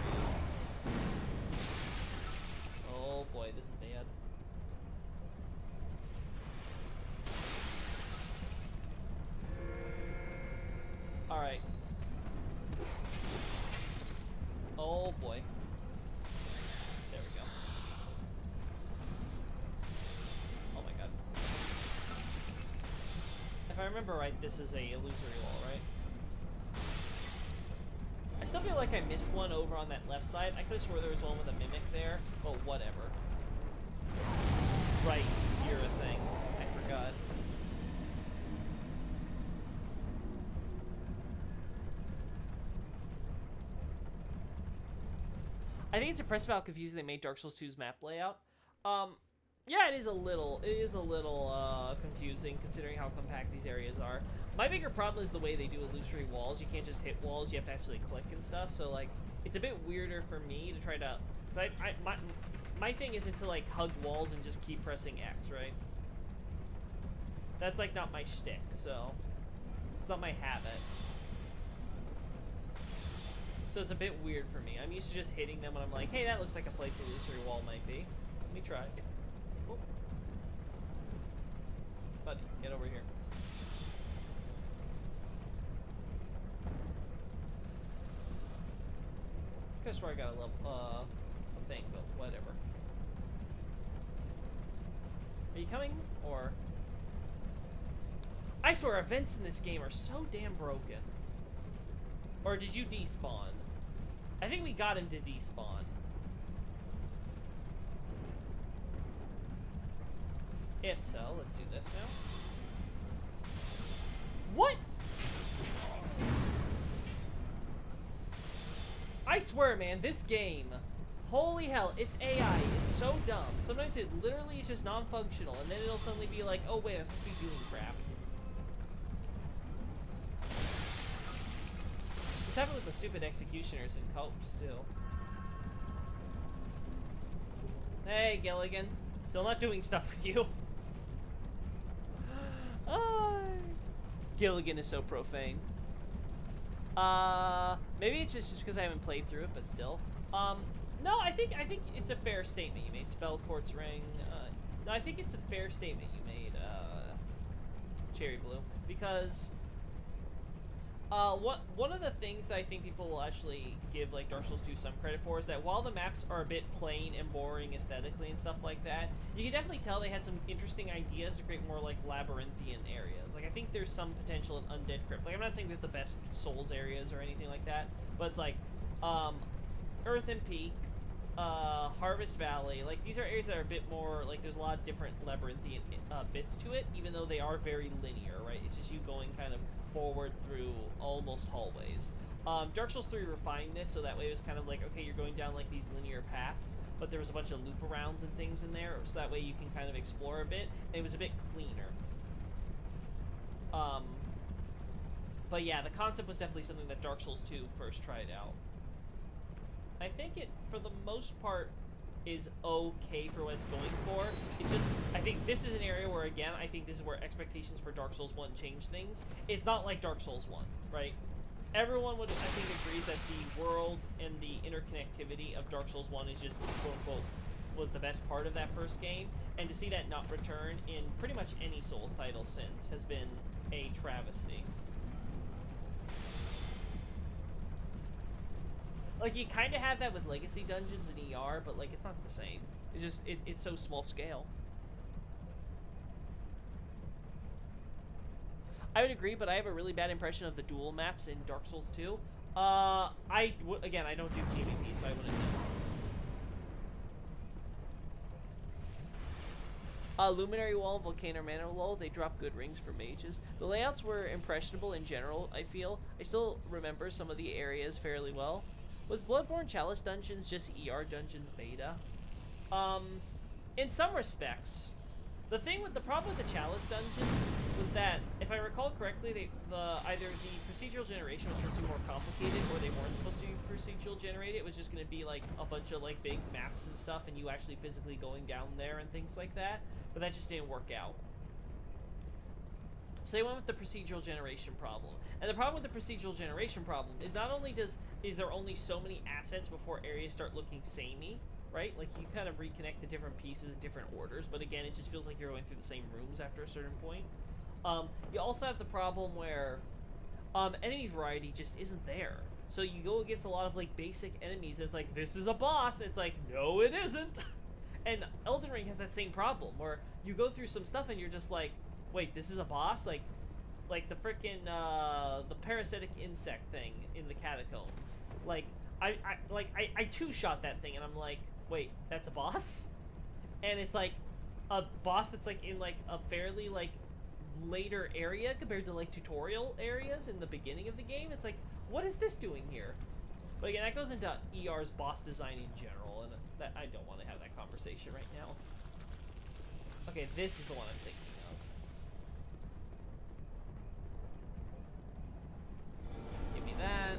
Oh boy, this is bad. Alright. Oh boy. There we go. Oh my god. If I remember right, this is a illusory wall, right? I still feel like I missed one over on that left side. I could have swore there was one with a mimic there, but whatever. Right, you're a thing. I forgot. I think it's impressive how confusing they made Dark Souls 2's map layout. Yeah, it is a little confusing considering how compact these areas are. My bigger problem is the way they do illusory walls. You can't just hit walls, you have to actually click and stuff, so like, it's a bit weirder for me to try to, because my thing isn't to like hug walls and just keep pressing X, right? That's like not my shtick, so it's not my habit. So it's a bit weird for me. I'm used to just hitting them when I'm like, hey, that looks like a place an illusory wall might be. Let me try. Oh. Buddy, get over here. Could have swore I got a thing, but whatever. Are you coming, or? I swear, events in this game are so damn broken. Or did you despawn? I think we got him to despawn. If so, let's do this now. What? I swear, man, this game, holy hell, its AI is so dumb. Sometimes it literally is just non-functional, and then it'll suddenly be like, oh wait, I'm supposed to be doing crap. This happened with the stupid executioners in Copes, too. Hey, Gilligan. Still not doing stuff with you. Gilligan is so profane. Maybe it's just because I haven't played through it, but still. No, I think it's a fair statement you made. Spell Quartz Ring. No, I think it's a fair statement you made, Cherry Blue, because one of the things that I think people will actually give like Dark Souls 2 some credit for is that while the maps are a bit plain and boring aesthetically and stuff like that, you can definitely tell they had some interesting ideas to create more like labyrinthian areas. Like I think there's some potential in Undead Crypt. Like I'm not saying they're the best Souls areas or anything like that, but it's like Earthen Peak, Harvest Valley. Like these are areas that are a bit more like there's a lot of different labyrinthian bits to it, even though they are very linear, right? It's just you going kind of forward through almost hallways. Dark Souls 3 refined this, so that way it was kind of like, okay, you're going down like these linear paths, but there was a bunch of loop arounds and things in there, so that way you can kind of explore a bit, and it was a bit cleaner. But yeah, the concept was definitely something that Dark Souls 2 first tried out. I think it, for the most part, is okay for what it's going for. It's just, I think this is an area where, again, I think this is where expectations for Dark Souls 1 change things. It's not like Dark Souls 1, right? Everyone would, I think, agree that the world and the interconnectivity of Dark Souls 1 is just, quote-unquote, was the best part of that first game. And to see that not return in pretty much any Souls title since has been a travesty. Like, you kind of have that with Legacy Dungeons and ER, but, like, it's not the same. It's just, it's so small scale. I would agree, but I have a really bad impression of the dual maps in Dark Souls 2. Again, I don't do PvP, so I wouldn't know. Luminary Wall and Volcano Manor lol, they drop good rings for mages. The layouts were impressionable in general, I feel. I still remember some of the areas fairly well. Was Bloodborne Chalice Dungeons just ER Dungeons beta? In some respects. The problem with the Chalice Dungeons was that, if I recall correctly, either the procedural generation was supposed to be more complicated, or they weren't supposed to be procedural generated. It was just going to be like a bunch of like big maps and stuff, and you actually physically going down there and things like that. But that just didn't work out. So they went with the procedural generation problem. And the problem with the procedural generation problem is not only is there only so many assets before areas start looking samey, right? Like, you kind of reconnect the different pieces in different orders, but again, it just feels like you're going through the same rooms after a certain point. You also have the problem where enemy variety just isn't there. So you go against a lot of, like, basic enemies, and it's like, this is a boss, and it's like, no, it isn't. And Elden Ring has that same problem, where you go through some stuff, and you're just like, wait, this is a boss? Like the frickin', the parasitic insect thing in the catacombs. Like, I two-shot that thing, and I'm like, wait, that's a boss? And it's like a boss that's like in like a fairly like later area compared to like tutorial areas in the beginning of the game. It's like, what is this doing here? But again, that goes into ER's boss design in general, and that I don't want to have that conversation right now. Okay, this is the one I'm thinking of. Give me that.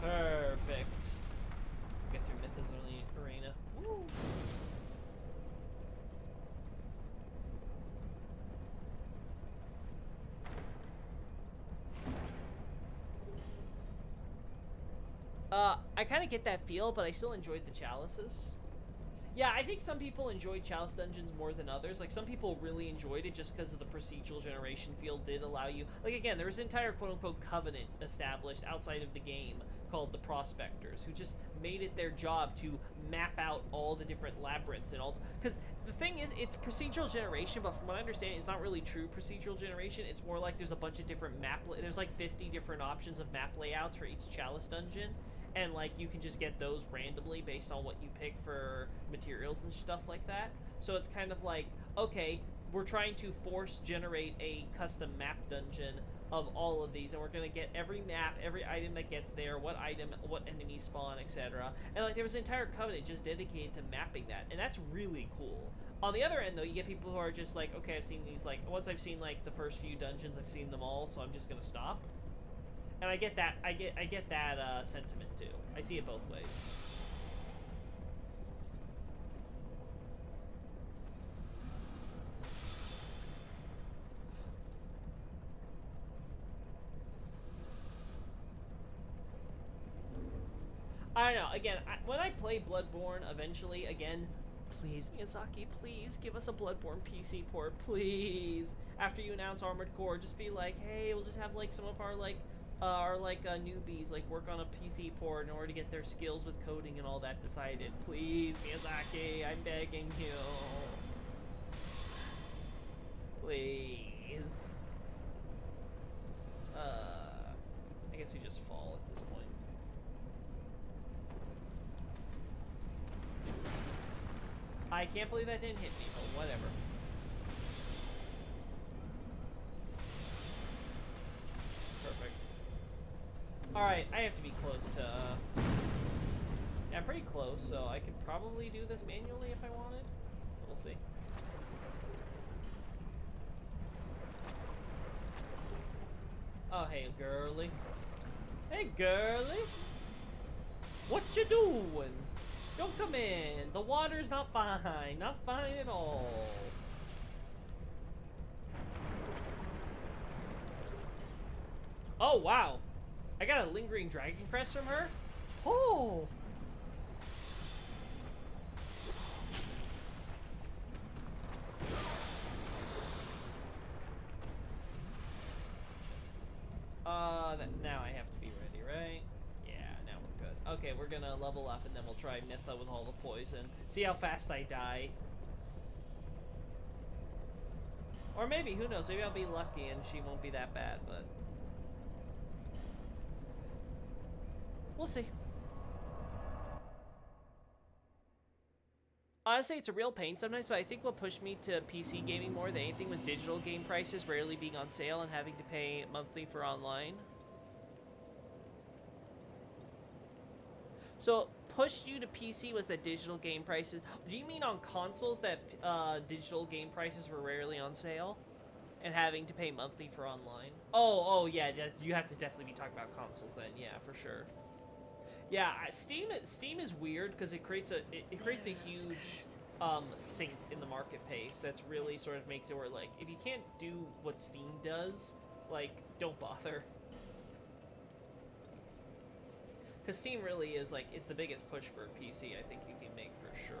Perfect. Get through Mythos Arena. Woo! I kind of get that feel, but I still enjoyed the chalices. Yeah, I think some people enjoyed Chalice Dungeons more than others. Like, some people really enjoyed it just because of the procedural generation field did allow you... Like, again, there was an entire quote-unquote covenant established outside of the game called the Prospectors, who just made it their job to map out all the different labyrinths and all... Because the thing is, it's procedural generation, but from what I understand, it's not really true procedural generation. It's more like there's a bunch of different map... There's like 50 different options of map layouts for each Chalice Dungeon. And, like, you can just get those randomly based on what you pick for materials and stuff like that. So it's kind of like, okay, we're trying to force generate a custom map dungeon of all of these, and we're going to get every map, every item that gets there, what item, what enemies spawn, etc. And, like, there was an entire covenant just dedicated to mapping that, and that's really cool. On the other end, though, you get people who are just like, okay, I've seen these, like, once I've seen, like, the first few dungeons, I've seen them all, so I'm just going to stop. And I get that, I get that sentiment too. I see it both ways. I don't know. Again, when I play Bloodborne, eventually, again, please, Miyazaki, please give us a Bloodborne PC port, please. After you announce Armored Core, just be like, hey, we'll just have like some of our newbies like work on a PC port in order to get their skills with coding and all that decided. Please, Miyazaki, I'm begging you. Please. I guess we just fall at this point. I can't believe that didn't hit me, but whatever. Perfect. Alright, I have to be close to... Yeah, I'm pretty close, so I could probably do this manually if I wanted. We'll see. Oh, hey, girly. Hey, girly. What you doing? Don't come in. The water's not fine. Not fine at all. Oh, wow. I got a lingering dragon crest from her? Oh! Now I have to be ready, right? Yeah, now we're good. Okay, we're gonna level up and then we'll try Mytha with all the poison. See how fast I die. Or maybe, who knows, maybe I'll be lucky and she won't be that bad, but... we'll see. Honestly, it's a real pain sometimes, but I think what pushed me to PC gaming more than anything was digital game prices rarely being on sale and having to pay monthly for online. So, pushed you to PC was that digital game prices... Do you mean on consoles that digital game prices were rarely on sale? And having to pay monthly for online? Oh, yeah, you have to definitely be talking about consoles then, yeah, for sure. Yeah, Steam is weird because it creates a huge sink in the market pace that's really sort of makes it where, like, if you can't do what Steam does, like, don't bother. Because Steam really is, like, it's the biggest push for PC I think you can make for sure.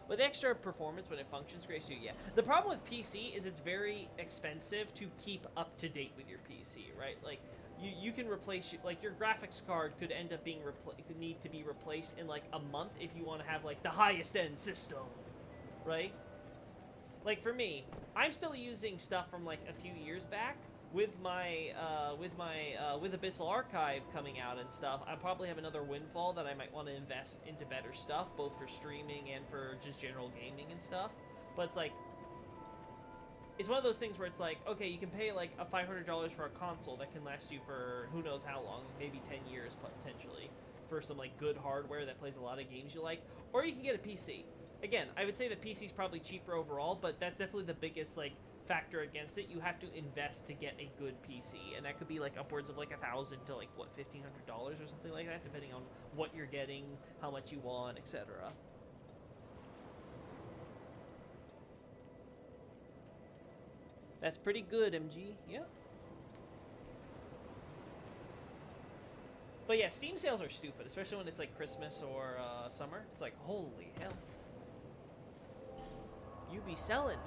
With extra performance when it functions great too, yeah. The problem with PC is it's very expensive to keep up to date with your PC, right? Like, you can replace, like, your graphics card could end up being could need to be replaced in, like, a month if you want to have, like, the highest end system, right? Like, for me, I'm still using stuff from, like, a few years back. With Abyssal Archive coming out and stuff, I probably have another windfall that I might want to invest into better stuff, both for streaming and for just general gaming and stuff. But it's like, it's one of those things where it's like, okay, you can pay like a $500 for a console that can last you for who knows how long, maybe 10 years potentially, for some like good hardware that plays a lot of games you like, or you can get a PC. Again, I would say the PC is probably cheaper overall, but that's definitely the biggest like factor against it. You have to invest to get a good PC, and that could be like upwards of like $1,000 to like what, $1,500 or something like that, depending on what you're getting, how much you want, etc. That's pretty good, MG. Yeah. But yeah, Steam sales are stupid, especially when it's like Christmas or summer. It's like, holy hell. You be selling.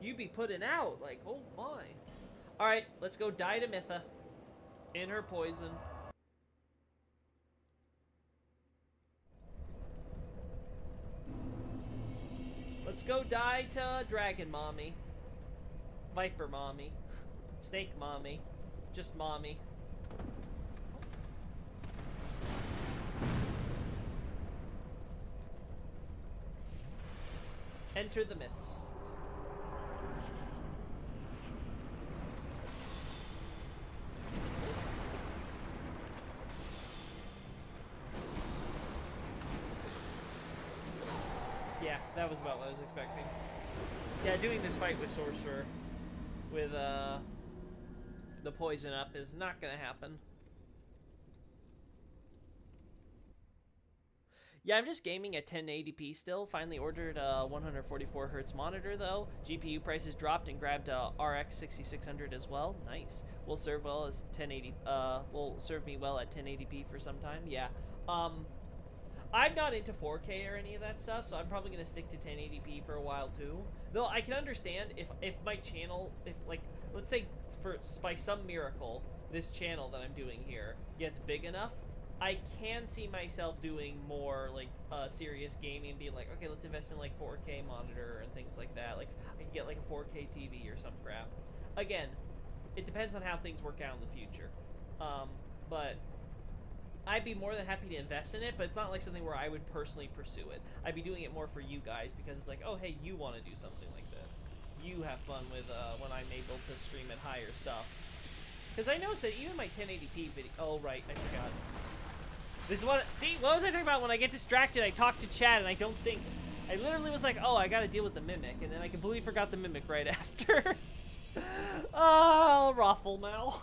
You be putting out. Like, oh my. Alright, let's go die to Mytha. In her poison. Let's go die to Dragon Mommy. Viper Mommy. Snake Mommy. Just Mommy. Enter the mist. Yeah, that was about what I was expecting. Yeah, doing this fight with Sorcerer with the poison up is not gonna happen. Yeah, I'm just gaming at 1080p still. Finally ordered a 144 hertz monitor though. GPU prices dropped and grabbed a RX 6600 as well. Nice. Will serve well as 1080. Will serve me well at 1080p for some time. Yeah. I'm not into 4K or any of that stuff, so I'm probably gonna stick to 1080p for a while too. Though I can understand if my channel, if like, let's say by some miracle this channel that I'm doing here gets big enough, I can see myself doing more like serious gaming and being like, okay, let's invest in like 4K monitor and things like that. Like I can get like a 4K TV or some crap. Again, it depends on how things work out in the future. But I'd be more than happy to invest in it, but it's not like something where I would personally pursue it. I'd be doing it more for you guys because it's like, oh, hey, you want to do something like this. You have fun with when I'm able to stream at higher stuff. Because I noticed that even my 1080p video... Oh, right, I forgot. This is what... See, what was I talking about? When I get distracted, I talk to chat and I don't think... I literally was like, oh, I gotta deal with the Mimic, and then I completely forgot the Mimic right after. Oh, Raffle Mal.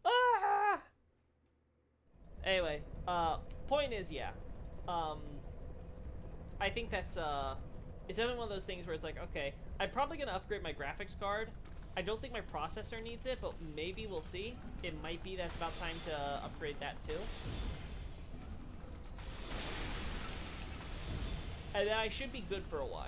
Ah! Anyway, point is, yeah. I think that's, it's definitely one of those things where it's like, okay, I'm probably gonna upgrade my graphics card. I don't think my processor needs it, but maybe we'll see. It might be that's about time to upgrade that too. And then I should be good for a while,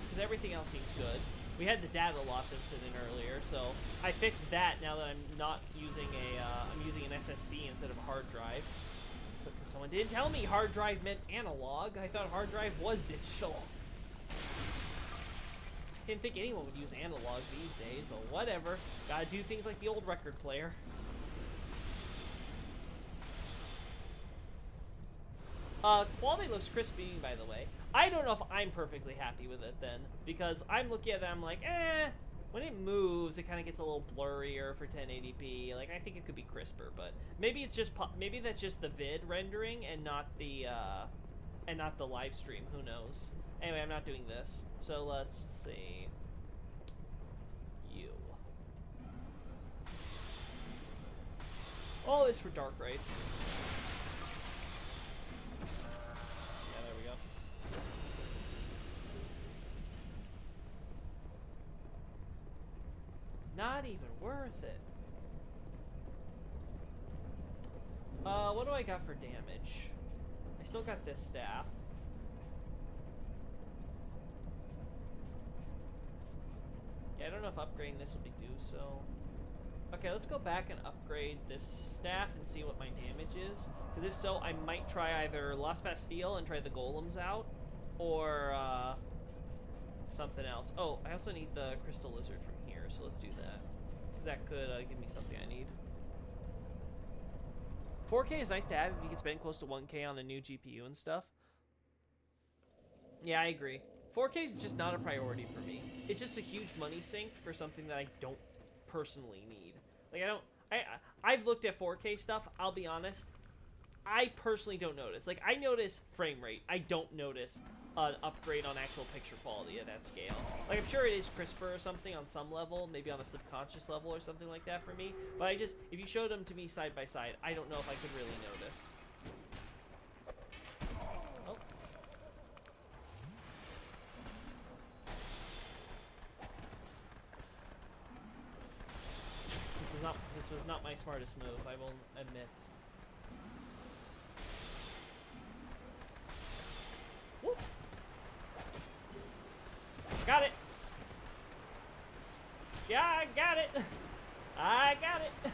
because everything else seems good. We had the data loss incident earlier, so I fixed that now that I'm not using I'm using an SSD instead of a hard drive. So someone didn't tell me hard drive meant analog. I thought hard drive was digital. Didn't think anyone would use analog these days, but whatever. Gotta do things like the old record player. Quality looks crispy, by the way. I don't know if I'm perfectly happy with it then, because I'm looking at that, I'm like, when it moves, it kind of gets a little blurrier for 1080p. Like, I think it could be crisper, but maybe it's just, maybe that's just the vid rendering and not the live stream. Who knows? Anyway, I'm not doing this, so let's see. You. All this for Dark Wraith. Yeah, there we go. Not even worth it. What do I got for damage? I still got this staff. Yeah, I don't know if upgrading this would be do so. Okay, let's go back and upgrade this staff and see what my damage is. Because if so, I might try either Lost Bastille and try the golems out, or something else. Oh, I also need the Crystal Lizard from here, so let's do that. Because that could give me something I need. 4K is nice to have if you can spend close to 1K on a new GPU and stuff. Yeah, I agree. 4K is just not a priority for me. It's just a huge money sink for something that I don't personally need. Like, I've looked at 4K stuff, I'll be honest. I personally don't notice. Like, I notice frame rate. I don't notice an upgrade on actual picture quality at that scale. Like, I'm sure it is crisper or something on some level, maybe on a subconscious level or something like that for me. But I just, if you showed them to me side by side, I don't know if I could really notice. Oh. was not my smartest move, I will admit. Whoop. Got it. Yeah, I got it. I got it.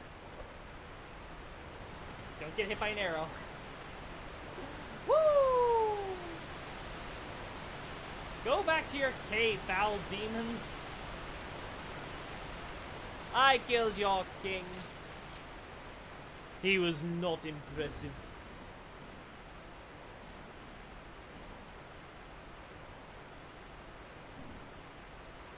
Don't get hit by an arrow. Woo! Go back to your cave, foul demons. I killed your king. He was not impressive.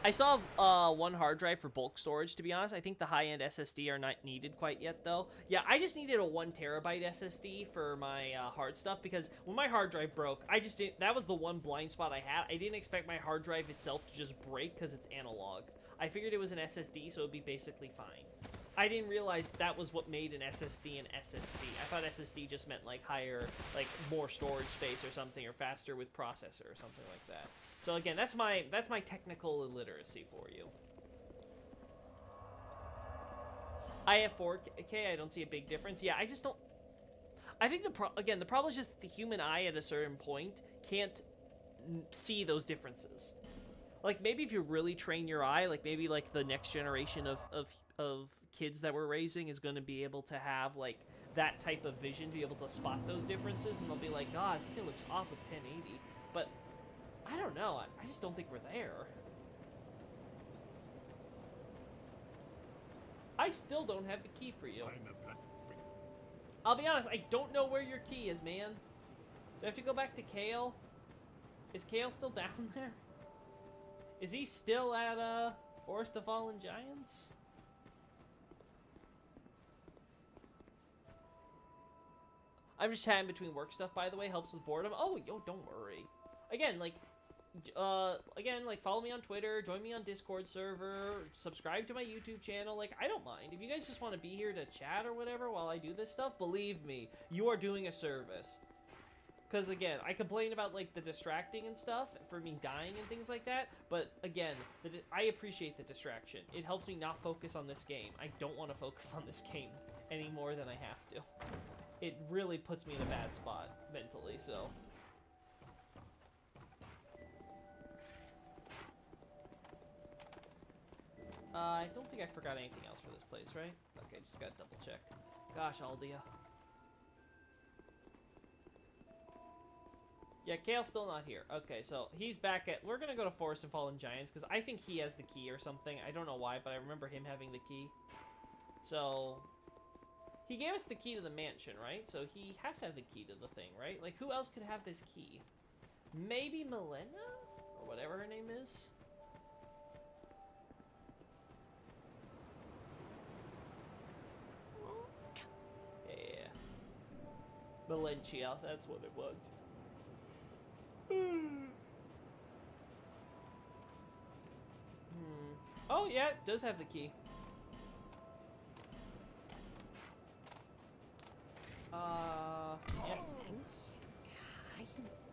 I still have one hard drive for bulk storage, to be honest. I think the high-end SSD are not needed quite yet, though. Yeah, I just needed a 1 terabyte SSD for my hard stuff, because when my hard drive broke, I just didn't... That was the one blind spot I had. I didn't expect my hard drive itself to just break, because it's analog. I figured it was an SSD, so it would be basically fine. I didn't realize that was what made an SSD an SSD. I thought SSD just meant, like, higher, like, more storage space or something, or faster with processor or something like that. So again, that's my technical illiteracy for you. I have 4K. I don't see a big difference. Yeah, I just don't. I think the problem is just the human eye at a certain point can't see those differences. Like maybe if you really train your eye, like maybe like the next generation of kids that we're raising is going to be able to have like that type of vision to be able to spot those differences, and they'll be like, "God, this thing looks off with 1080." But I don't know. I just don't think we're there. I still don't have the key for you. I'll be honest, I don't know where your key is, man. Do I have to go back to Kale? Is Kale still down there? Is he still at, Forest of Fallen Giants? I'm just chatting between work stuff, by the way. Helps with boredom. Oh, yo, don't worry. Again, like, follow me on Twitter, join me on Discord server, subscribe to my YouTube channel. Like, I don't mind. If you guys just want to be here to chat or whatever while I do this stuff, believe me, you are doing a service. Because, again, I complain about, like, the distracting and stuff for me dying and things like that. But, again, I appreciate the distraction. It helps me not focus on this game. I don't want to focus on this game any more than I have to. It really puts me in a bad spot mentally, so... I don't think I forgot anything else for this place, right? Okay, just gotta double check. Gosh, Aldia. Yeah, Kale's still not here. Okay, so he's back at... We're gonna go to Forest of Fallen Giants, because I think he has the key or something. I don't know why, but I remember him having the key. So... He gave us the key to the mansion, right? So he has to have the key to the thing, right? Like, who else could have this key? Maybe Milena? Or whatever her name is? Yeah. Valencia, that's what it was. Oh, yeah, it does have the key.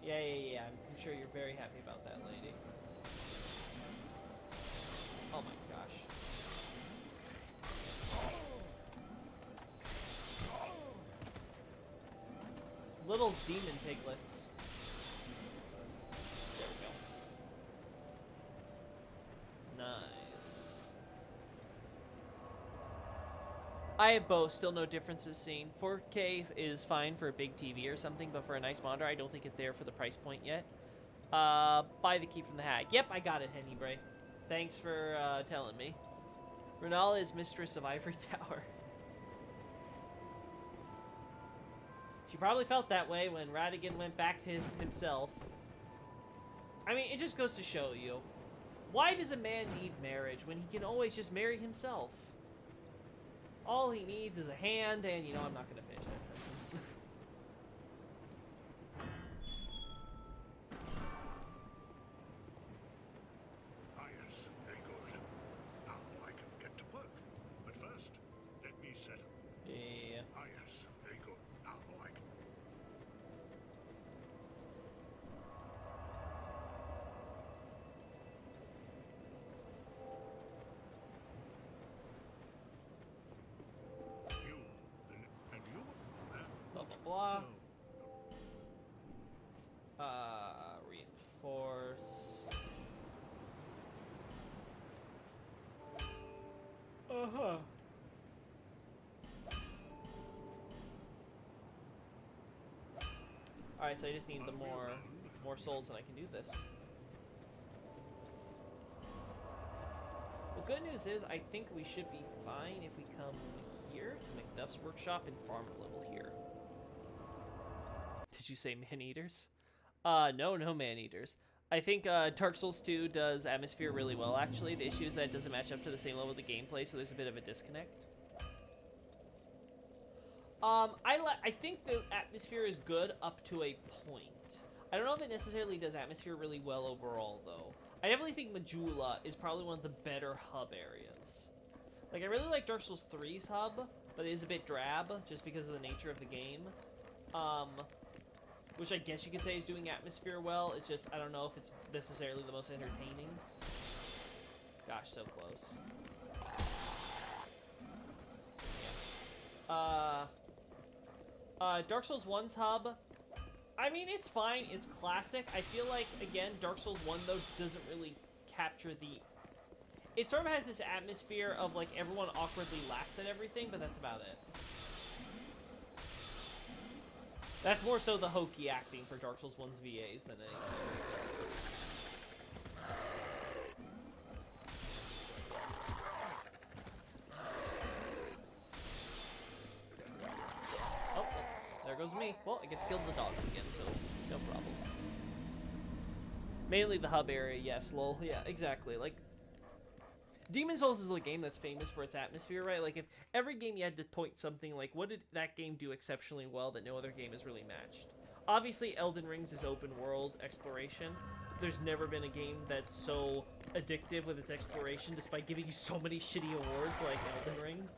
Yeah. Yeah. I'm sure you're very happy about that, lady. Oh my gosh. Little demon piglets. There we go. Nice. I have both, still no differences seen. 4K is fine for a big TV or something, but for a nice monitor, I don't think it's there for the price point yet. Buy the key from the hag. Yep, I got it, Henny Bray. Thanks for telling me. Renala is mistress of Ivory Tower. She probably felt that way when Radigan went back to himself. I mean, it just goes to show you. Why does a man need marriage when he can always just marry himself? All he needs is a hand, and you know, I'm not going to finish that sentence. Ah, yes, very good. Now I can get to work. But first, let me settle. Yeah. Ah, yes, very good. Now I can... Alright, so I just need the more souls and I can do this. Well, good news is I think we should be fine if we come here to Macduff's workshop and farm a little here. Did you say man-eaters? No man-eaters. I think Dark Souls 2 does atmosphere really well, actually. The issue is that it doesn't match up to the same level of the gameplay, so there's a bit of a disconnect. I think the atmosphere is good up to a point. I don't know if it necessarily does atmosphere really well overall, though. I definitely think Majula is probably one of the better hub areas. Like, I really like Dark Souls 3's hub, but it is a bit drab, just because of the nature of the game. Which I guess you could say is doing atmosphere well. It's just, I don't know if it's necessarily the most entertaining. Gosh, so close. Dark Souls 1's hub, I mean, it's fine. It's classic. I feel like, again, Dark Souls 1, though, doesn't really capture the... It sort of has this atmosphere of, like, everyone awkwardly laughs at everything, but that's about it. That's more so the hokey acting for Dark Souls 1's VAs than anything. Oh, there goes me. Well, I get to kill the dogs again, so no problem. Mainly the hub area, yes, lol. Yeah, exactly. Like, Demon's Souls is the game that's famous for its atmosphere, right? Like, if every game you had to point something like, what did that game do exceptionally well that no other game has really matched? Obviously, Elden Ring's is open world exploration. There's never been a game that's so addictive with its exploration, despite giving you so many shitty awards like Elden Ring.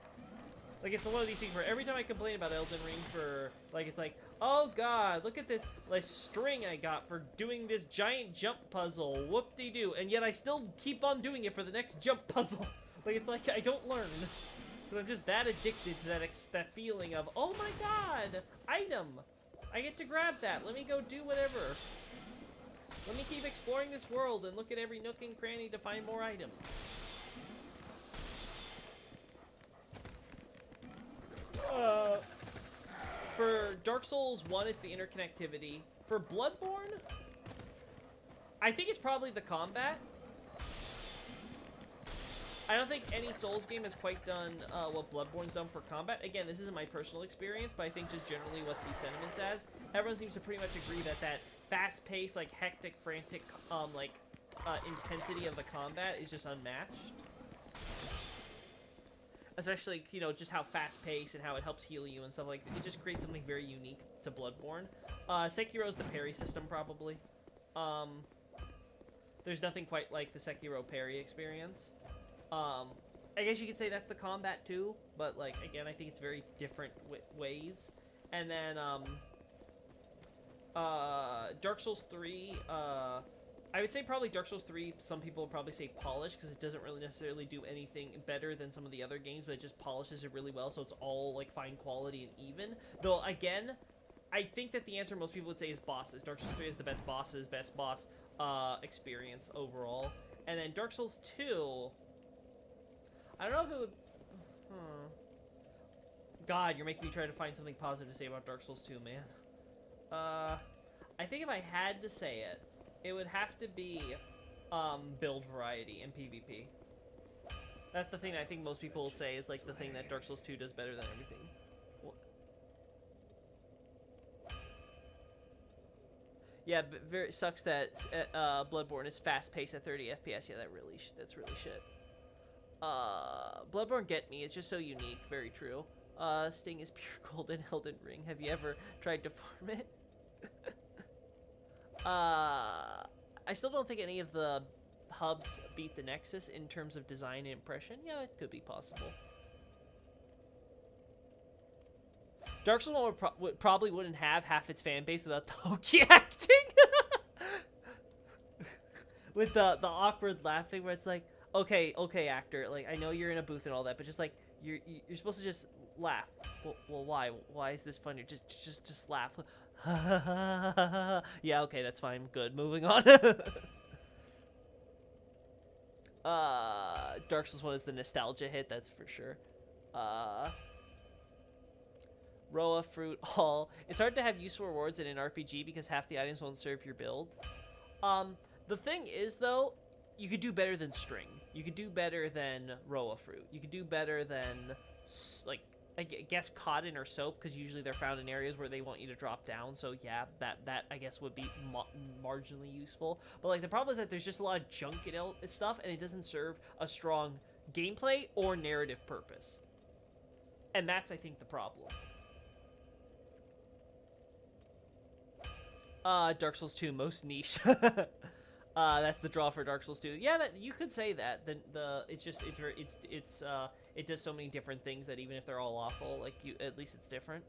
Like, it's one of these things where every time I complain about Elden Ring for, like, it's like, oh god, look at this, like, string I got for doing this giant jump puzzle, whoop-de-doo, and yet I still keep on doing it for the next jump puzzle. Like, it's like, I don't learn. But I'm just that addicted to that feeling of, oh my god, item! I get to grab that, let me go do whatever. Let me keep exploring this world and look at every nook and cranny to find more items. For Dark Souls 1, it's the interconnectivity. For Bloodborne, I think it's probably the combat. I don't think any Souls game has quite done what Bloodborne's done for combat. Again, this isn't my personal experience, but I think just generally what the sentiment says. Everyone seems to pretty much agree that that fast-paced, like, hectic, frantic, intensity of the combat is just unmatched. Especially, you know, just how fast-paced and how it helps heal you and stuff like that. It just creates something very unique to Bloodborne. Sekiro's the parry system, probably. There's nothing quite like the Sekiro parry experience. I guess you could say that's the combat, too. But, like, again, I think it's very different ways. And then, Dark Souls 3, I would say probably Dark Souls 3, some people would probably say polish, because it doesn't really necessarily do anything better than some of the other games, but it just polishes it really well, so it's all, like, fine quality and even. Though, again, I think that the answer most people would say is bosses. Dark Souls 3 is the best bosses, best boss experience overall. And then Dark Souls 2, I don't know if it would... God, you're making me try to find something positive to say about Dark Souls 2, man. I think if I had to say it, it would have to be build variety and PvP. That's the thing that I think most people will say is like the thing that Dark Souls 2 does better than everything. Yeah, but very sucks that Bloodborne is fast-paced at 30 FPS. Yeah, that's really shit. Bloodborne get me. It's just so unique. Very true. Sting is pure gold in Elden Ring. Have you ever tried to farm it? I still don't think any of the hubs beat the Nexus in terms of design and impression. Yeah, it could be possible. Dark Souls 1 probably wouldn't have half its fan base without the hokey acting. With the awkward laughing where it's like, okay, actor, like, I know you're in a booth and all that, but just, like, you're supposed to just laugh. Well, why? Why is this funny? Just laugh. Yeah, okay, that's fine. Good. Moving on. Dark Souls 1 is the nostalgia hit, that's for sure. Roa fruit all. It's hard to have useful rewards in an RPG because half the items won't serve your build. The thing is, though, you could do better than string. You could do better than Roa fruit. You could do better than, like, I guess cotton or soap, because usually they're found in areas where they want you to drop down. So yeah, that I guess would be marginally useful. But like the problem is that there's just a lot of junk in stuff, and it doesn't serve a strong gameplay or narrative purpose. And that's, I think, the problem. Dark Souls 2 most niche. That's the draw for Dark Souls 2. Yeah, that you could say that. It does so many different things that even if they're all awful, like at least it's different.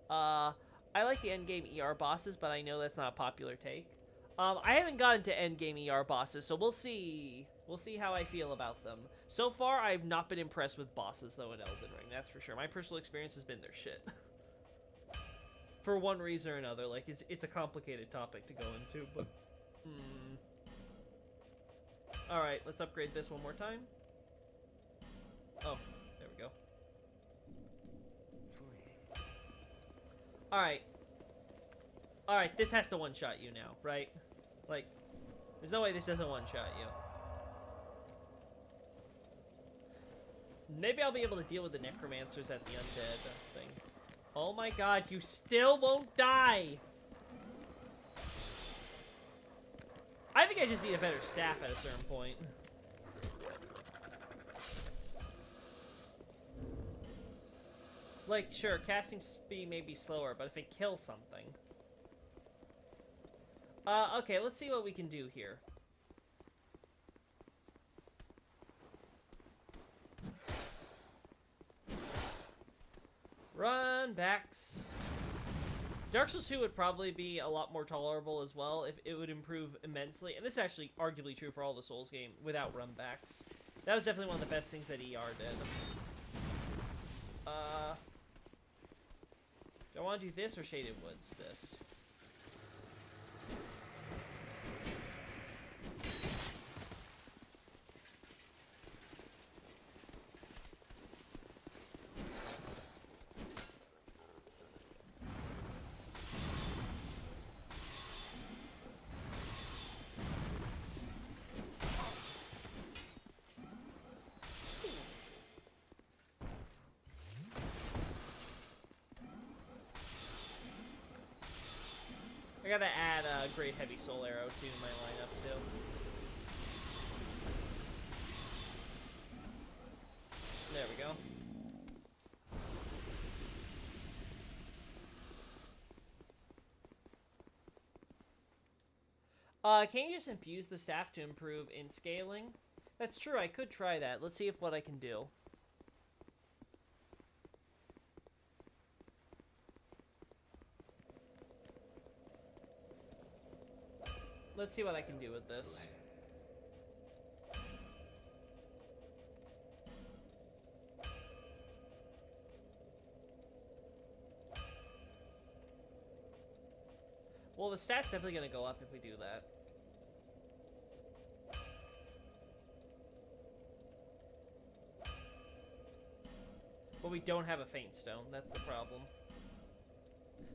I like the endgame ER bosses, but I know that's not a popular take. I haven't gotten to endgame ER bosses, so we'll see. We'll see how I feel about them. So far, I've not been impressed with bosses though in Elden Ring. That's for sure. My personal experience has been their shit. For one reason or another, like it's a complicated topic to go into, but. Alright, let's upgrade this one more time. Oh, there we go. Alright. Alright, this has to one-shot you now, right? Like, there's no way this doesn't one-shot you. Maybe I'll be able to deal with the necromancers at the undead thing. Oh my god, you still won't die! I think I just need a better staff at a certain point. Like, sure, casting speed may be slower, but if it kills something... okay, let's see what we can do here. Run backs. Dark Souls 2 would probably be a lot more tolerable as well if it would improve immensely. And this is actually arguably true for all the Souls game without runbacks. That was definitely one of the best things that ER did. Do I want to do this or Shaded Woods? This. I gotta add a Great Heavy Soul Arrow to my lineup, too. There we go. Can't you just infuse the staff to improve in scaling? That's true, I could try that. Let's see what I can do. Let's see what I can do with this. Well, the stat's definitely gonna go up if we do that. But we don't have a Faint Stone, that's the problem.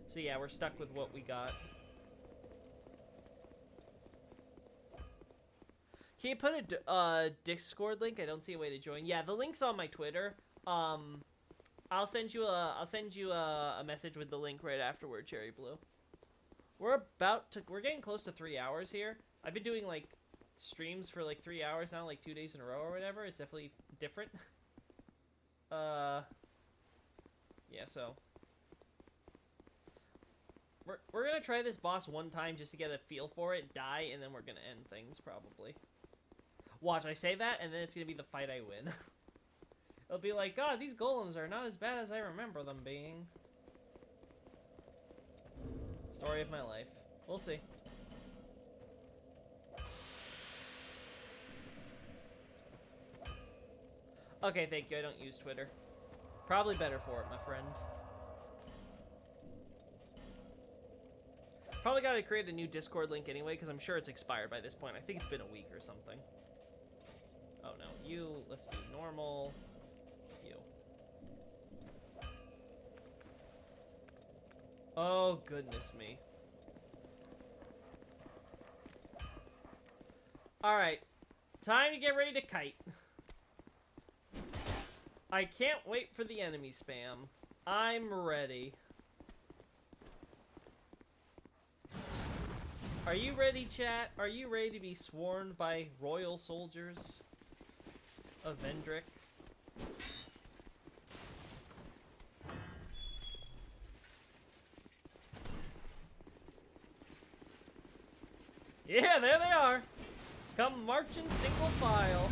So yeah, we're stuck with what we got. Can you put a Discord link? I don't see a way to join. Yeah, the link's on my Twitter. I'll send you a message with the link right afterward, Cherry Blue. We're getting close to 3 hours here. I've been doing like streams for like 3 hours now, like 2 days in a row or whatever. It's definitely different. Yeah, so we're gonna try this boss one time just to get a feel for it, die, and then we're gonna end things probably. Watch, I say that, and then it's gonna be the fight I win. It'll be like, God, these golems are not as bad as I remember them being. Story of my life. We'll see. Okay, thank you. I don't use Twitter. Probably better for it, my friend. Probably gotta create a new Discord link anyway, because I'm sure it's expired by this point. I think it's been a week or something. Oh no, you, let's do normal. You. Oh, goodness me. Alright, time to get ready to kite. I can't wait for the enemy spam. I'm ready. Are you ready, chat? Are you ready to be sworn by royal soldiers of Vendrick? Yeah, there they are. Come marching single file.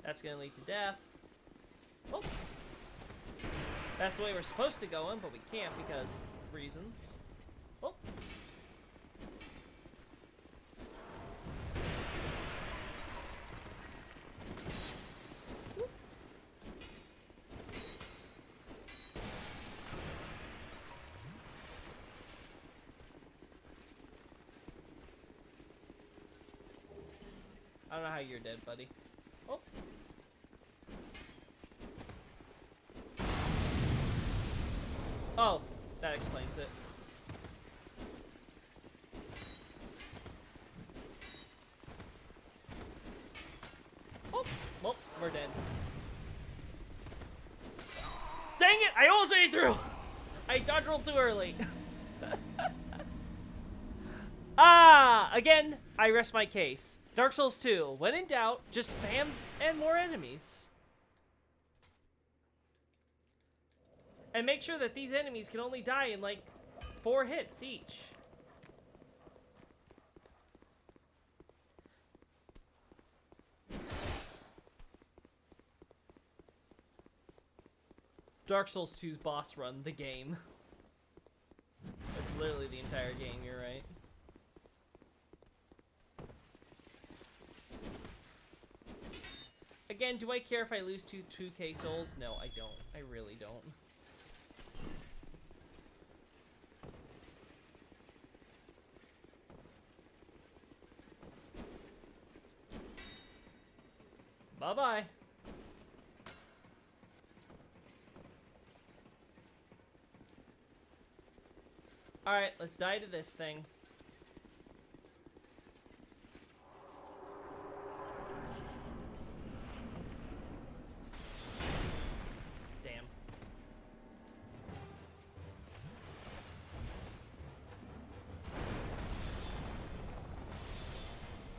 That's gonna lead to death. Oh. That's the way we're supposed to go in, but we can't because reasons. Oh. I don't know how you're dead, buddy. Oh. Oh, that explains it. Oh, well, we're dead. Dang it! I almost made it through! I dodge rolled too early. Again, I rest my case. Dark Souls 2. When in doubt, just spam and more enemies. And make sure that these enemies can only die in like 4 hits each. Dark Souls 2's boss run, the game. That's literally the entire game, you're right. Again, do I care if I lose 2k souls? No, I don't. I really don't. Bye-bye. Alright, let's die to this thing. Damn.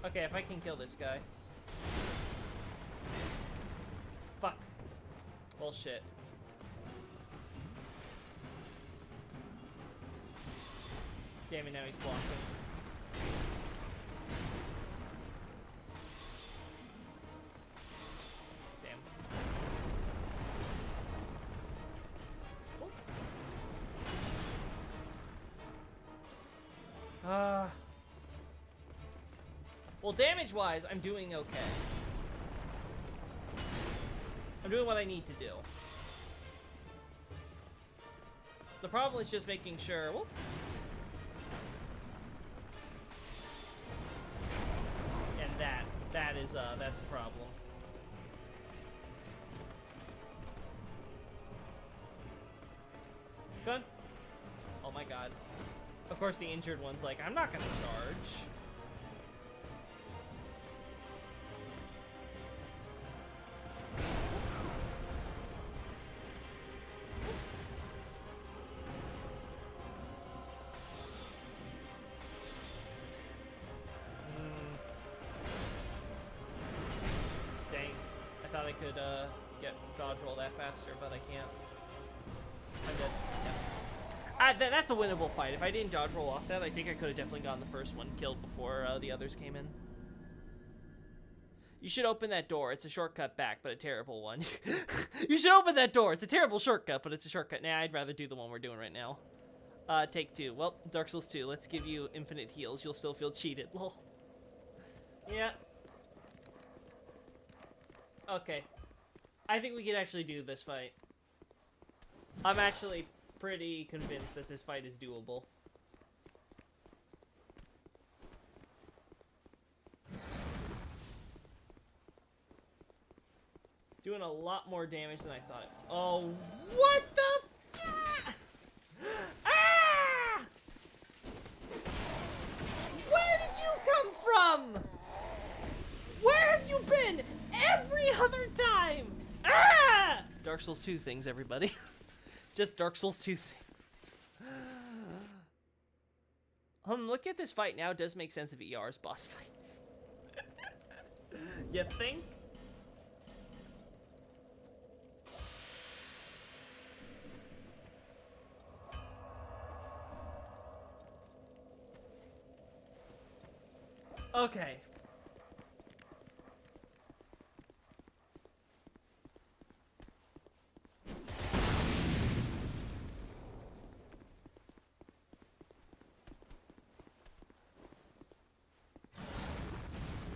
Okay, if I can kill this guy. Fuck. Bullshit. Damn it, now he's blocking. Damn. Oh. Well, damage-wise, I'm doing okay. I'm doing what I need to do. The problem is just making sure... Whoop. And that's a problem. Good. Oh my god. Of course the injured one's like, I'm not gonna charge. I could get dodge roll that faster, but I can't. I'm dead. Yeah. That's a winnable fight. If I didn't dodge roll off that, I think I could have definitely gotten the first one killed before the others came in. You should open that door. It's a shortcut back, but a terrible one. You should open that door. It's a terrible shortcut, but it's a shortcut. Nah, I'd rather do the one we're doing right now. Take 2. Well, Dark Souls 2. Let's give you infinite heals. You'll still feel cheated. Lol. Yeah. Okay. I think we can actually do this fight. I'm actually pretty convinced that this fight is doable. Doing a lot more damage than I thought. Oh, what the f- Ah! Where did you come from? Where have you been every other time? Ah! Dark Souls 2 things, everybody. Just Dark Souls 2 things. Look at this fight now. It does make sense of ER's boss fights. You think? Okay.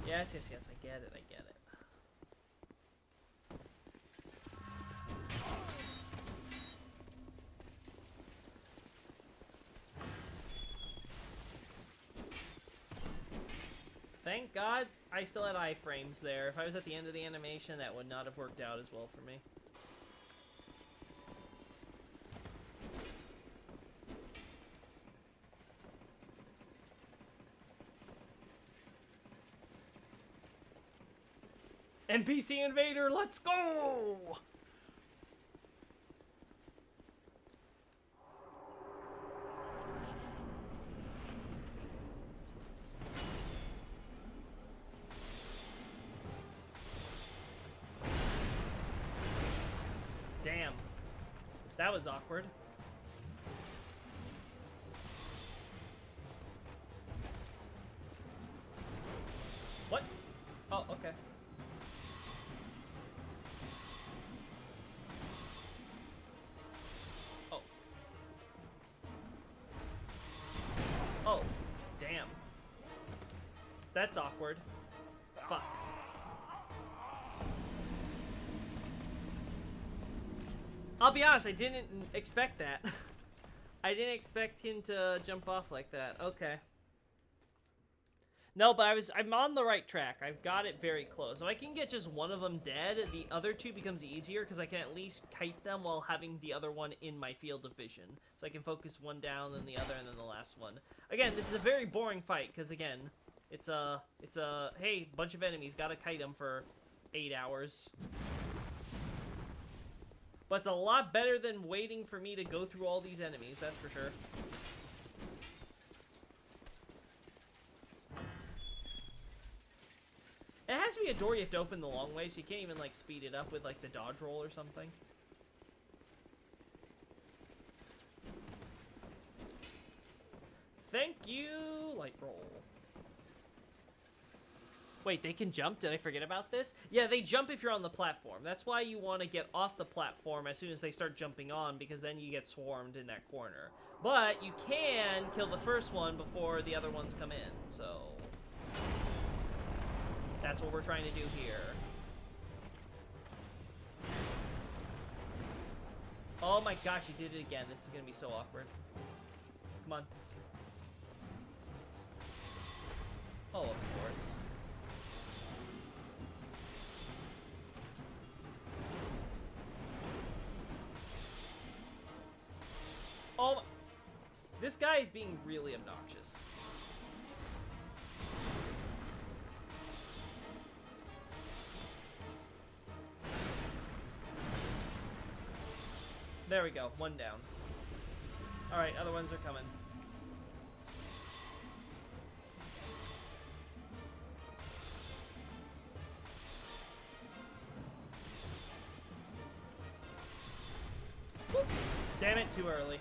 Yes, yes, yes, I get it, I get it. Thank God I still had iframes there. If I was at the end of the animation, that would not have worked out as well for me. NPC invader, let's go! Damn. That was awkward. What? Oh, okay. Oh. Oh, damn. That's awkward. Fuck. I'll be honest, I didn't expect that. I didn't expect him to jump off like that. Okay. No, but I'm on the right track. I've got it very close. If I can get just one of them dead, the other two becomes easier because I can at least kite them while having the other one in my field of vision. So I can focus one down, then the other, and then the last one. Again, this is a very boring fight because, again, it's a, hey, bunch of enemies, gotta kite them for 8 hours. But it's a lot better than waiting for me to go through all these enemies, that's for sure. It has to be a door you have to open the long way, so you can't even, like, speed it up with, like, the dodge roll or something. Thank you, light roll. Wait, they can jump? Did I forget about this? Yeah, they jump if you're on the platform. That's why you want to get off the platform as soon as they start jumping on, because then you get swarmed in that corner. But you can kill the first one before the other ones come in, so... that's what we're trying to do here. Oh my gosh, he did it again. This is going to be so awkward. Come on. Oh, of course. Oh, this guy is being really obnoxious. There we go, one down. Alright, other ones are coming. Whoop. Damn it, too early.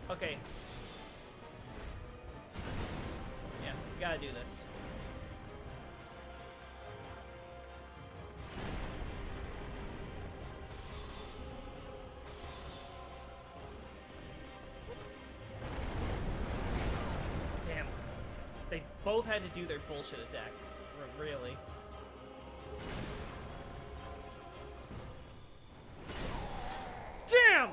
Okay. Yeah, we gotta do this. Damn. They both had to do their bullshit attack. Really. Damn!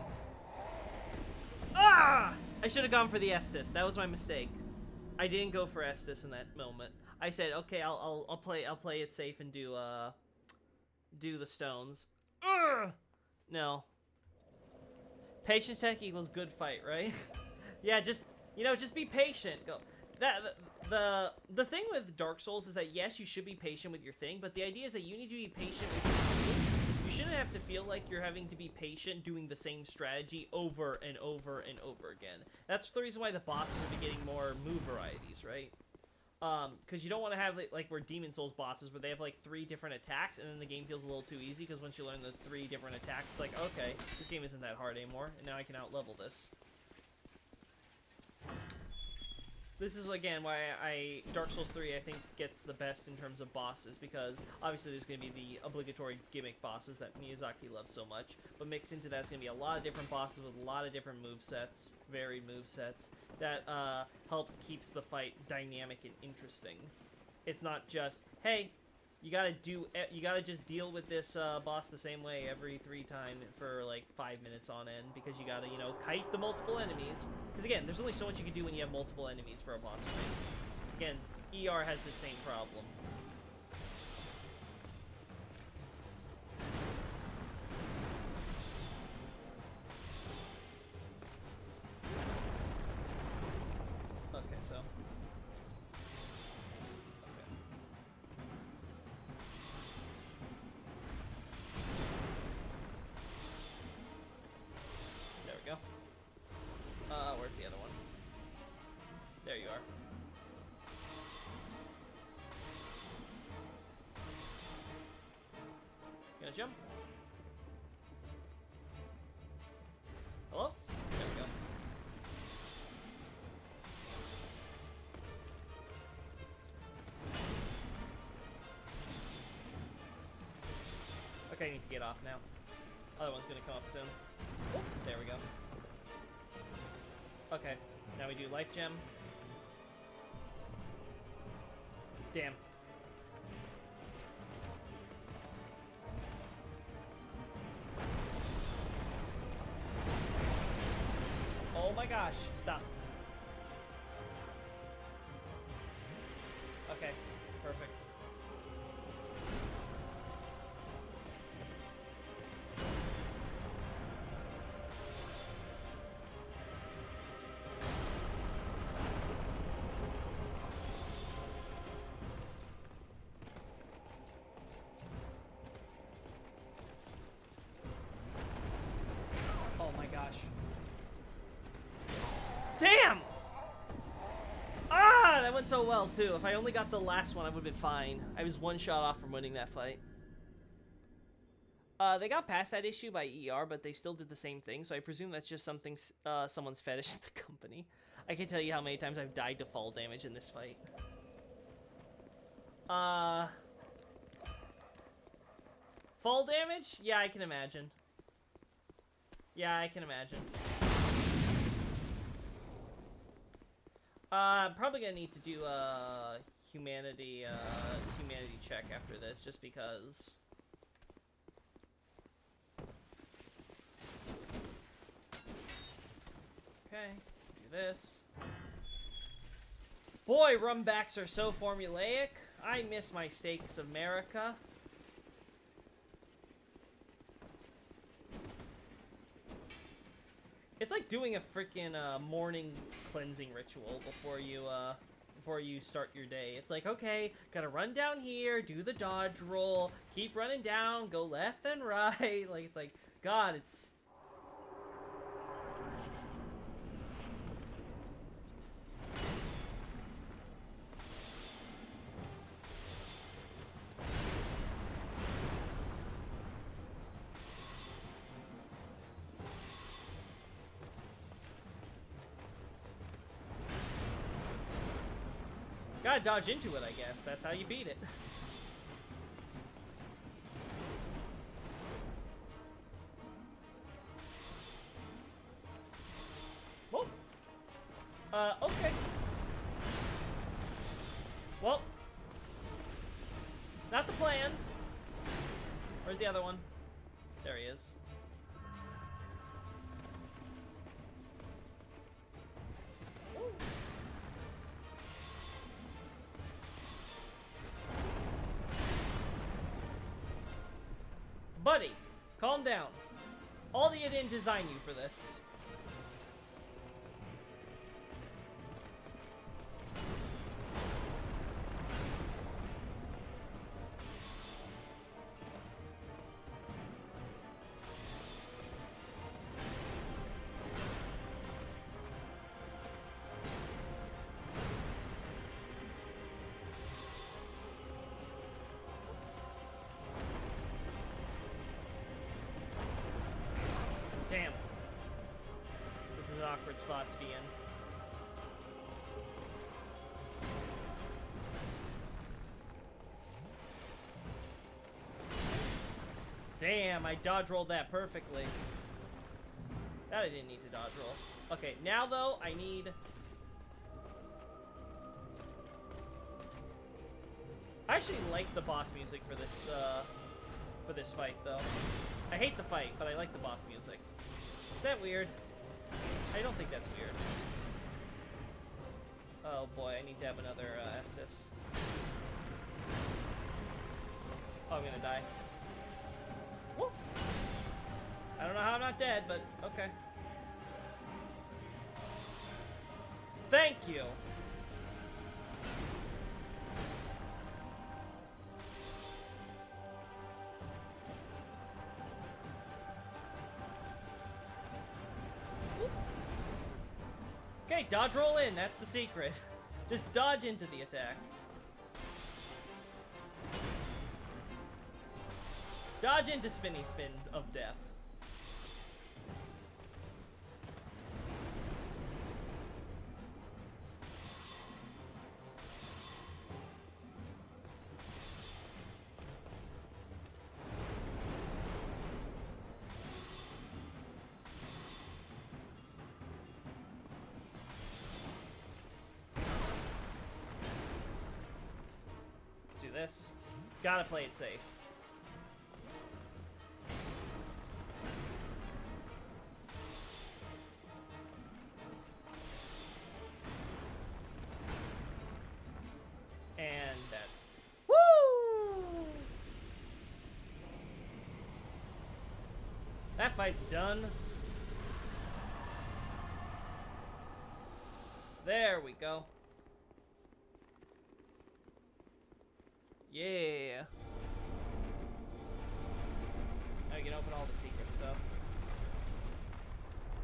I should have gone for the Estus. That was my mistake. I didn't go for Estus in that moment. I said, okay, I'll play it safe and do the stones. Ugh! No. Patience tech equals good fight, right? Yeah, just just be patient. Go. The thing with Dark Souls is that yes, you should be patient with your thing, but the idea is that you need to be patient with your moves. You shouldn't have to feel like you're having to be patient doing the same strategy over and over and over again. That's the reason why the bosses have been getting more move varieties, right? Because you don't want to have like where Demon Souls bosses where they have like 3 different attacks and then the game feels a little too easy because once you learn the 3 different attacks, it's like, okay, this game isn't that hard anymore, and now I can out-level this. This is, again, why Dark Souls 3, I think, gets the best in terms of bosses, because obviously there's going to be the obligatory gimmick bosses that Miyazaki loves so much, but mixed into that's going to be a lot of different bosses with a lot of different movesets, varied movesets, that helps keeps the fight dynamic and interesting. It's not just, hey, you gotta just deal with this boss the same way every 3 times for like 5 minutes on end because you gotta, kite the multiple enemies. Because again, there's only so much you can do when you have multiple enemies for a boss fight. Again, ER has the same problem. Okay, so. Where's the other one? There you are. Gonna jump? Hello? There we go. Okay, I need to get off now. Other one's gonna come up soon. Oh, there we go. Okay, now we do life gem. Damn. Oh my gosh, stop. Okay, perfect. Damn! Ah, that went so well, too. If I only got the last one, I would have been fine. I was 1 shot off from winning that fight. They got past that issue by ER, but they still did the same thing, so I presume that's just something someone's fetish at the company. I can tell you how many times I've died to fall damage in this fight. Fall damage? Yeah, I can imagine. Yeah, I can imagine. I'm probably gonna need to do a humanity check after this, just because. Okay, do this. Boy, rumbacks are so formulaic. I miss my steaks of America. It's like doing a freaking morning cleansing ritual before you start your day. It's like, okay, gotta run down here, do the dodge roll, keep running down, go left and right. Like, it's like, God, it's... Gotta dodge into it, I guess. That's how you beat it. Whoa. Okay. Well. Not the plan. Where's the other one? There he is. Buddy, calm down. Aldia didn't design you for this. Damn. This is an awkward spot to be in. Damn, I dodge rolled that perfectly. That I didn't need to dodge roll. Okay, now though, I need... I actually like the boss music for this fight though. I hate the fight, but I like the boss music. Is that weird? I don't think that's weird. Oh boy, I need to have another Estus. Oh, I'm gonna die. Woo! I don't know how I'm not dead, but okay. Thank you! Okay, dodge roll in, that's the secret. Just dodge into the attack. Dodge into spinny spin of death. Do this. Gotta play it safe. And that. Woo! That fight's done. There we go. Yeah. Now we can open all the secret stuff.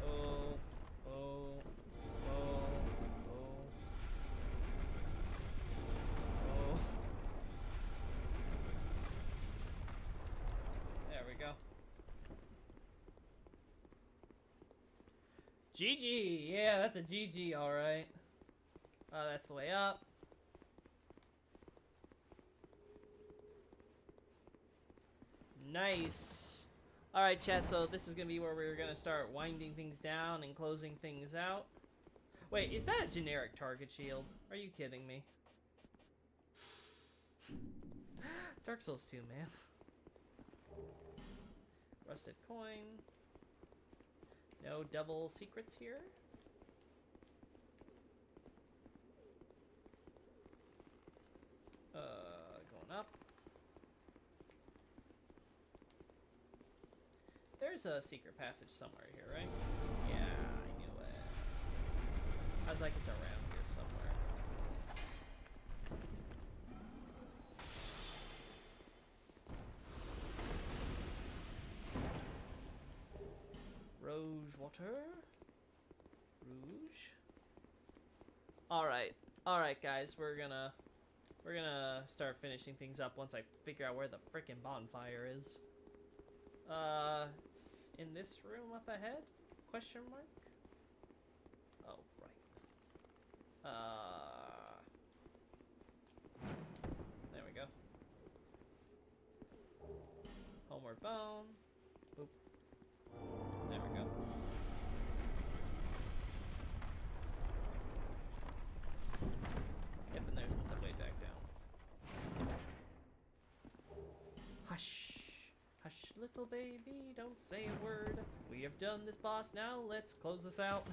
Oh, oh, oh, oh, oh. There we go. GG! Yeah, that's a GG, alright. Oh, that's the way up. Nice. Alright, chat, so this is gonna be where we're gonna start winding things down and closing things out. Wait, is that a generic target shield? Are you kidding me? Dark Souls 2, man. Rusted coin. No double secrets here. Going up. There's a secret passage somewhere here, right? Yeah, I knew it. I was like, it's around here somewhere. Rouge water. Rouge. Alright guys, we're gonna start finishing things up once I figure out where the frickin' bonfire is. It's in this room up ahead? Question mark? Oh, right. There we go. Homeward bound. Boop. There we go. Yep, and there's the way back down. Hush. Hush, little baby, don't say a word. We have done this boss now, let's close this out.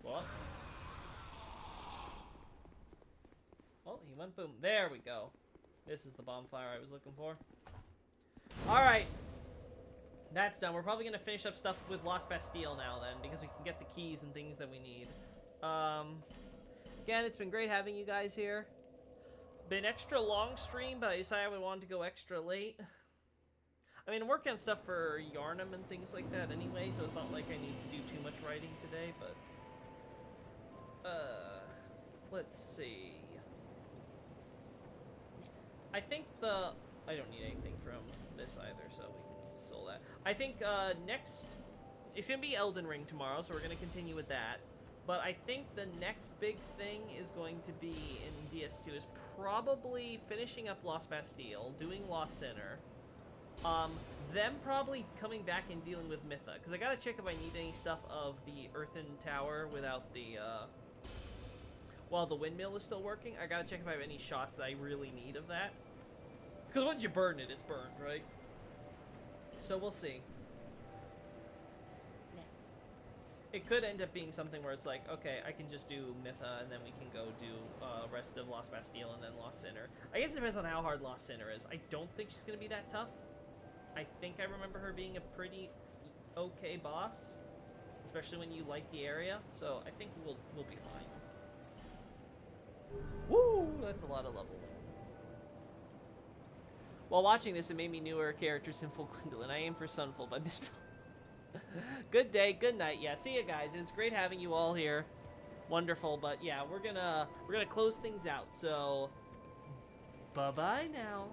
What? Well, he went boom. There we go. This is the bonfire I was looking for. Alright. That's done. We're probably going to finish up stuff with Lost Bastille now then, because we can get the keys and things that we need. Again, it's been great having you guys here. Been extra long stream, but I decided I wanted to go extra late. I mean, I'm working on stuff for Yarnum and things like that anyway, so it's not like I need to do too much writing today, but... let's see... I think the... I don't need anything from this either, so we can sell that. I think, next... It's gonna be Elden Ring tomorrow, so we're gonna continue with that. But I think the next big thing is going to be in DS2 is probably finishing up Lost Bastille, doing Lost Sinner, them probably coming back and dealing with Mytha, because I gotta check if I need any stuff of the Earthen Tower without the, while the windmill is still working. I gotta check if I have any shots that I really need of that. Because once you burn it, it's burned, right? So we'll see. It could end up being something where it's like, okay, I can just do Mytha, and then we can go do rest of Lost Bastille and then Lost Sinner. I guess it depends on how hard Lost Sinner is. I don't think she's going to be that tough. I think I remember her being a pretty okay boss, especially when you like the area. So I think we'll be fine. Woo! That's a lot of leveling. While watching this, it made me newer character Sinful Gwendolyn. I aim for Sunful by Miss. Good day, good night. Yeah, see you guys. It's great having you all here. Wonderful, but yeah, we're gonna close things out. So bye-bye now.